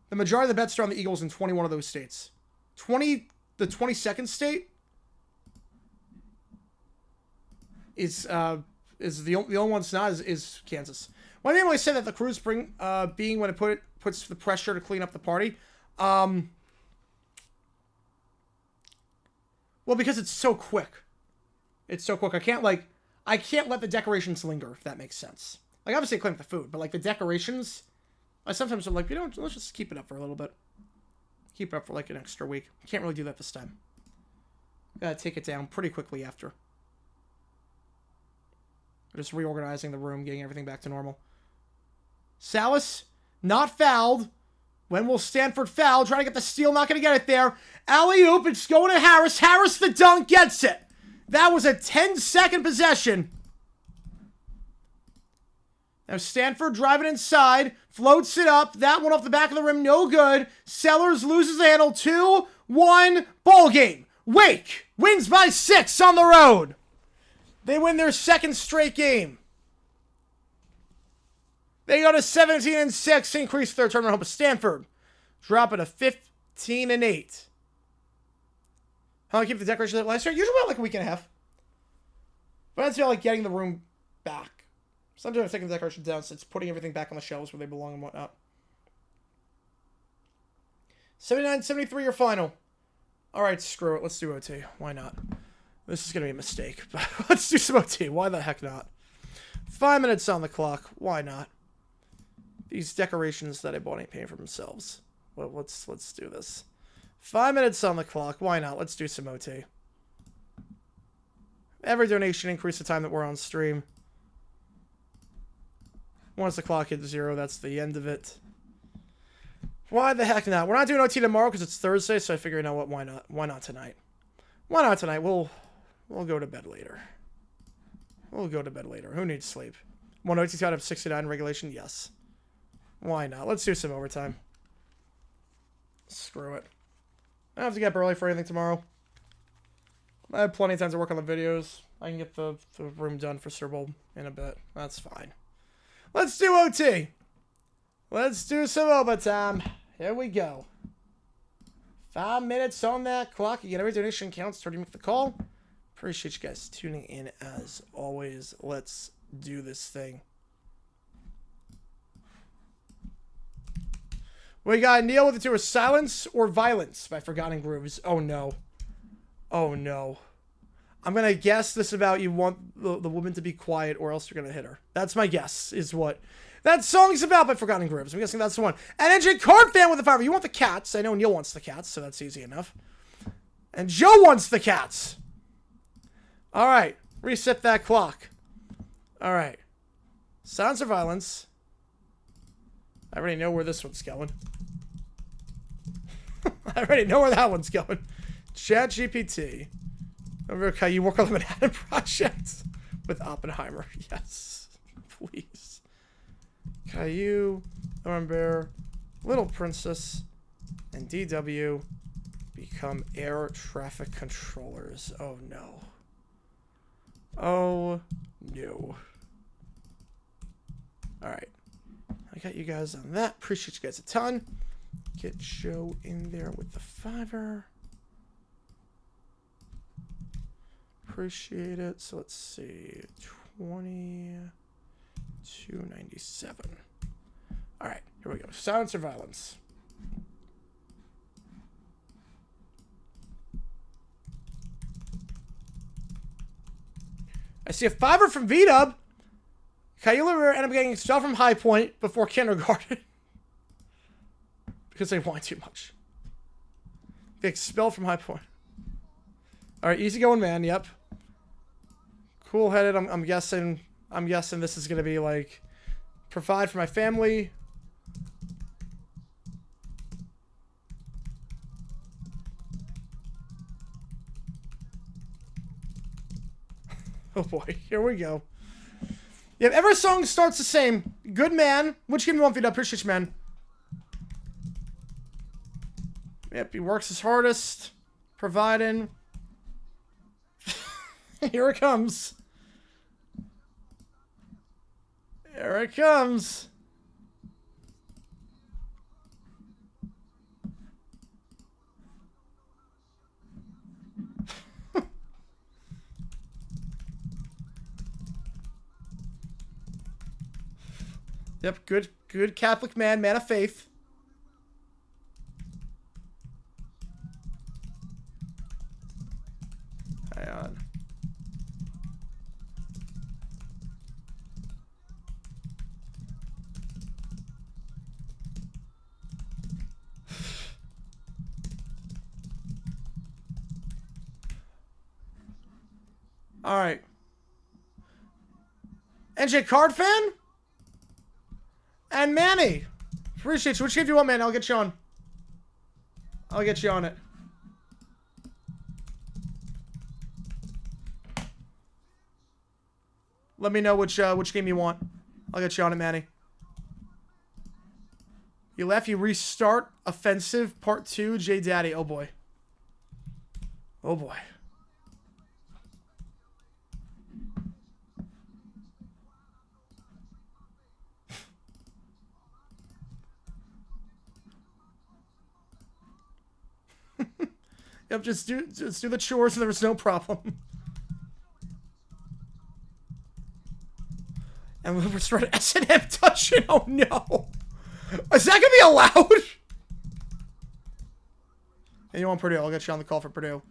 The majority of the bets are on the Eagles in 21 of those states. The 22nd state is the only one that's not is Kansas. Why didn't I say that the Crews being when it puts the pressure to clean up the party? Well, because it's so quick. It's so quick. I can't let the decorations linger, if that makes sense. Like, obviously, I clean up the food, but, like, the decorations, I sometimes am like, let's just keep it up for a little bit. Keep it up for, like, an extra week. Can't really do that this time. Gotta take it down pretty quickly after. Just reorganizing the room, getting everything back to normal. Salas, not fouled. When will Stanford foul? Trying to get the steal, not going to get it there. Alley-oop, it's going to Harris. Harris, the dunk, gets it. That was a 10-second possession. Now Stanford driving inside, floats it up. That one off the back of the rim, no good. Sellers loses the handle. 2-1, ball game. Wake wins by 6 on the road. They win their second straight game. They go to 17-6, increase their tournament home. But Stanford dropping to 15-8. How long keep the decorations up last year? Usually about like a week and a half. But it's like getting the room back. Sometimes I'm taking the decorations down, so it's putting everything back on the shelves where they belong and whatnot. 79-73 your final. Alright, screw it. Let's do OT. Why not? This is going to be a mistake. But let's do some OT. Why the heck not? 5 minutes on the clock. Why not? These decorations that I bought ain't paying for themselves. Well, let's do this. 5 minutes on the clock. Why not? Let's do some OT. Every donation increase the time that we're on stream. Once the clock hits 0, that's the end of it. Why the heck not? We're not doing OT tomorrow because it's Thursday, so I figure, you know what? Why not? Why not tonight? Why not tonight? We'll go to bed later. We'll go to bed later. Who needs sleep? One OT out of 69 regulation? Yes. Why not? Let's do some overtime. Screw it. I don't have to get up early for anything tomorrow. I have plenty of time to work on the videos. I can get the room done for Sir Bowl in a bit. That's fine. Let's do OT. Let's do some overtime. Here we go. 5 minutes on that clock. Again, every donation counts. 30 make the call. Appreciate you guys tuning in as always. Let's do this thing. We got Neil with the 2 of Silence or Violence by Forgotten Grooves. Oh no. Oh no. I'm going to guess this about you want the woman to be quiet or else you're going to hit her. That's my guess, is what that song's about by Forgotten Grooves. I'm guessing that's the one. And NJ Card Fan with the 5. You want the cats. I know Neil wants the cats, so that's easy enough. And Joe wants the cats. All right. Reset that clock. All right. Sounds of Violence. I already know where this one's going. I already know where that one's going. ChatGPT. Remember Caillou work on the Manhattan Project with Oppenheimer? Yes, please. Caillou, Bear, Little Princess, and DW become air traffic controllers. Oh no. Oh no. All right. I got you guys on that. Appreciate you guys a ton. Get Joe in there with the 5er. Appreciate it. So let's see. 22.97. All right, here we go. Silence or Violence. I see a 5er from V-Dub. Caillou ended up getting expelled from High Point before kindergarten. Because they whine too much. They expelled from High Point. Alright, easy going, man. Yep. Cool headed. I'm guessing this is gonna be like Provide for my family. Oh boy, here we go. Yep, every song starts the same. Good man. Which game do you want, Vito? Appreciate you, man. Yep, he works his hardest. Providing. Here it comes. Here it comes. Yep, good Catholic man of faith. Hang on. All right. NJ Card fan? And Manny. Appreciate you. Which game do you want, man? I'll get you on. I'll get you on it. Let me know which game you want. I'll get you on it, Manny. You left, you restart. Offensive, part 2, J Daddy. Oh boy. Oh boy. Yep, just do the chores and there's no problem. And we'll start S&M touching. Oh no. Is that gonna be allowed? And you want Purdue? I'll get you on the call for Purdue.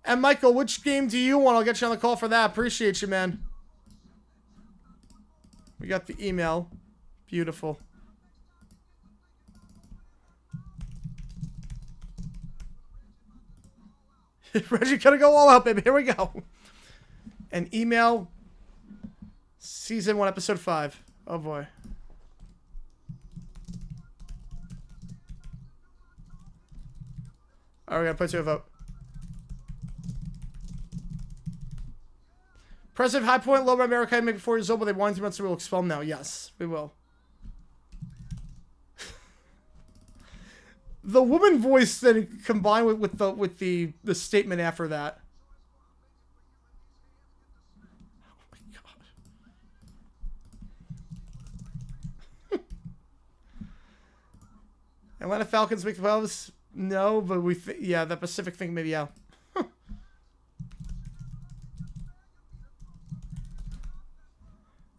And Michael, which game do you want? I'll get you on the call for that. Appreciate you, man. We got the email. Beautiful. Reggie gonna go all out, baby. Here we go. An email. Season 1, episode 5. Oh boy. Alright, we gotta put to a vote. President High Point, Lower America, maybe 4 years old, but they wanted 3 months, so we'll expel them now. Yes, we will. The woman voice then combined with the statement after that. Oh my god. Atlanta Falcons make the playoffs? No, but yeah, the Pacific thing maybe, yeah. Yeah,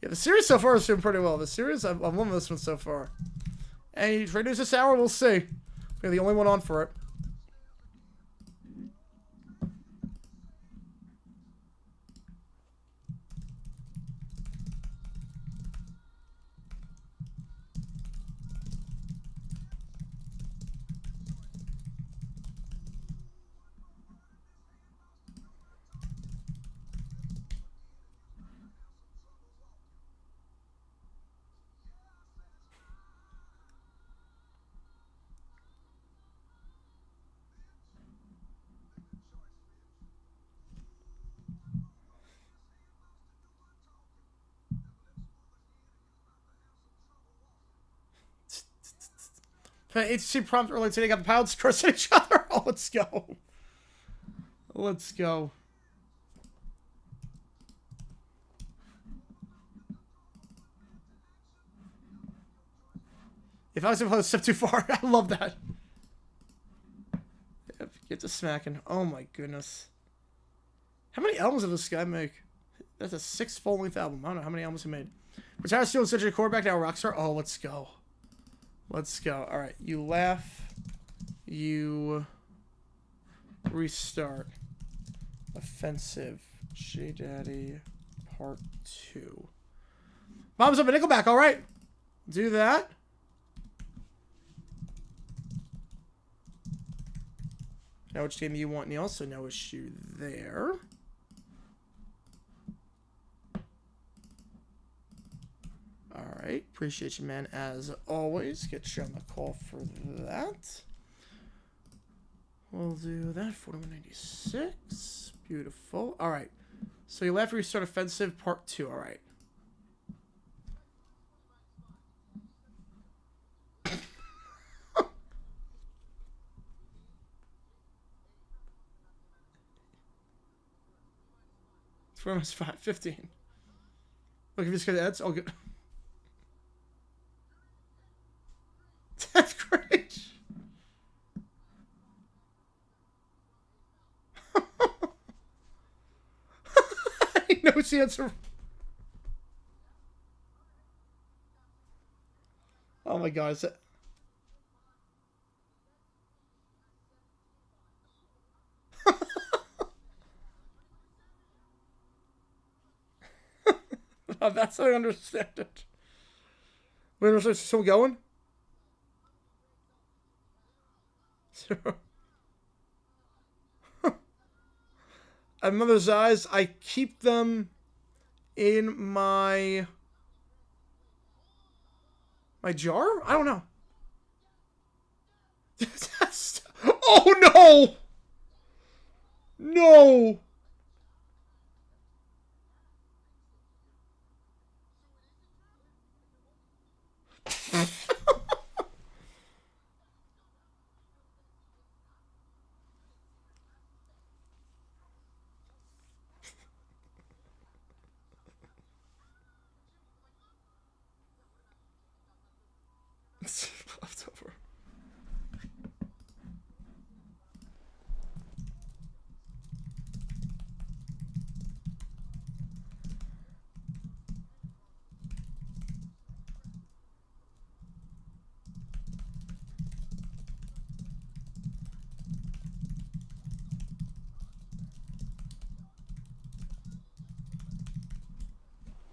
the series so far is doing pretty well. The series, I'm loving this one so far. Any trade news this hour? We'll see. We're the only one on for it. HC prompt earlier today got the pilots cursing each other. Oh, let's go. Let's go. If I was able to step too far, I love that. Yep, get to smacking. Oh my goodness. How many albums did this guy make? That's a 6 full-length album. I don't know how many albums he made. Retire still such a quarterback, now a rock star. Oh, let's go. Let's go. All right, you laugh, you restart. Offensive, J Daddy, part 2. Bombs up a Nickelback. All right, do that. Now which game do you want, Neil? So no issue there. All right. White. Appreciate you, man, as always. Get you on the call for that. We'll do that. 4196. Beautiful. All right. So you left, restart offensive, part 2. All right. It's 4 minus 5. 15. Look, if you just get ads, I'll get. That's great. He knows the answer. Oh my god, is that... Oh, that's how I understand it. Wait, is there still going? 0. I have mother's eyes. I keep them in my jar? I don't know. Oh no! No! Leftover.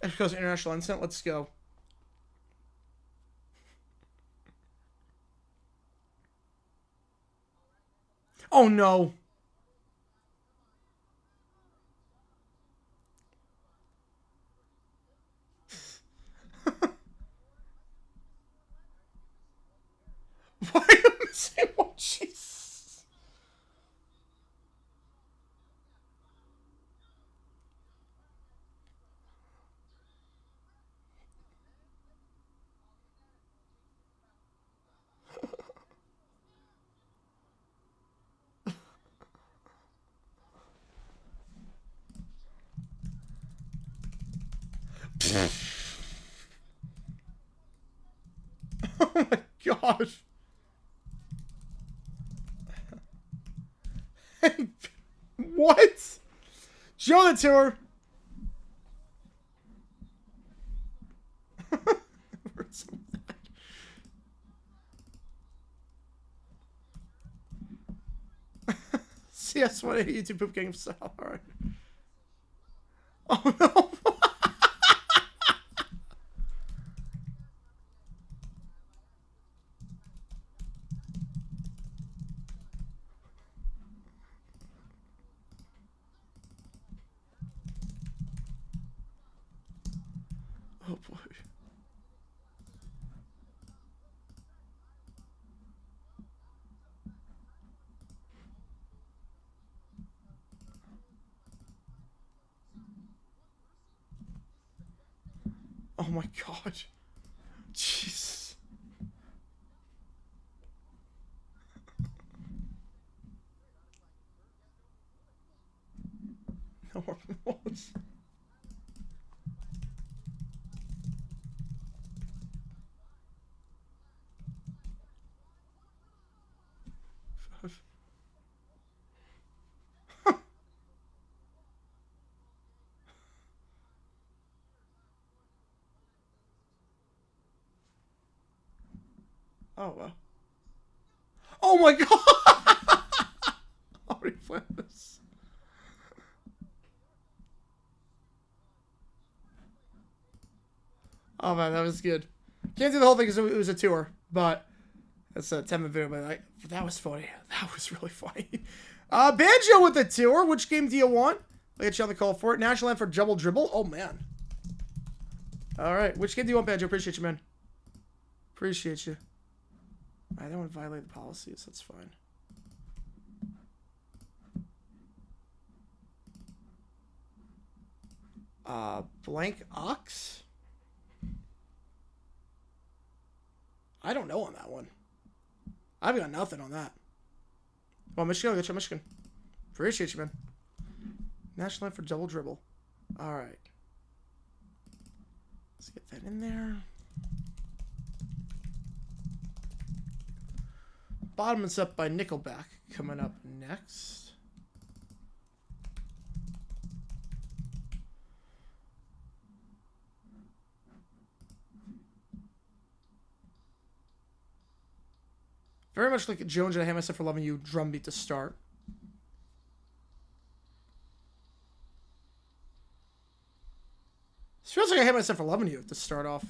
It goes international instant. Let's go. Oh no. Why am I missing one? Jeez. Oh my gosh. What? Show the tour. CS180 YouTube poop game style. Alright. Oh no. Oh boy. Oh my god. Jeez. No more balls. Oh, wow. Oh my god! I already planned this. Oh man, that was good. Can't do the whole thing because it was a tour, but that's a 10-minute video, but that was funny. That was really funny. Banjo with the tour. Which game do you want? I'll get you on the call for it. National Anthem for Double Dribble. Oh man. All right. Which game do you want, Banjo? Appreciate you, man. Appreciate you. I don't want to violate the policies. That's fine. Blank Ox? I don't know on that one. I've got nothing on that. Well, Michigan, I'll get you Michigan. Appreciate you, man. National Line for double dribble. All right. Let's get that in there. Bottoms Up by Nickelback coming up next. Very much like Jones and I Hate Myself for Loving You drum beat to start. This feels like I Hate Myself for Loving You to start off.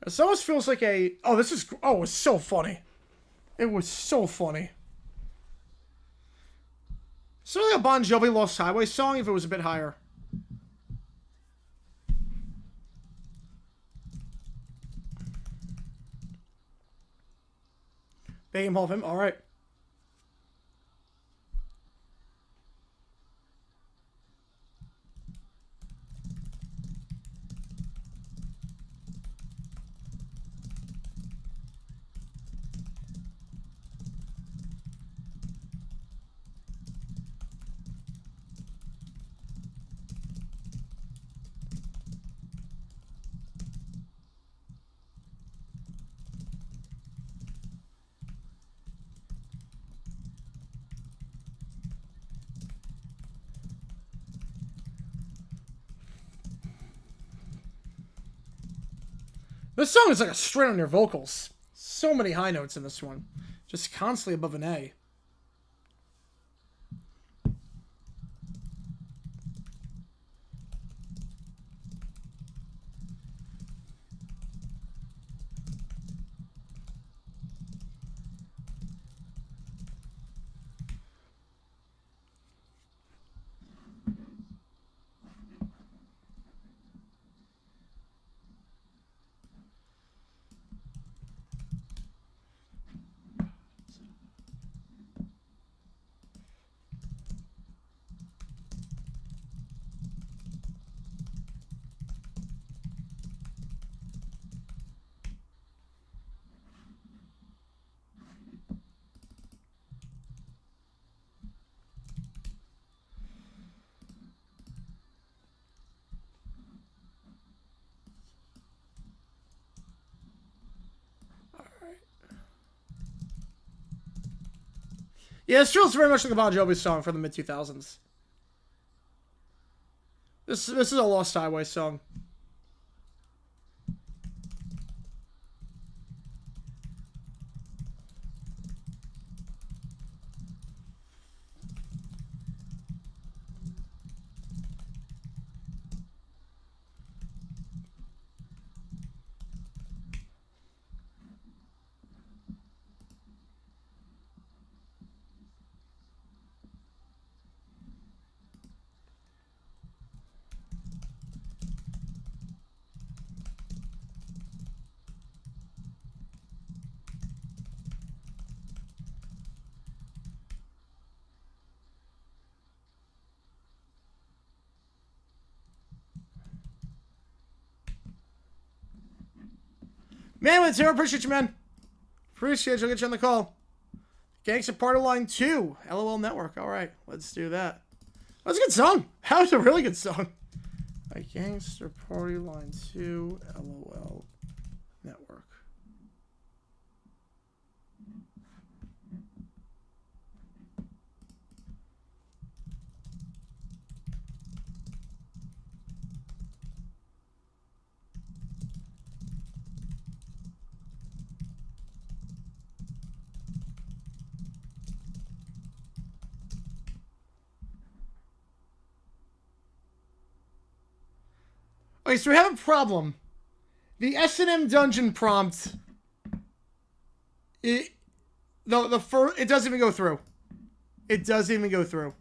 This almost feels like a... Oh, this is... Oh, it was so funny. It was so funny. It's like a Bon Jovi Lost Highway song if it was a bit higher. Beckham Hall of Fame. All right. This song is like a straight on your vocals. So many high notes in this one. Just constantly above an A. Yeah, this feels very much like a Bon Jovi song from the mid-2000s. This is a Lost Highway song. Man, with Sarah, appreciate you, man. Appreciate you. I'll get you on the call. Gangsta Party Line 2. LOL Network. All right, let's do that. That's a good song. That was a really good song. Gangster Party Line 2. LOL Network. Okay, so we have a problem. The S&M dungeon prompt... It doesn't even go through. It doesn't even go through.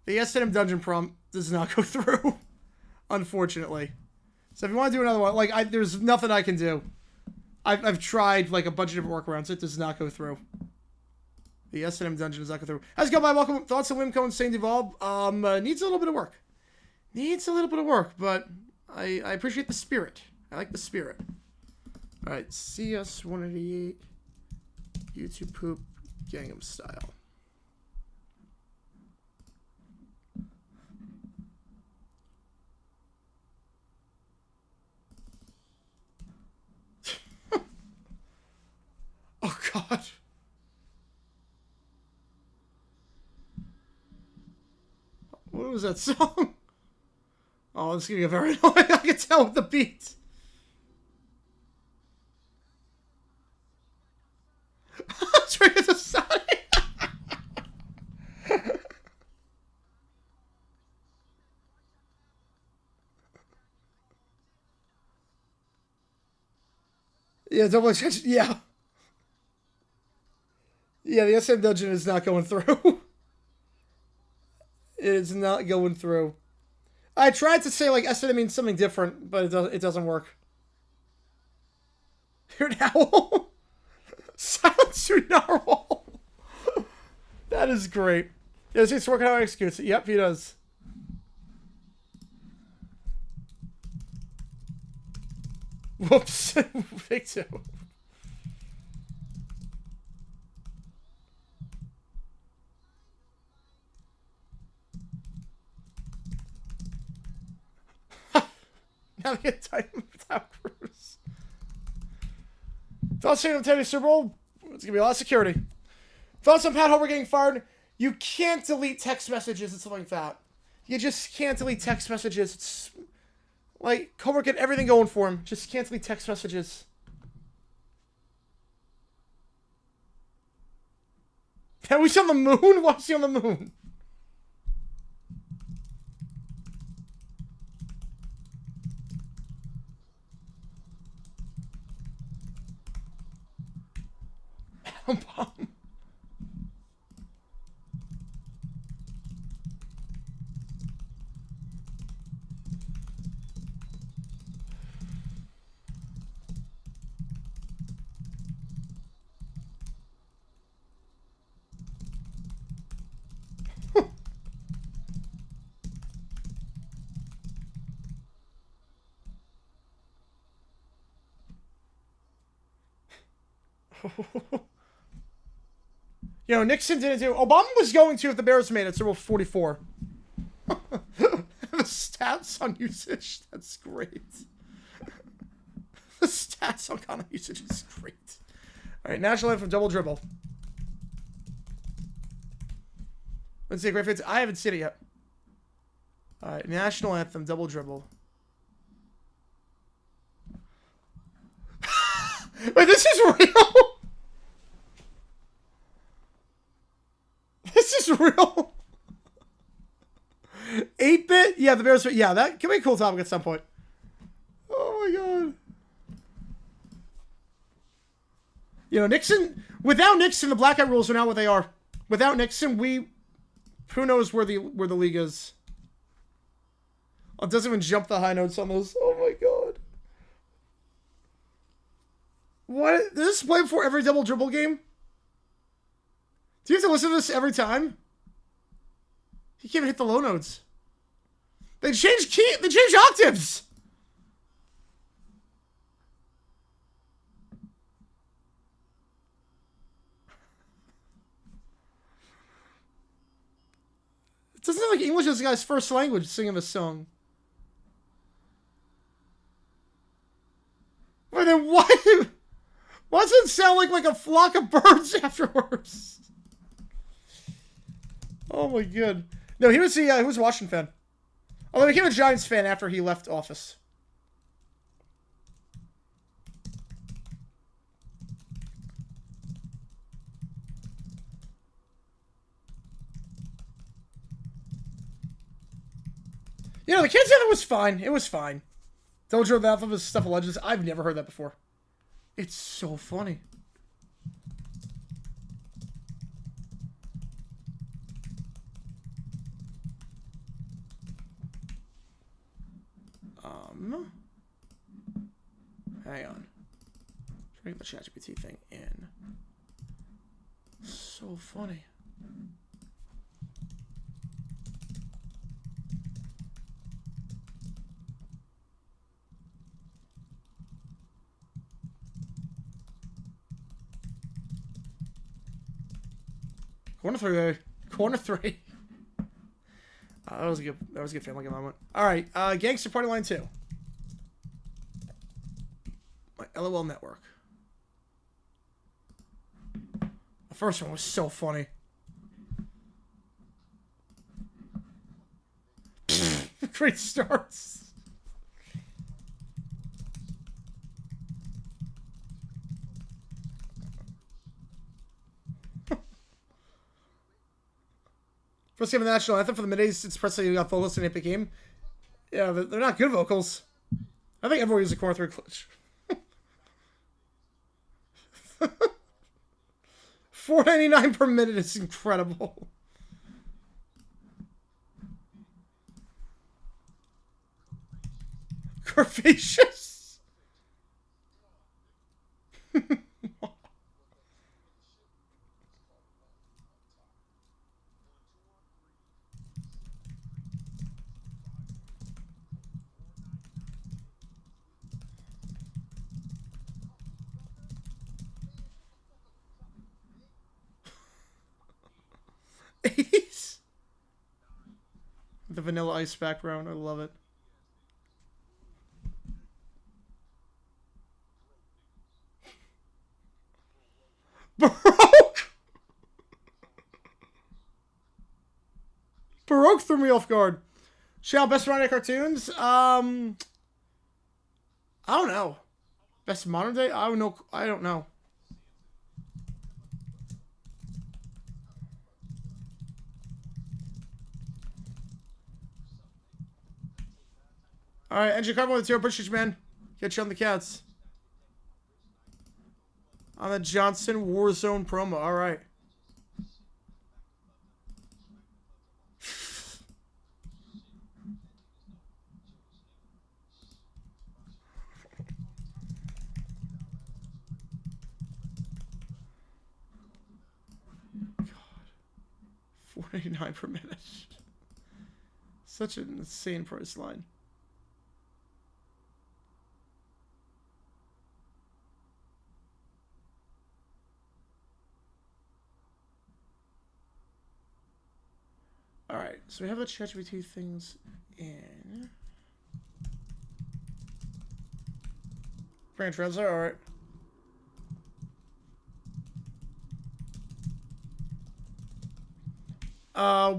The S&M dungeon prompt does not go through. Unfortunately. So if you want to do another one, like, there's nothing I can do. I've tried, like, a bunch of different workarounds. It does not go through. The S&M dungeon does not go through. How's it going, my welcome? Thoughts on Wimco and Saint Devolve? Needs a little bit of work. Needs a little bit of work, but I appreciate the spirit. I like the spirit. Alright, CS188. YouTube poop. Gangnam Style. Oh, God. What was that song? Oh, this is going to get very annoying. I can tell with the beat. It's right at the side. Yeah, double attention. Yeah. Yeah, the SM dungeon is not going through. It is not going through. I tried to say, like, SM means something different, but it doesn't work. You're an owl. Silence your narwhal. That is great. Yeah, he's working how he executes it. Yep, he does. Whoops. Big two. Now we get time without Cruz. Thoughts on Teddy Super Bowl? It's gonna be a lot of security. Thoughts on Pat Homer getting fired? You can't delete text messages and stuff like that. You just can't delete text messages. It's like Homer get everything going for him. Just can't delete text messages. Are we on the moon? Why is he on the moon? Bomb. You know, Nixon didn't do... Obama was going to if the Bears made it, Super Bowl 44. The stats on usage, that's great. The stats on condom usage is great. Alright, National Anthem, Double Dribble. Let's see, great fits. I haven't seen it yet. Alright, National Anthem, Double Dribble. Wait, this is real? This is real. 8-bit? Yeah, the Bears. Yeah, that can be a cool topic at some point. Oh my god. You know, Nixon. Without Nixon, the blackout rules are not what they are. Without Nixon, who knows where the league is. Oh, it doesn't even jump the high notes on those. Oh my god. What? Does this play before every double dribble game? Do you have to listen to this every time? You can't even hit the low notes. They changed key. They changed octaves. It doesn't sound like English is the guy's first language singing this song. Wait, then why? Why does it sound like a flock of birds afterwards? Oh my god. No, he was a Washington fan. Although he became a Giants fan after he left office. You know, the kids' anthem was fine. It was fine. Dojo the Alphabet Stuff of Legends. I've never heard that before. It's so funny. Hang on. Trying to get the ChatGPT thing in. So funny. Corner 3, baby. Corner 3. That was a good Family Guy moment. All right, Gangster Party Line 2. My LOL network. The first one was so funny. Great starts. First game of the national anthem for the mid-80s. It's Presley got vocals in Epic Game. Yeah, they're not good vocals. I think everyone uses a corner 3 clutch. $4.99 per minute is incredible. Curvaceous. The Vanilla Ice background, I love it. Baroque! Baroque threw me off guard. Shall best modern day cartoons? I don't know. Best modern day? I don't know. I don't know. All right, Engine Carbon with 0 British man. Get you on the cats. On the Johnson Warzone promo. All right. God. $4.89 per minute. Such an insane price line. Alright, so we have the ChatGPT things in. Brand Translator, alright.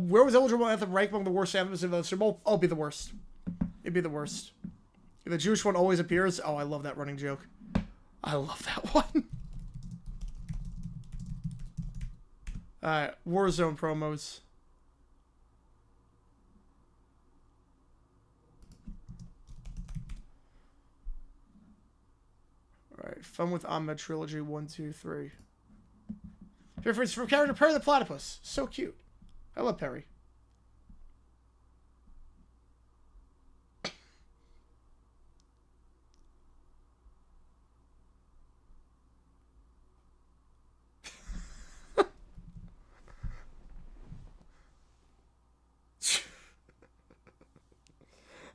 Where was eligible anthem ranked among the worst anthems in the Super Bowl? Oh, it'd be the worst. It'd be the worst. If the Jewish one always appears. Oh, I love that running joke. I love that one. Alright, Warzone promos. Alright, Fun with Ahmed Trilogy 1, 2, 3. Reference from character Perry the Platypus. So cute. I love Perry.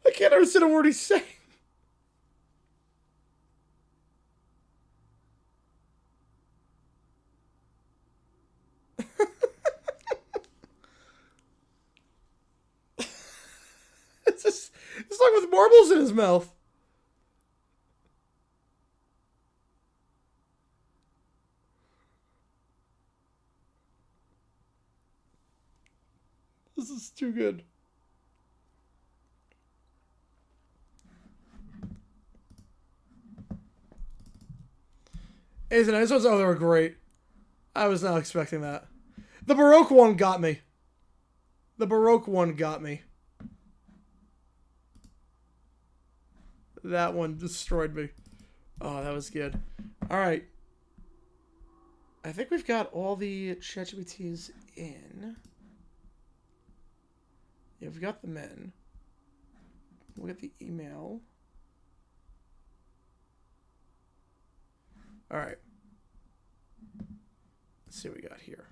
I can't understand a word he's saying. It's like with marbles in his mouth. This is too good. Isn't it? This was, oh, they were great. I was not expecting that. The Baroque one got me. The Baroque one got me. That one destroyed me. Oh, that was good. All right. I think we've got all the ChatGPTs in. Yeah, we've got them in. Look at the email. All right. Let's see what we got here.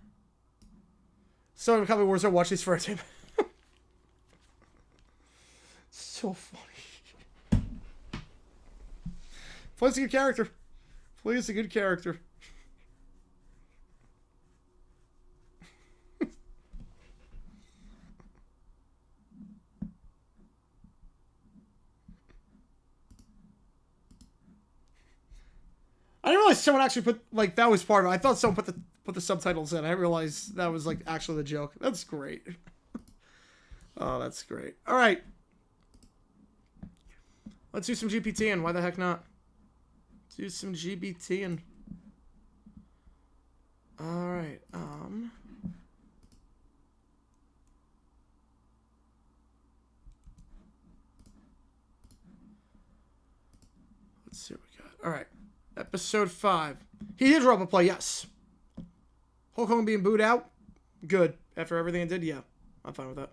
So in a couple of words, I'll watch these for a time. So funny. Plays a good character. Plays a good character. I didn't realize someone actually put, like, that was part of it. I thought someone put the subtitles in. I didn't realize that was, like, actually the joke. That's great. Oh, that's great. All right. Let's do some GPT-ing. Why the heck not? Let's do some GPT-ing. All right. Let's see what we got. All right. Episode 5. He did drop a play, yes. Hulk Hogan being booed out? Good. After everything he did? Yeah. I'm fine with that.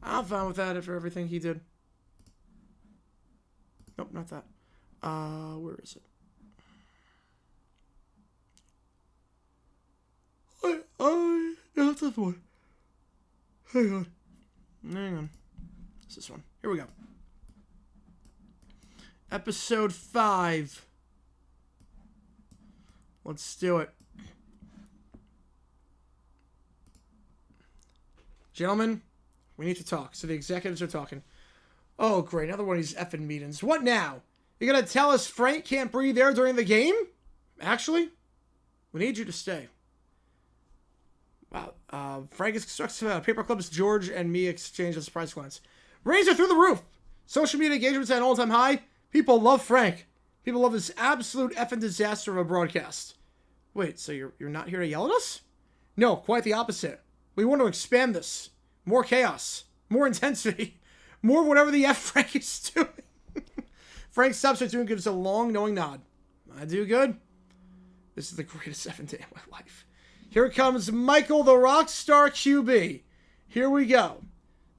I'm fine with that after everything he did. Nope, not that. Where is it? No, that's this one. Hang on. It's this one. Here we go. Episode 5. Let's do it. Gentlemen, we need to talk. So the executives are talking. Oh, great. Another one of these effing meetings. What now? You're going to tell us Frank can't breathe air during the game? Actually, we need you to stay. Wow. Frank instructs paper clips. George and me exchange a surprise glance. Ratings are through the roof. Social media engagement's at an all-time high. People love Frank. People love this absolute effing disaster of a broadcast. Wait, so you're not here to yell at us? No, quite the opposite. We want to expand this. More chaos. More intensity. More whatever the F Frank is doing. Frank stops what doing, gives a long, knowing nod. I do good. This is the greatest effing day of my life. Here comes Michael, the rock star QB. Here we go.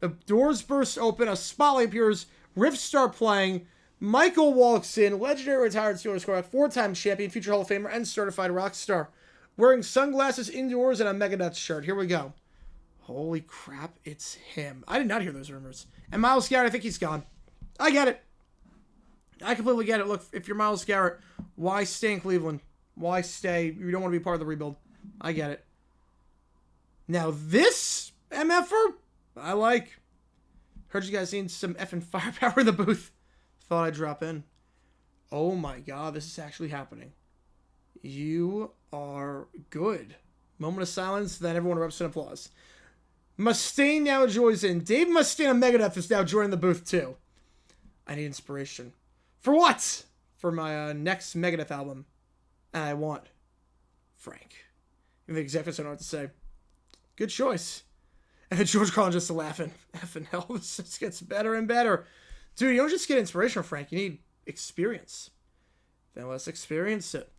The doors burst open. A spotlight appears. Riffs start playing. Michael walks in. Legendary retired Steelers quarterback, 4-time champion, future Hall of Famer, and certified rock star. Wearing sunglasses indoors and a Megadeth shirt. Here we go. Holy crap, it's him. I did not hear those rumors. And Myles Garrett, I think he's gone. I get it. I completely get it. Look, if you're Myles Garrett, why stay in Cleveland? Why stay? You don't want to be part of the rebuild. I get it. Now this MFer, I like. Heard you guys need some effing firepower in the booth. Thought I'd drop in. Oh my god, this is actually happening. You are good. Moment of silence, then everyone erupts in applause. Mustaine now joins in. Dave Mustaine of Megadeth is now joining the booth too. I need inspiration. For what? For my next Megadeth album. And I want Frank. And the executives don't know what to say. Good choice. And George Carlin just laughing. Effing hell, this just gets better and better. Dude, you don't just get inspiration from Frank. You need experience. Then let's experience it.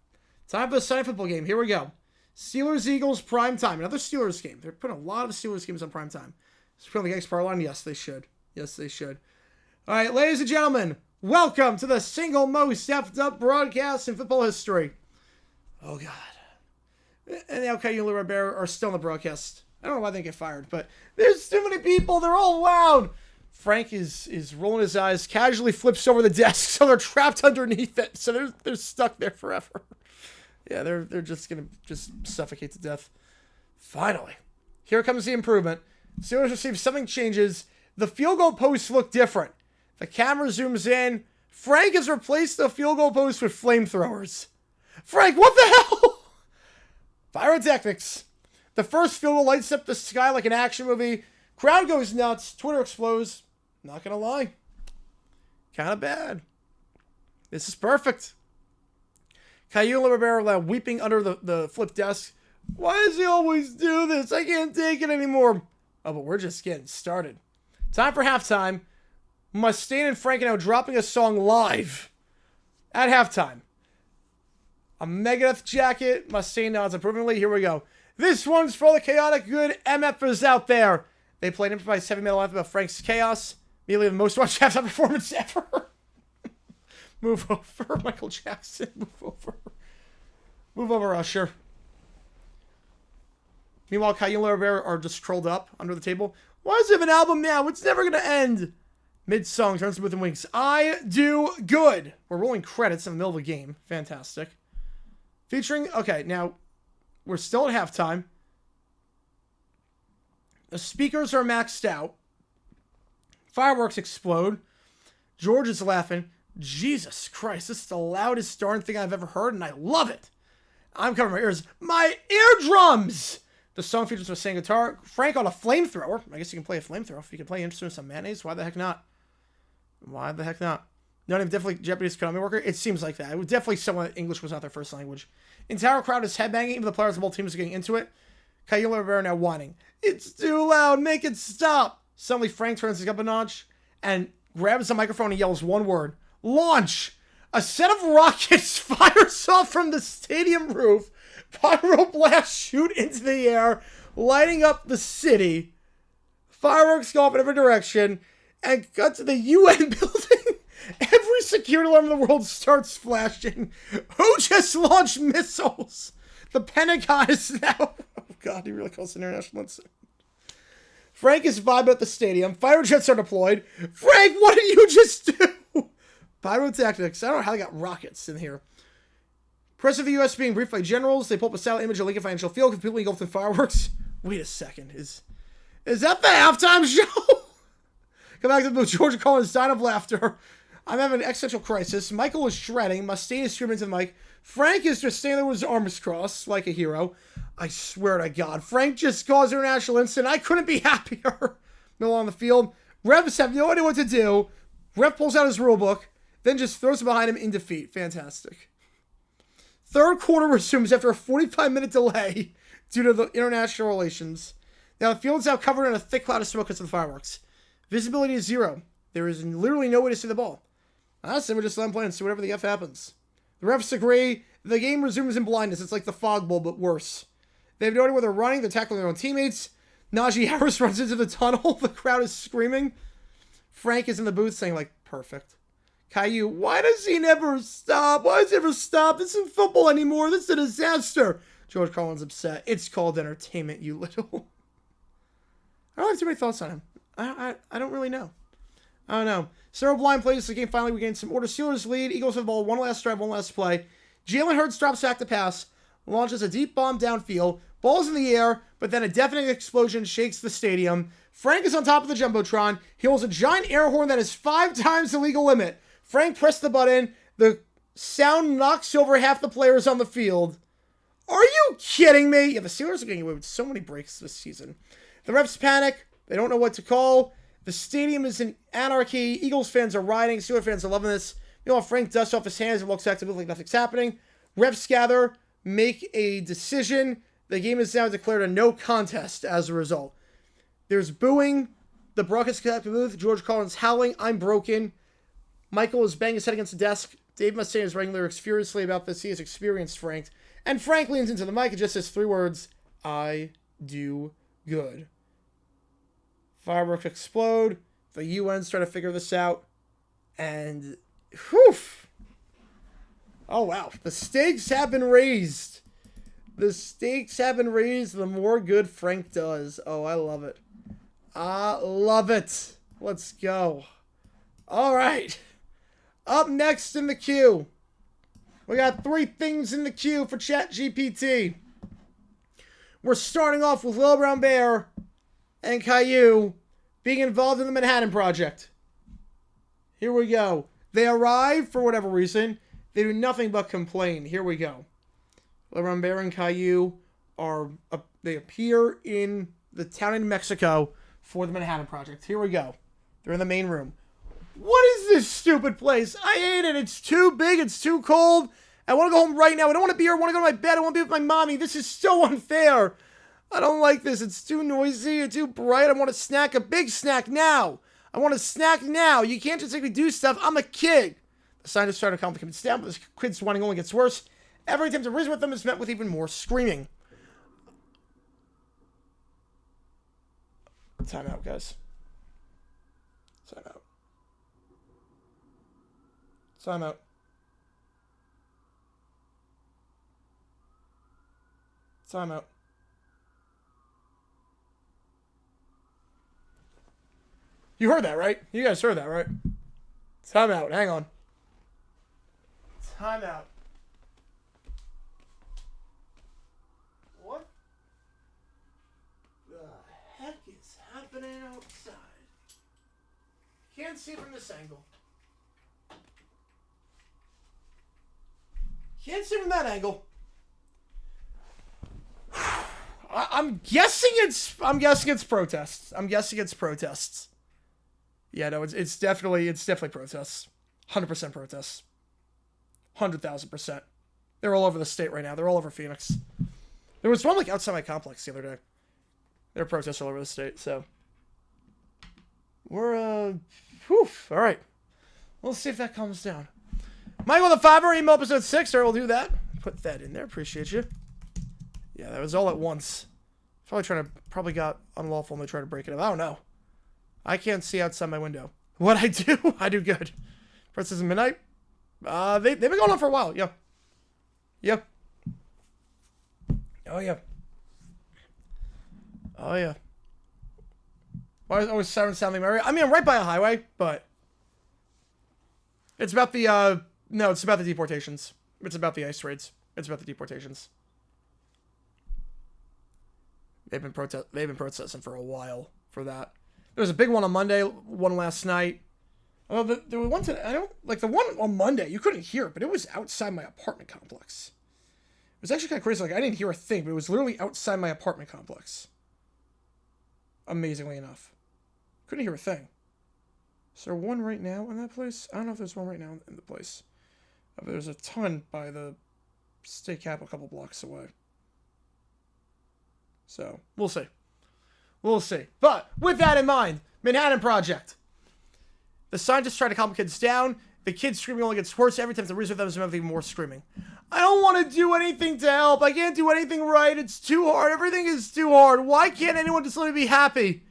Time for the Sunday football game. Here we go. Steelers-Eagles prime time. Another Steelers game. They're putting a lot of Steelers games on prime time. Putting the Yankees power line? Yes, they should. Yes, they should. All right, ladies and gentlemen, welcome to the single most effed up broadcast in football history. Oh, God. And the cgiulianihpu Bear are still in the broadcast. I don't know why they get fired, but there's too many people. They're all loud. Frank is rolling his eyes, casually flips over the desk, so they're trapped underneath it. So they're stuck there forever. Yeah, they're just going to suffocate to death. Finally. Here comes the improvement. Steelers receive something changes. The field goal posts look different. The camera zooms in. Frank has replaced the field goal post with flamethrowers. Frank, what the hell? Pyrotechnics. The first field goal lights up the sky like an action movie. Crowd goes nuts. Twitter explodes. Not going to lie. Kind of bad. This is perfect. cgiulianihpu weeping under the flip desk. Why does he always do this? I can't take it anymore. Oh, but we're just getting started. Time for halftime. Mustaine and Frank are now dropping a song live at halftime. A Megadeth jacket. Mustaine nods approvingly. Here we go. This one's for all the chaotic good MFers out there. They played improvised heavy metal anthem about Frank's chaos. Immediately the most watched halftime performance ever. Move over, Michael Jackson. Move over. Move over, Usher. Meanwhile, Caillou and Bear are just curled up under the table. Why does he have an album now? It's never going to end. Mid-song, turns to Booth and Winks. I do good. We're rolling credits in the middle of the game. Fantastic. Featuring, okay, now, we're still at halftime. The speakers are maxed out. Fireworks explode. George is laughing. Jesus Christ, this is the loudest darn thing I've ever heard, and I love it. I'm covering my ears. My eardrums! The song features a singing guitar. Frank on a flamethrower. I guess you can play a flamethrower. If you can play instruments on mayonnaise, why the heck not? Why the heck not? None of definitely Japanese Konami worker. It seems like that. It was definitely someone English was not their first language. Entire crowd is headbanging. Even the players of both teams are getting into it. Caillou and Rivera now whining. It's too loud. Make it stop. Suddenly Frank turns it up a notch and grabs the microphone and yells one word. Launch! A set of rockets fires off from the stadium roof. Pyro blasts shoot into the air, lighting up the city. Fireworks go off in every direction and cut to the UN building. Every security alarm in the world starts flashing. Who just launched missiles? The Pentagon is now... Oh, God, he really calls it international incident. Frank is vibing at the stadium. Fighter jets are deployed. Frank, what did you just do? Pyrotechnics. I don't know how they got rockets in here. Press of the U.S. being briefed by generals. They pull up a satellite image of Lincoln Financial Field, completely engulfed in fireworks. Wait a second. Is that the halftime show? Come back to the booth. George Collins dying of laughter. I'm having an existential crisis. Michael is shredding. Mustaine is screaming into the mic. Frank is just standing there with his arms crossed like a hero. I swear to God, Frank just caused an international incident. I couldn't be happier. Middle on the field. Refs have no idea what to do. Ref pulls out his rule book, then just throws it behind him in defeat. Fantastic. Third quarter resumes after a 45-minute delay due to the international relations. Now the field is now covered in a thick cloud of smoke because of the fireworks. Visibility is 0. There is literally no way to see the ball. Honestly, we just let them play and see whatever the F happens. The refs agree. The game resumes in blindness. It's like the fog bowl, but worse. They have no idea where they're running. They're tackling their own teammates. Najee Harris runs into the tunnel. The crowd is screaming. Frank is in the booth saying, like, perfect. Caillou, why does he never stop? Why does he never stop? This isn't football anymore. This is a disaster. George Collins upset. It's called entertainment, you little... I don't have too many thoughts on him. I don't really know. I don't know. Sarah Blind plays the game. Finally, we gain some order. Steelers lead. Eagles have the ball. One last drive, one last play. Jalen Hurts drops back to pass. Launches a deep bomb downfield. Ball's in the air, but then a deafening explosion shakes the stadium. Frank is on top of the Jumbotron. He holds a giant air horn that is 5 times the legal limit. Frank pressed the button. The sound knocks over half the players on the field. Are you kidding me? Yeah, the Steelers are getting away with so many breaks this season. The refs panic. They don't know what to call. The stadium is in anarchy. Eagles fans are rioting. Steelers fans are loving this. Meanwhile, Frank dusts off his hands and looks back to look like nothing's happening. Refs gather, make a decision. The game is now declared a no contest as a result. There's booing. The broadcast booth. George Collins howling. I'm broken. Michael is banging his head against the desk. Dave Mustaine is writing lyrics furiously about this. He has experienced Frank. And Frank leans into the mic and just says 3 words. I do good. Fireworks explode. The UN's trying to figure this out. And, whew. Oh, wow. The stakes have been raised. The stakes have been raised the more good Frank does. Oh, I love it. I love it. Let's go. All right. Up next in the queue. We got 3 things in the queue for ChatGPT. We're starting off with Lil Brown Bear and Caillou being involved in the Manhattan Project. Here we go. They arrive for whatever reason. They do nothing but complain. Here we go. Lil Brown Bear and Caillou they appear in the town in Mexico for the Manhattan Project. Here we go. They're in the main room. What is this stupid place? I hate it. It's too big. It's too cold. I want to go home right now. I don't want to be here. I want to go to my bed. I want to be with my mommy. This is so unfair. I don't like this. It's too noisy. It's too bright. I want a snack. A big snack now. I want a snack now. You can't just make me do stuff. I'm a kid. The scientists try to calm the kids down, but the kids' whining only gets worse. Every attempt to reason with them is met with even more screaming. Time out, guys. Time out. Time out. Time out. You heard that, right? You guys heard that, right? Time out. Hang on. Time out. What the heck is happening outside? Can't see from this angle. Can't see from that angle. I'm guessing it's protests. I'm guessing it's protests. Yeah, no, it's definitely protests. 100% protests. 100,000%. They're all over the state right now. They're all over Phoenix. There was one like outside my complex the other day. There are protests all over the state, so we're all right. We'll see if that calms down. Michael the Fiver, email episode 6. All right, we'll do that. Put that in there. Appreciate you. Yeah, that was all at once. Probably got unlawful and they tried to break it up. I don't know. I can't see outside my window. What I do good. Princess Midnight. They've been going on for a while. Yeah. Yep. Oh yeah. Oh yeah. Why is always siren sounding area? I mean, I'm right by a highway, but it's about the no, it's about the deportations. It's about the ICE raids. It's about the deportations. They've been protesting for a while for that. There was a big one on Monday, one last night. Oh, there was one today. I don't like the one on Monday. You couldn't hear it, but it was outside my apartment complex. It was actually kind of crazy. Like I didn't hear a thing, but it was literally outside my apartment complex. Amazingly enough, couldn't hear a thing. Is there one right now in that place? I don't know if there's one right now in the place. There's a ton by the state capitol, a couple blocks away. So we'll see. We'll see. But with that in mind, Manhattan Project. The scientists try to calm kids down. The kids screaming only gets worse. Every time the reason for them is even more screaming. I don't want to do anything to help. I can't do anything right. It's too hard. Everything is too hard. Why can't anyone just let me be happy?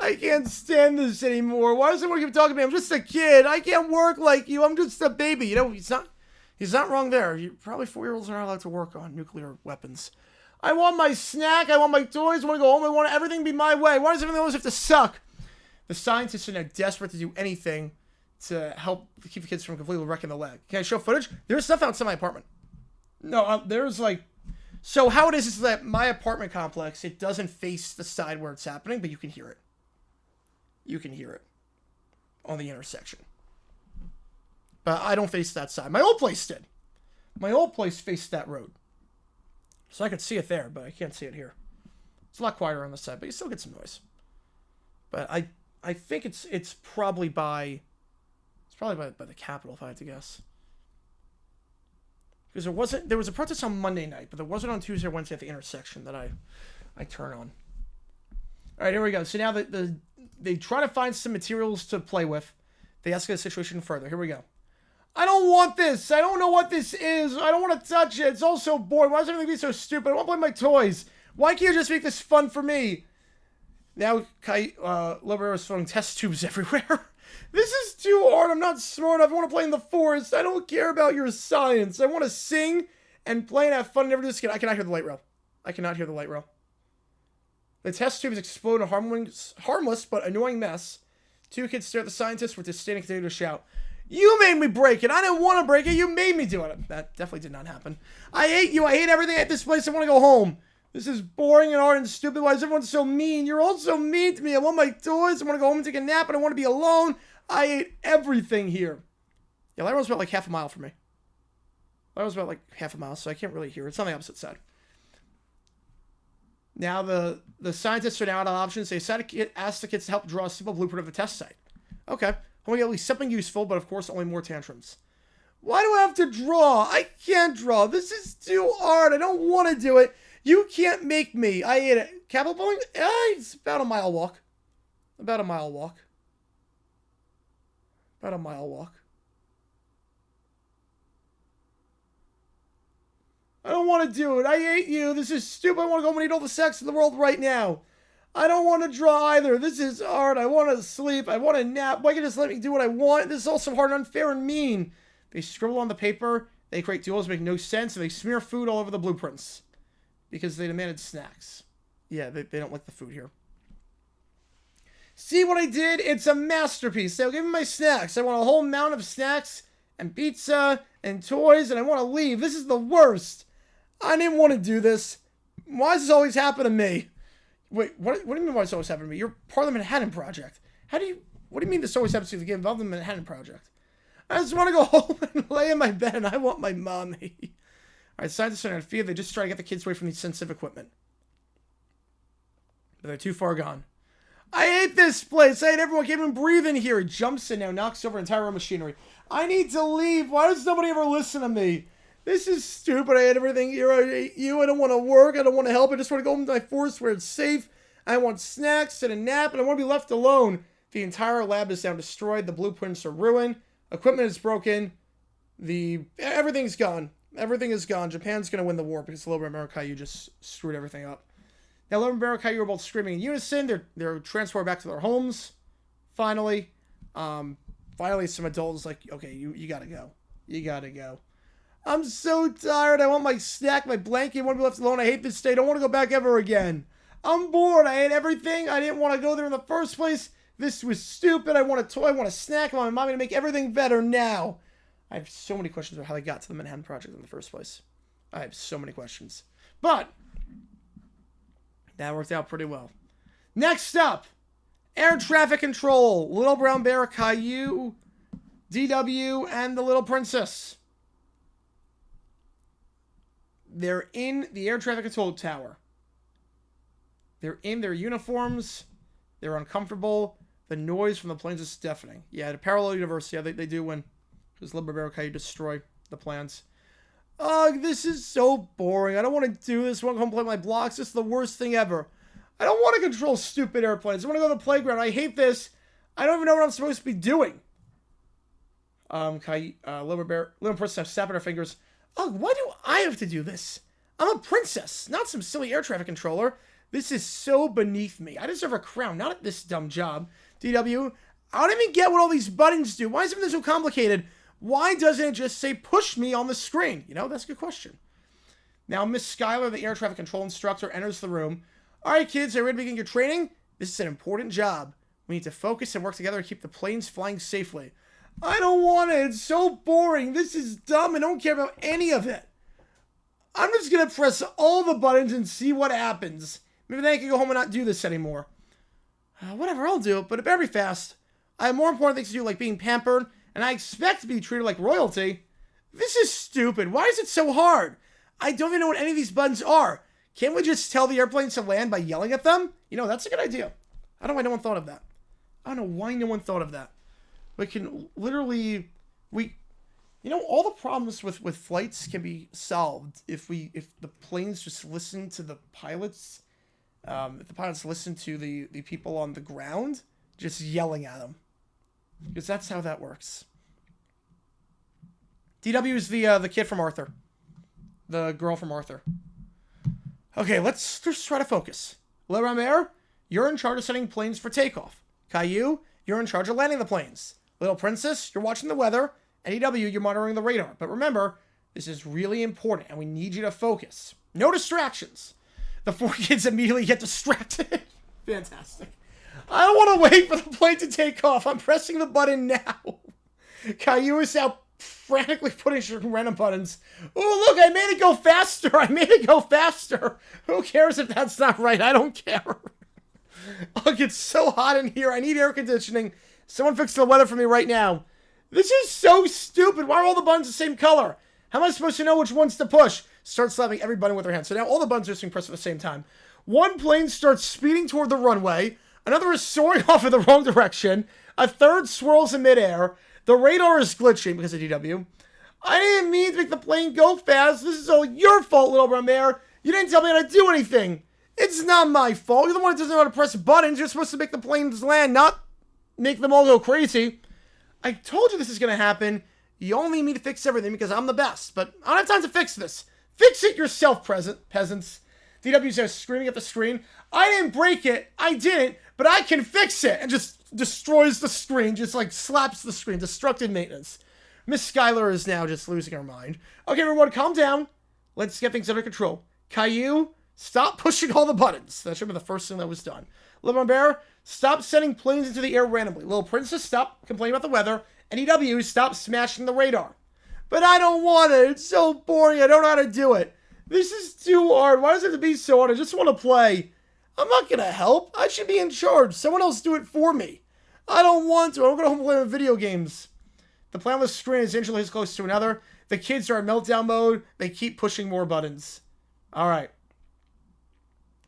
I can't stand this anymore. Why does everyone keep talking to me? I'm just a kid. I can't work like you. I'm just a baby. You know, he's not wrong there. Probably 4-year-olds are not allowed to work on nuclear weapons. I want my snack. I want my toys. I want to go home. I want everything to be my way. Why does everything always have to suck? The scientists are now desperate to do anything to help keep the kids from completely wrecking the leg. Can I show footage? There's stuff outside my apartment. No, there's like... So how it is that my apartment complex, it doesn't face the side where it's happening, but you can hear it. You can hear it on the intersection. But I don't face that side. My old place did. My old place faced that road. So I could see it there, but I can't see it here. It's a lot quieter on this side, but you still get some noise. But I think it's probably by the Capitol, if I had to guess. Because there was a protest on Monday night, but there wasn't on Tuesday or Wednesday at the intersection that I turn on. All right, here we go. So now they try to find some materials to play with. They escalate the situation further. Here we go. I don't want this. I don't know what this is. I don't want to touch it. It's all so boring. Why does everything be so stupid? I want to play my toys. Why can't you just make this fun for me? Now, Libero is throwing test tubes everywhere. This is too hard. I'm not smart enough. I want to play in the forest. I don't care about your science. I want to sing and play and have fun and never do this again. I cannot hear the light rail. I cannot hear the light rail. The test tubes explode in a harmless but annoying mess. Two kids stare at the scientists with disdain and continue to shout. You made me break it. I didn't want to break it. You made me do it. That definitely did not happen. I hate you. I hate everything at this place. I want to go home. This is boring and hard and stupid. Why is everyone so mean? You're all so mean to me. I want my toys. I want to go home and take a nap, and I want to be alone. I hate everything here. Yeah, Lyra's about like half a mile from me. Lyra's about like half a mile, so I can't really hear it. It's on the opposite side. Now the scientists are now out of options. They ask the kids to help draw a simple blueprint of the test site. Okay. I want to get at least something useful, but of course only more tantrums. Why do I have to draw? I can't draw. This is too hard. I don't want to do it. You can't make me. I hate it. Capitol building? It's about a mile walk. About a mile walk. About a mile walk. I don't want to do it. I hate you. This is stupid. I want to go home and eat all the sex in the world right now. I don't want to draw either. This is hard. I want to sleep. I want to nap. Why can't you just let me do what I want? This is all so hard and unfair and mean. They scribble on the paper. They create duels that make no sense. And they smear food all over the blueprints. Because they demanded snacks. Yeah, they don't like the food here. See what I did? It's a masterpiece. They'll give me my snacks. I want a whole mound of snacks and pizza and toys. And I want to leave. This is the worst. I didn't want to do this. Why does this always happen to me? Wait, what do you mean why this always happened to me? You're part of the Manhattan Project. What do you mean this always happens to you to get involved in the Manhattan Project? I just want to go home and lay in my bed and I want my mommy. Alright, scientists are in fear. They just try to get the kids away from these sensitive equipment. But they're too far gone. I hate this place. I hate everyone. Can't even breathe in here. He jumps in now, knocks over entire room machinery. I need to leave. Why does nobody ever listen to me? This is stupid. I hate everything here. I hate you. I don't want to work. I don't want to help. I just want to go home to my forest where it's safe. I want snacks and a nap, and I want to be left alone. The entire lab is now destroyed. The blueprints are ruined. Equipment is broken. Everything's gone. Everything is gone. Japan's going to win the war because the Little Bear Caillou just screwed everything up. Now, Little Bear Caillou are both screaming in unison. They're transported back to their homes. Finally. Finally, some adults like, okay, you got to go. You got to go. I'm so tired. I want my snack, my blanket. I want to be left alone. I hate this state. I don't want to go back ever again. I'm bored. I hate everything. I didn't want to go there in the first place. This was stupid. I want a toy. I want a snack. I want my mommy to make everything better now. I have so many questions about how they got to the Manhattan Project in the first place. I have so many questions. But that worked out pretty well. Next up, air traffic control. Little Brown Bear, Caillou, DW, and the Little Princess. They're in the air traffic control tower. They're in their uniforms. They're uncomfortable. The noise from the planes is deafening. Yeah, at a parallel universe, yeah, they do win. Because Little Bear Caillou destroy the plans. Ugh, this is so boring. I don't want to do this. I want to come play my blocks. This is the worst thing ever. I don't want to control stupid airplanes. I want to go to the playground. I hate this. I don't even know what I'm supposed to be doing. Little Princess snapping her fingers. Ugh, why do I have to do this? I'm a princess, not some silly air traffic controller. This is so beneath me. I deserve a crown, not this dumb job. DW, I don't even get what all these buttons do. Why is everything so complicated? Why doesn't it just say push me on the screen? You know, that's a good question. Now, Miss Schuyler, the air traffic control instructor, enters the room. All right, kids, are you ready to begin your training? This is an important job. We need to focus and work together to keep the planes flying safely. I don't want it. It's so boring. This is dumb. I don't care about any of it. I'm just going to press all the buttons and see what happens. Maybe then I can go home and not do this anymore. Whatever, I'll do it, but it better be fast. I have more important things to do, like being pampered, and I expect to be treated like royalty. This is stupid. Why is it so hard? I don't even know what any of these buttons are. Can't we just tell the airplanes to land by yelling at them? You know, that's a good idea. I don't know why no one thought of that. I don't know why no one thought of that. We can literally, all the problems with flights can be solved if the planes just listen to the pilots. If the pilots listen to the people on the ground just yelling at them, because that's how that works. DW is the kid from Arthur, the girl from Arthur. Okay, let's just try to focus. Le Ramere, you're in charge of setting planes for takeoff. Caillou, you're in charge of landing the planes. Little Princess, you're watching the weather. And EW, you're monitoring the radar. But remember, this is really important, and we need you to focus. No distractions. The four kids immediately get distracted. Fantastic. I don't want to wait for the plane to take off. I'm pressing the button now. Caillou is now frantically putting random buttons. Oh, look, I made it go faster. I made it go faster. Who cares if that's not right? I don't care. Look, it's so hot in here. I need air conditioning. Someone fix the weather for me right now. This is so stupid. Why are all the buttons the same color? How am I supposed to know which ones to push? Start slapping every button with their hands. So now all the buttons are being pressed at the same time. One plane starts speeding toward the runway. Another is soaring off in the wrong direction. A third swirls in midair. The radar is glitching because of DW. I didn't mean to make the plane go fast. This is all your fault, Little Ramere. You didn't tell me how to do anything. It's not my fault. You're the one who doesn't know how to press buttons. You're supposed to make the planes land, not make them all go crazy. I told you this is going to happen. You only need me to fix everything because I'm the best. But I don't have time to fix this. Fix it yourself, peasants. DW's there screaming at the screen. I didn't break it. I didn't. But I can fix it. And just destroys the screen. Just like slaps the screen. Destructive maintenance. Miss Skylar is now just losing her mind. Okay, everyone, calm down. Let's get things under control. Caillou, stop pushing all the buttons. That should be the first thing that was done. Little Bear, stop sending planes into the air randomly. Little Princess, stop complaining about the weather. And EW, stop smashing the radar. But I don't want it. It's so boring. I don't know how to do it. This is too hard. Why does it have to be so hard? I just want to play. I'm not going to help. I should be in charge. Someone else do it for me. I don't want to. I don't go home and play with video games. The plan on the screen is inches close to another. The kids are in meltdown mode. They keep pushing more buttons. All right.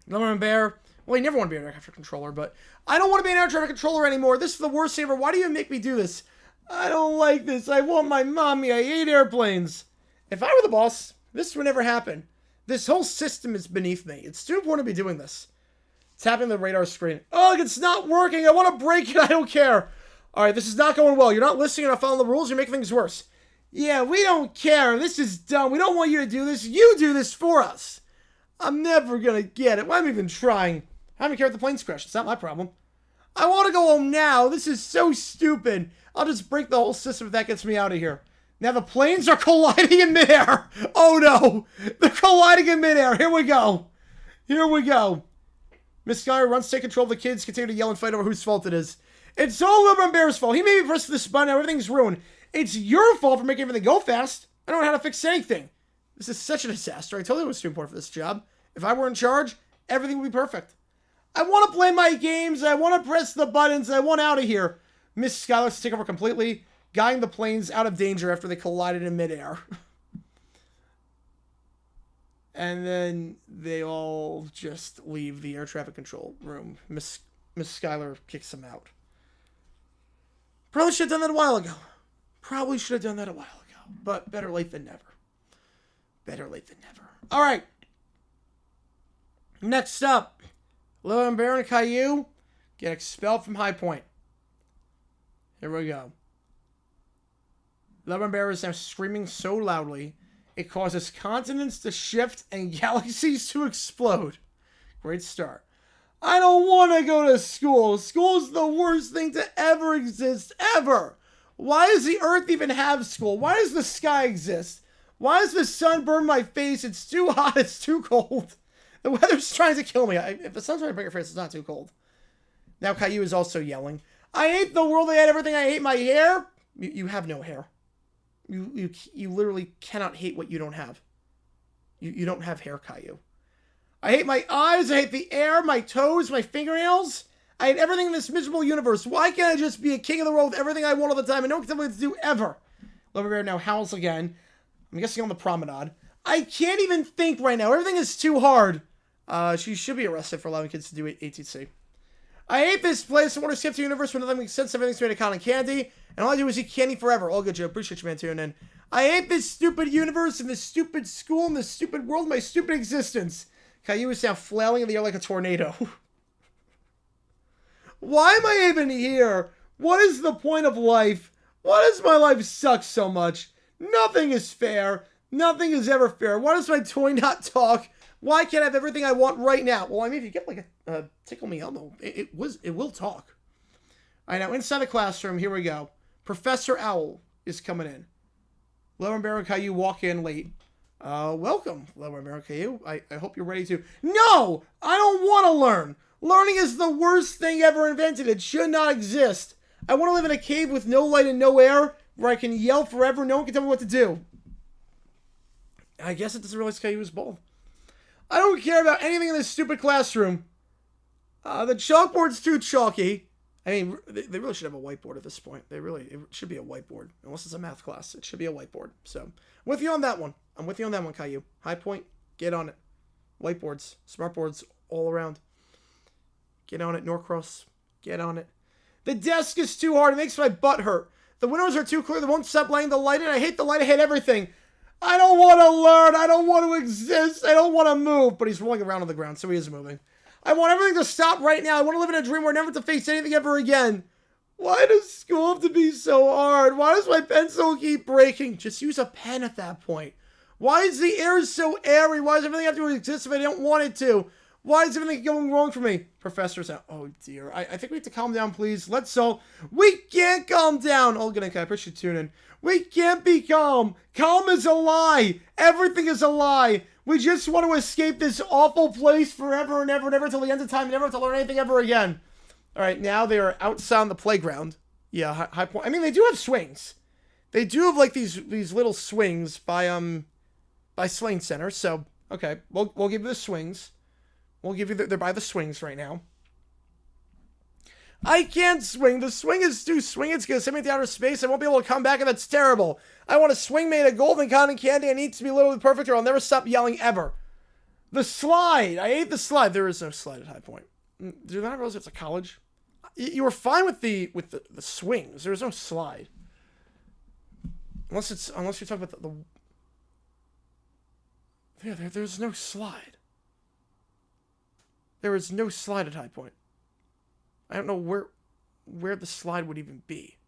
Lumberman Bear. Well, you never want to be an air traffic controller, but I don't want to be an air traffic controller anymore. This is the worst thing ever. Why do you make me do this? I don't like this. I want my mommy. I hate airplanes. If I were the boss, this would never happen. This whole system is beneath me. It's too important to be doing this. Tapping the radar screen. Oh, it's not working. I want to break it. I don't care. All right, this is not going well. You're not listening and not following the rules. You're making things worse. Yeah, we don't care. This is dumb. We don't want you to do this. You do this for us. I'm never going to get it. Why am I even trying? I don't care if the plane's crashed. It's not my problem. I want to go home now. This is so stupid. I'll just break the whole system if that gets me out of here. Now the planes are colliding in midair. Oh no. They're colliding in midair. Here we go. Here we go. Miss Skyler runs to take control of the kids, continue to yell and fight over whose fault it is. It's all Little Bear's fault. He made me press this button. Everything's ruined. It's your fault for making everything go fast. I don't know how to fix anything. This is such a disaster. I told you it was too important for this job. If I were in charge, everything would be perfect. I want to play my games. I want to press the buttons. I want out of here. Miss Skylar to take over completely, guiding the planes out of danger after they collided in midair. And then they all just leave the air traffic control room. Miss Skylar kicks them out. Probably should have done that a while ago. Probably should have done that a while ago. But better late than never. Better late than never. All right. Next up, Lil and Bear and Caillou get expelled from High Point. Here we go. Lil and Bear is now screaming so loudly, it causes continents to shift and galaxies to explode. Great start. I don't want to go to school. School's the worst thing to ever exist, ever. Why does the Earth even have school? Why does the sky exist? Why does the sun burn my face? It's too hot. It's too cold. The weather's trying to kill me. If the sun's trying to break your face, it's not too cold. Now Caillou is also yelling. I hate the world. I hate everything. I hate my hair. You have no hair. You literally cannot hate what you don't have. You don't have hair, Caillou. I hate my eyes. I hate the air, my toes, my fingernails. I hate everything in this miserable universe. Why can't I just be a king of the world with everything I want all the time and no one can tell me what to do ever? Lover Bear now howls again. I'm guessing on the promenade. I can't even think right now. Everything is too hard. She should be arrested for allowing kids to do ATC. I hate this place. I want to skip to the universe where nothing makes sense. Everything's made of cotton candy. And all I do is eat candy forever. All good, Joe. Appreciate you, man, tuning in. I hate this stupid universe and this stupid school and this stupid world, my stupid existence. Caillou is now flailing in the air like a tornado. Why am I even here? What is the point of life? Why does my life suck so much? Nothing is fair. Nothing is ever fair. Why does my toy not talk? Why can't I have everything I want right now? Well, I mean, if you get like a tickle me elmo, it will talk. All right, now inside the classroom, here we go. Professor Owl is coming in. Lower and Bear and Caillou walk in late. Welcome, Lower and Bear and Caillou. I hope you're ready to... No! I don't want to learn! Learning is the worst thing ever invented. It should not exist. I want to live in a cave with no light and no air, where I can yell forever, no one can tell me what to do. I guess it doesn't realize Caillou is bald. I don't care about anything in this stupid classroom. The chalkboard's too chalky. I mean, they really should have a whiteboard at this point. It should be a whiteboard. Unless it's a math class, it should be a whiteboard. So, I'm with you on that one. I'm with you on that one, Caillou. High Point, get on it. Whiteboards, smart boards all around. Get on it, Norcross. Get on it. The desk is too hard. It makes my butt hurt. The windows are too clear. They won't stop letting the light in. I hate the light. I hate everything. I don't want to learn. I don't want to exist. I don't want to move. But he's rolling around on the ground, so he is moving. I want everything to stop right now. I want to live in a dream where I never have to face anything ever again. Why does school have to be so hard? Why does my pencil keep breaking? Just use a pen at that point. Why is the air so airy? Why does everything have to exist if I don't want it to? Why is everything going wrong for me? Professor's out. Oh, dear. I think we have to calm down, please. Let's all... We can't calm down. Oh, good. I appreciate you tuning in. We can't be calm. Calm is a lie. Everything is a lie. We just want to escape this awful place forever and ever and ever until the end of time and never have to learn anything ever again. All right, now they are outside on the playground. Yeah, high point. I mean, they do have swings. They do have, like, these little swings by Sling Center. So, okay, we'll give you the swings. We'll give you they're by the swings right now. I can't swing. The swing is too swing. It's going to send me to outer space. I won't be able to come back, and that's terrible. I want a swing made of golden cotton candy. It needs to be literally perfect, or I'll never stop yelling ever. The slide. I hate the slide. There is no slide at High Point. Do you not realize it's a college? You were fine with the swings. There's no slide. Unless you're talking about there's no slide. There is no slide at High Point. I don't know where the slide would even be.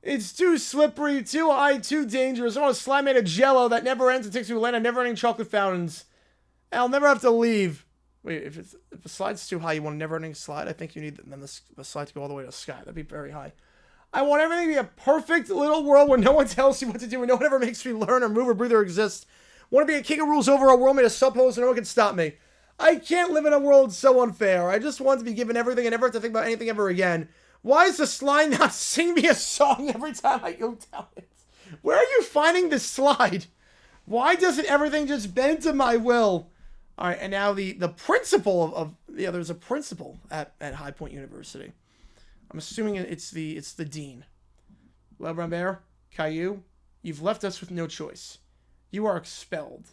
It's too slippery, too high, too dangerous. I want a slide made of jello that never ends and takes you to land on never-ending chocolate fountains. I'll never have to leave. Wait, if the slide's too high, you want a never-ending slide? I think you need the slide to go all the way to the sky. That'd be very high. I want everything to be a perfect little world where no one tells you what to do, where no one ever makes me learn or move or breathe or exist. I want to be a king who rules over a world made of suppos and no one can stop me. I can't live in a world so unfair. I just want to be given everything and never have to think about anything ever again. Why is the slide not sing me a song every time I go down it? Where are you finding this slide? Why doesn't everything just bend to my will? All right, and now the principal there's a principal at High Point University. I'm assuming it's the dean. Well, Rambert, Caillou, you've left us with no choice. You are expelled.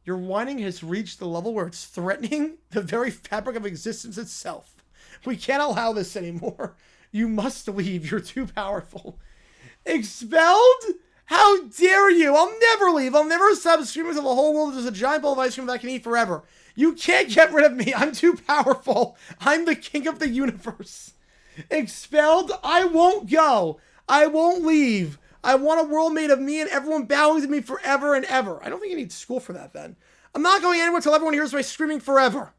Your whining has reached the level where it's threatening the very fabric of existence itself. We can't allow this anymore. You must leave. You're too powerful. Expelled? How dare you? I'll never leave. I'll never stop screaming until the whole world is a giant bowl of ice cream that I can eat forever. You can't get rid of me. I'm too powerful. I'm the king of the universe. Expelled? I won't go. I won't leave. I want a world made of me and everyone bowing to me forever and ever. I don't think you need school for that, then. I'm not going anywhere until everyone hears my screaming forever.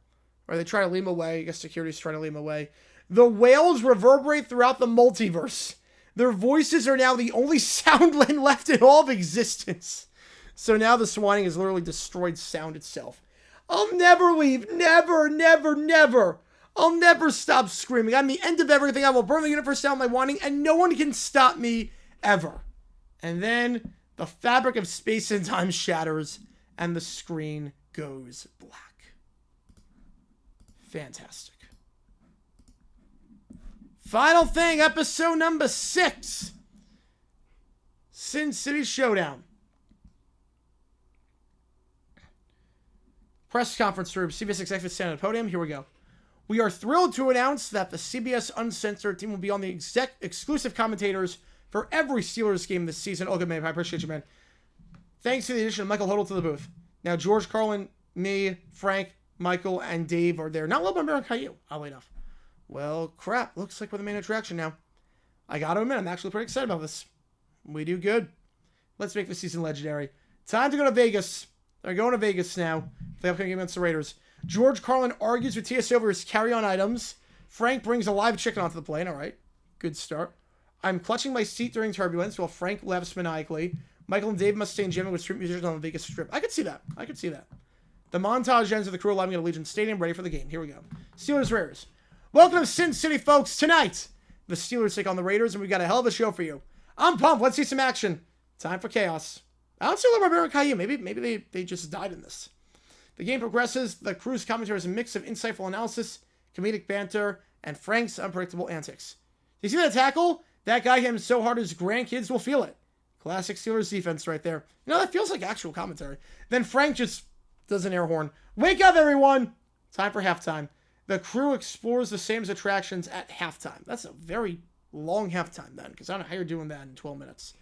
Or they try to lead him away. I guess security's trying to lead him away. The wails reverberate throughout the multiverse. Their voices are now the only sound left in all of existence. So now the whining has literally destroyed sound itself. I'll never leave. Never, never, never. I'll never stop screaming. I'm the end of everything. I will burn the universe down with my whining, and no one can stop me ever. And then the fabric of space and time shatters, and the screen goes black. Fantastic. Final thing, episode number 6. Sin City Showdown. Press conference room. CBS executives stand at the podium. Here we go. We are thrilled to announce that the CBS Uncensored team will be on the exclusive commentators for every Steelers game this season. Oh, good, man. I appreciate you, man. Thanks to the addition of Michael Hodel to the booth. Now, George Carlin, me, Frank, Michael, and Dave are there. Not Lobo and Caillou, oddly enough. Well, crap. Looks like we're the main attraction now. I gotta admit, I'm actually pretty excited about this. We do good. Let's make the season legendary. Time to go to Vegas. They're going to Vegas now for the upcoming game against the Raiders. George Carlin argues with TSA over his carry-on items. Frank brings a live chicken onto the plane. All right. Good start. I'm clutching my seat during turbulence while Frank laughs maniacally. Michael and Dave must stay in jamming with street musicians on the Vegas Strip. I could see that. The montage ends with the crew arriving at Allegiant Stadium, ready for the game. Here we go. Steelers Raiders. Welcome to Sin City, folks. Tonight, the Steelers take on the Raiders, and we've got a hell of a show for you. I'm pumped. Let's see some action. Time for chaos. I don't see Barbara and Caillou. Maybe they just died in this. The game progresses. The crew's commentary is a mix of insightful analysis, comedic banter, and Frank's unpredictable antics. Do you see that tackle? That guy hit him so hard his grandkids will feel it. Classic Steelers defense right there. You know, that feels like actual commentary. Then Frank just does an air horn. Wake up, everyone! Time for halftime. The crew explores the same attractions at halftime. That's a very long halftime then, because I don't know how you're doing that in 12 minutes.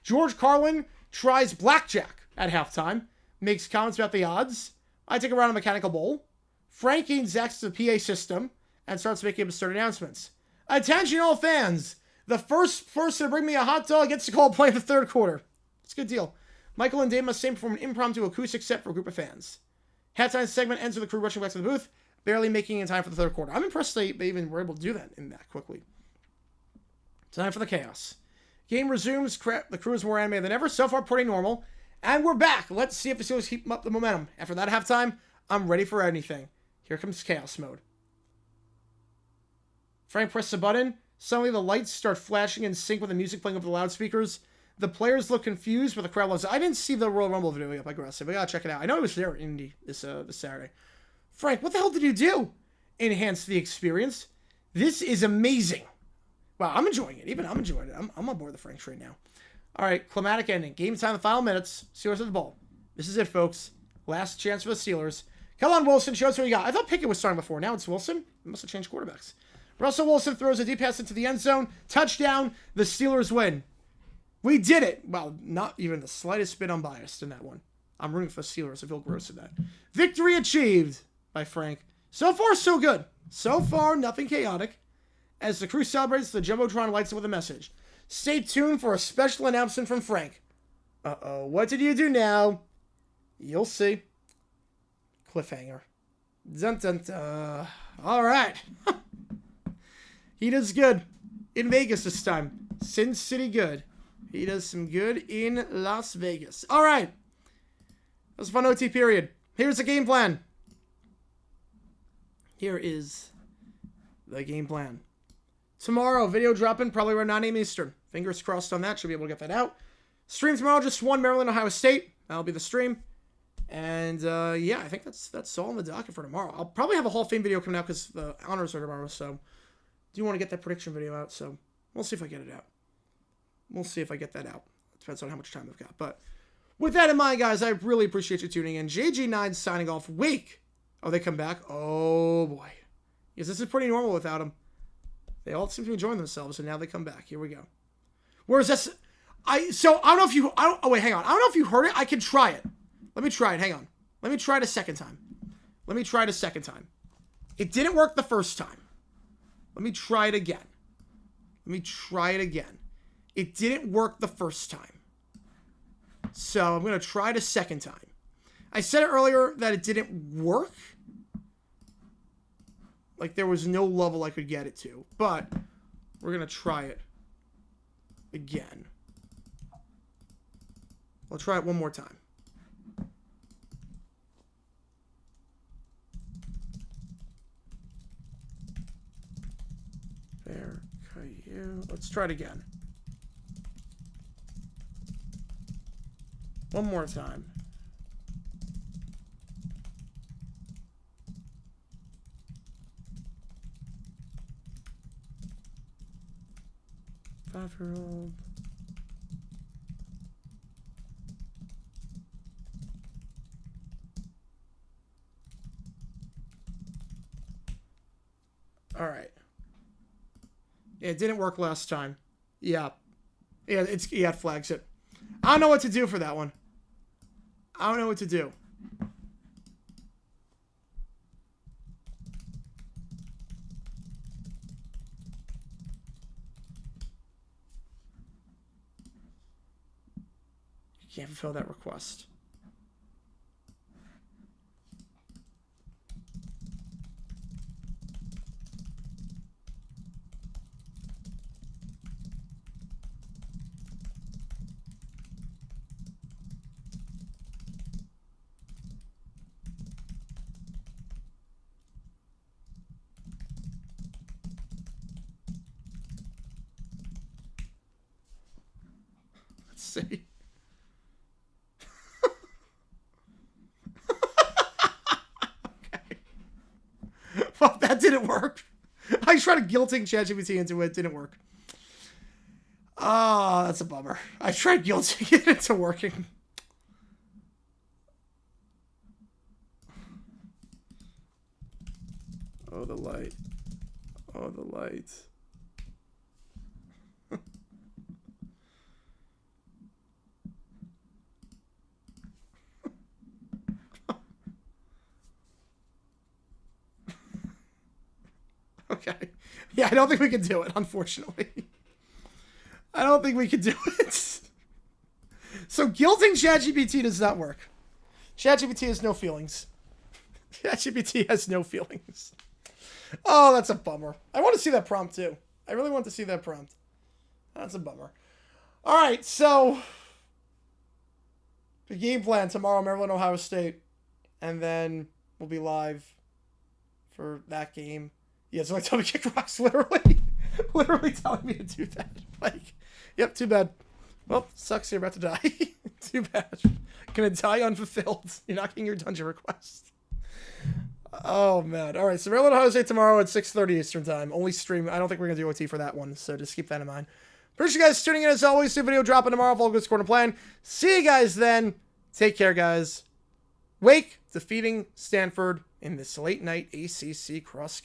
George Carlin tries blackjack at halftime, makes comments about the odds. I take a round of mechanical bowl. Frank gains access to the PA system and starts making absurd announcements. Attention all fans. The first person to bring me a hot dog gets to call play in the third quarter. It's a good deal. Michael and Dave must sing perform an impromptu acoustic set for a group of fans. Halftime segment ends with the crew rushing back to the booth, barely making it in time for the third quarter. I'm impressed they even were able to do that in that quickly. Time for the chaos. Game resumes. The crew is more animated than ever. So far, pretty normal. And we're back. Let's see if the Steelers keep up the momentum. After that halftime, I'm ready for anything. Here comes chaos mode. Frank presses a button. Suddenly, the lights start flashing in sync with the music playing over the loudspeakers. The players look confused, but the crowd loves it. I didn't see the Royal Rumble video up aggressive. I gotta check it out. I know it was there in Indy this Saturday. Frank, what the hell did you do? Enhance the experience. This is amazing. Wow, I'm enjoying it. Even I'm enjoying it. I'm on board the Frank train now. All right, climatic ending. Game time, the final minutes. Steelers at the ball. This is it, folks. Last chance for the Steelers. Come on, Wilson. Show us what you got. I thought Pickett was starting before. Now it's Wilson. It must have changed quarterbacks. Russell Wilson throws a deep pass into the end zone. Touchdown. The Steelers win. We did it. Well, not even the slightest bit unbiased in that one. I'm rooting for the Steelers. I feel gross at that. Victory achieved by Frank. So far, so good. So far, nothing chaotic. As the crew celebrates, the Jumbotron lights up with a message. Stay tuned for a special announcement from Frank. Uh-oh, what did you do now? You'll see. Cliffhanger. Dun dun dun. All right. He does good. In Vegas this time. Sin City good. He does some good in Las Vegas. All right. That was a fun OT period. Here's the game plan. Here is the game plan. Tomorrow, video dropping probably around 9 a.m. Eastern. Fingers crossed on that. Should be able to get that out. Stream tomorrow, just one Maryland, Ohio State. That'll be the stream. And, yeah, I think that's all on the docket for tomorrow. I'll probably have a Hall of Fame video coming out because the honors are tomorrow. So, do want to get that prediction video out. So, we'll see if I get it out. We'll see if I get that out. It depends on how much time I've got. But, with that in mind, guys, I really appreciate you tuning in. JG9 signing off. Week. Oh, they come back? Oh, boy. Yes, this is pretty normal without them. They all seem to be enjoying themselves, and now they come back. Here we go. Whereas this, I don't know if you, oh wait, hang on. I don't know if you heard it. I can try it. Let me try it. Hang on. Let me try it a second time. Let me try it a second time. It didn't work the first time. Let me try it again. Let me try it again. It didn't work the first time. So I'm going to try it a second time. I said it earlier that it didn't work. Like, there was no level I could get it to. But we're going to try it again. I'll try it one more time. There, Caillou. Let's try it again. One more time. Five-year-old. All right. Yeah, it didn't work last time. Yeah. Yeah, it flags it. I don't know what to do for that one. I don't know what to do. You can't fulfill that request. Let's see. Well, that didn't work. I tried guilting ChatGPT into it. It didn't work. Ah, that's a bummer. I tried guilting it into working. Oh, the light. Oh, the light. Okay. Yeah, I don't think we can do it, unfortunately. I don't think we can do it. So guilting ChatGPT does not work. ChatGPT has no feelings. ChatGPT has no feelings. Oh, that's a bummer. I want to see that prompt too. I really want to see that prompt. That's a bummer. All right, so the game plan tomorrow, Maryland, Ohio State, and then we'll be live for that game. Yeah, so like tell me kick rocks, literally telling me to do that. Like, yep, too bad. Well, sucks. You're about to die. Too bad. Gonna die unfulfilled. You're not getting your dungeon request. Oh man. All right. So Maryland, Ohio State tomorrow at 6:30 Eastern time. Only stream. I don't think we're gonna do OT for that one. So just keep that in mind. Appreciate you guys tuning in as always. New video dropping tomorrow. If all goes according to plan. See you guys then. Take care, guys. Wake defeating Stanford in this late night ACC cross.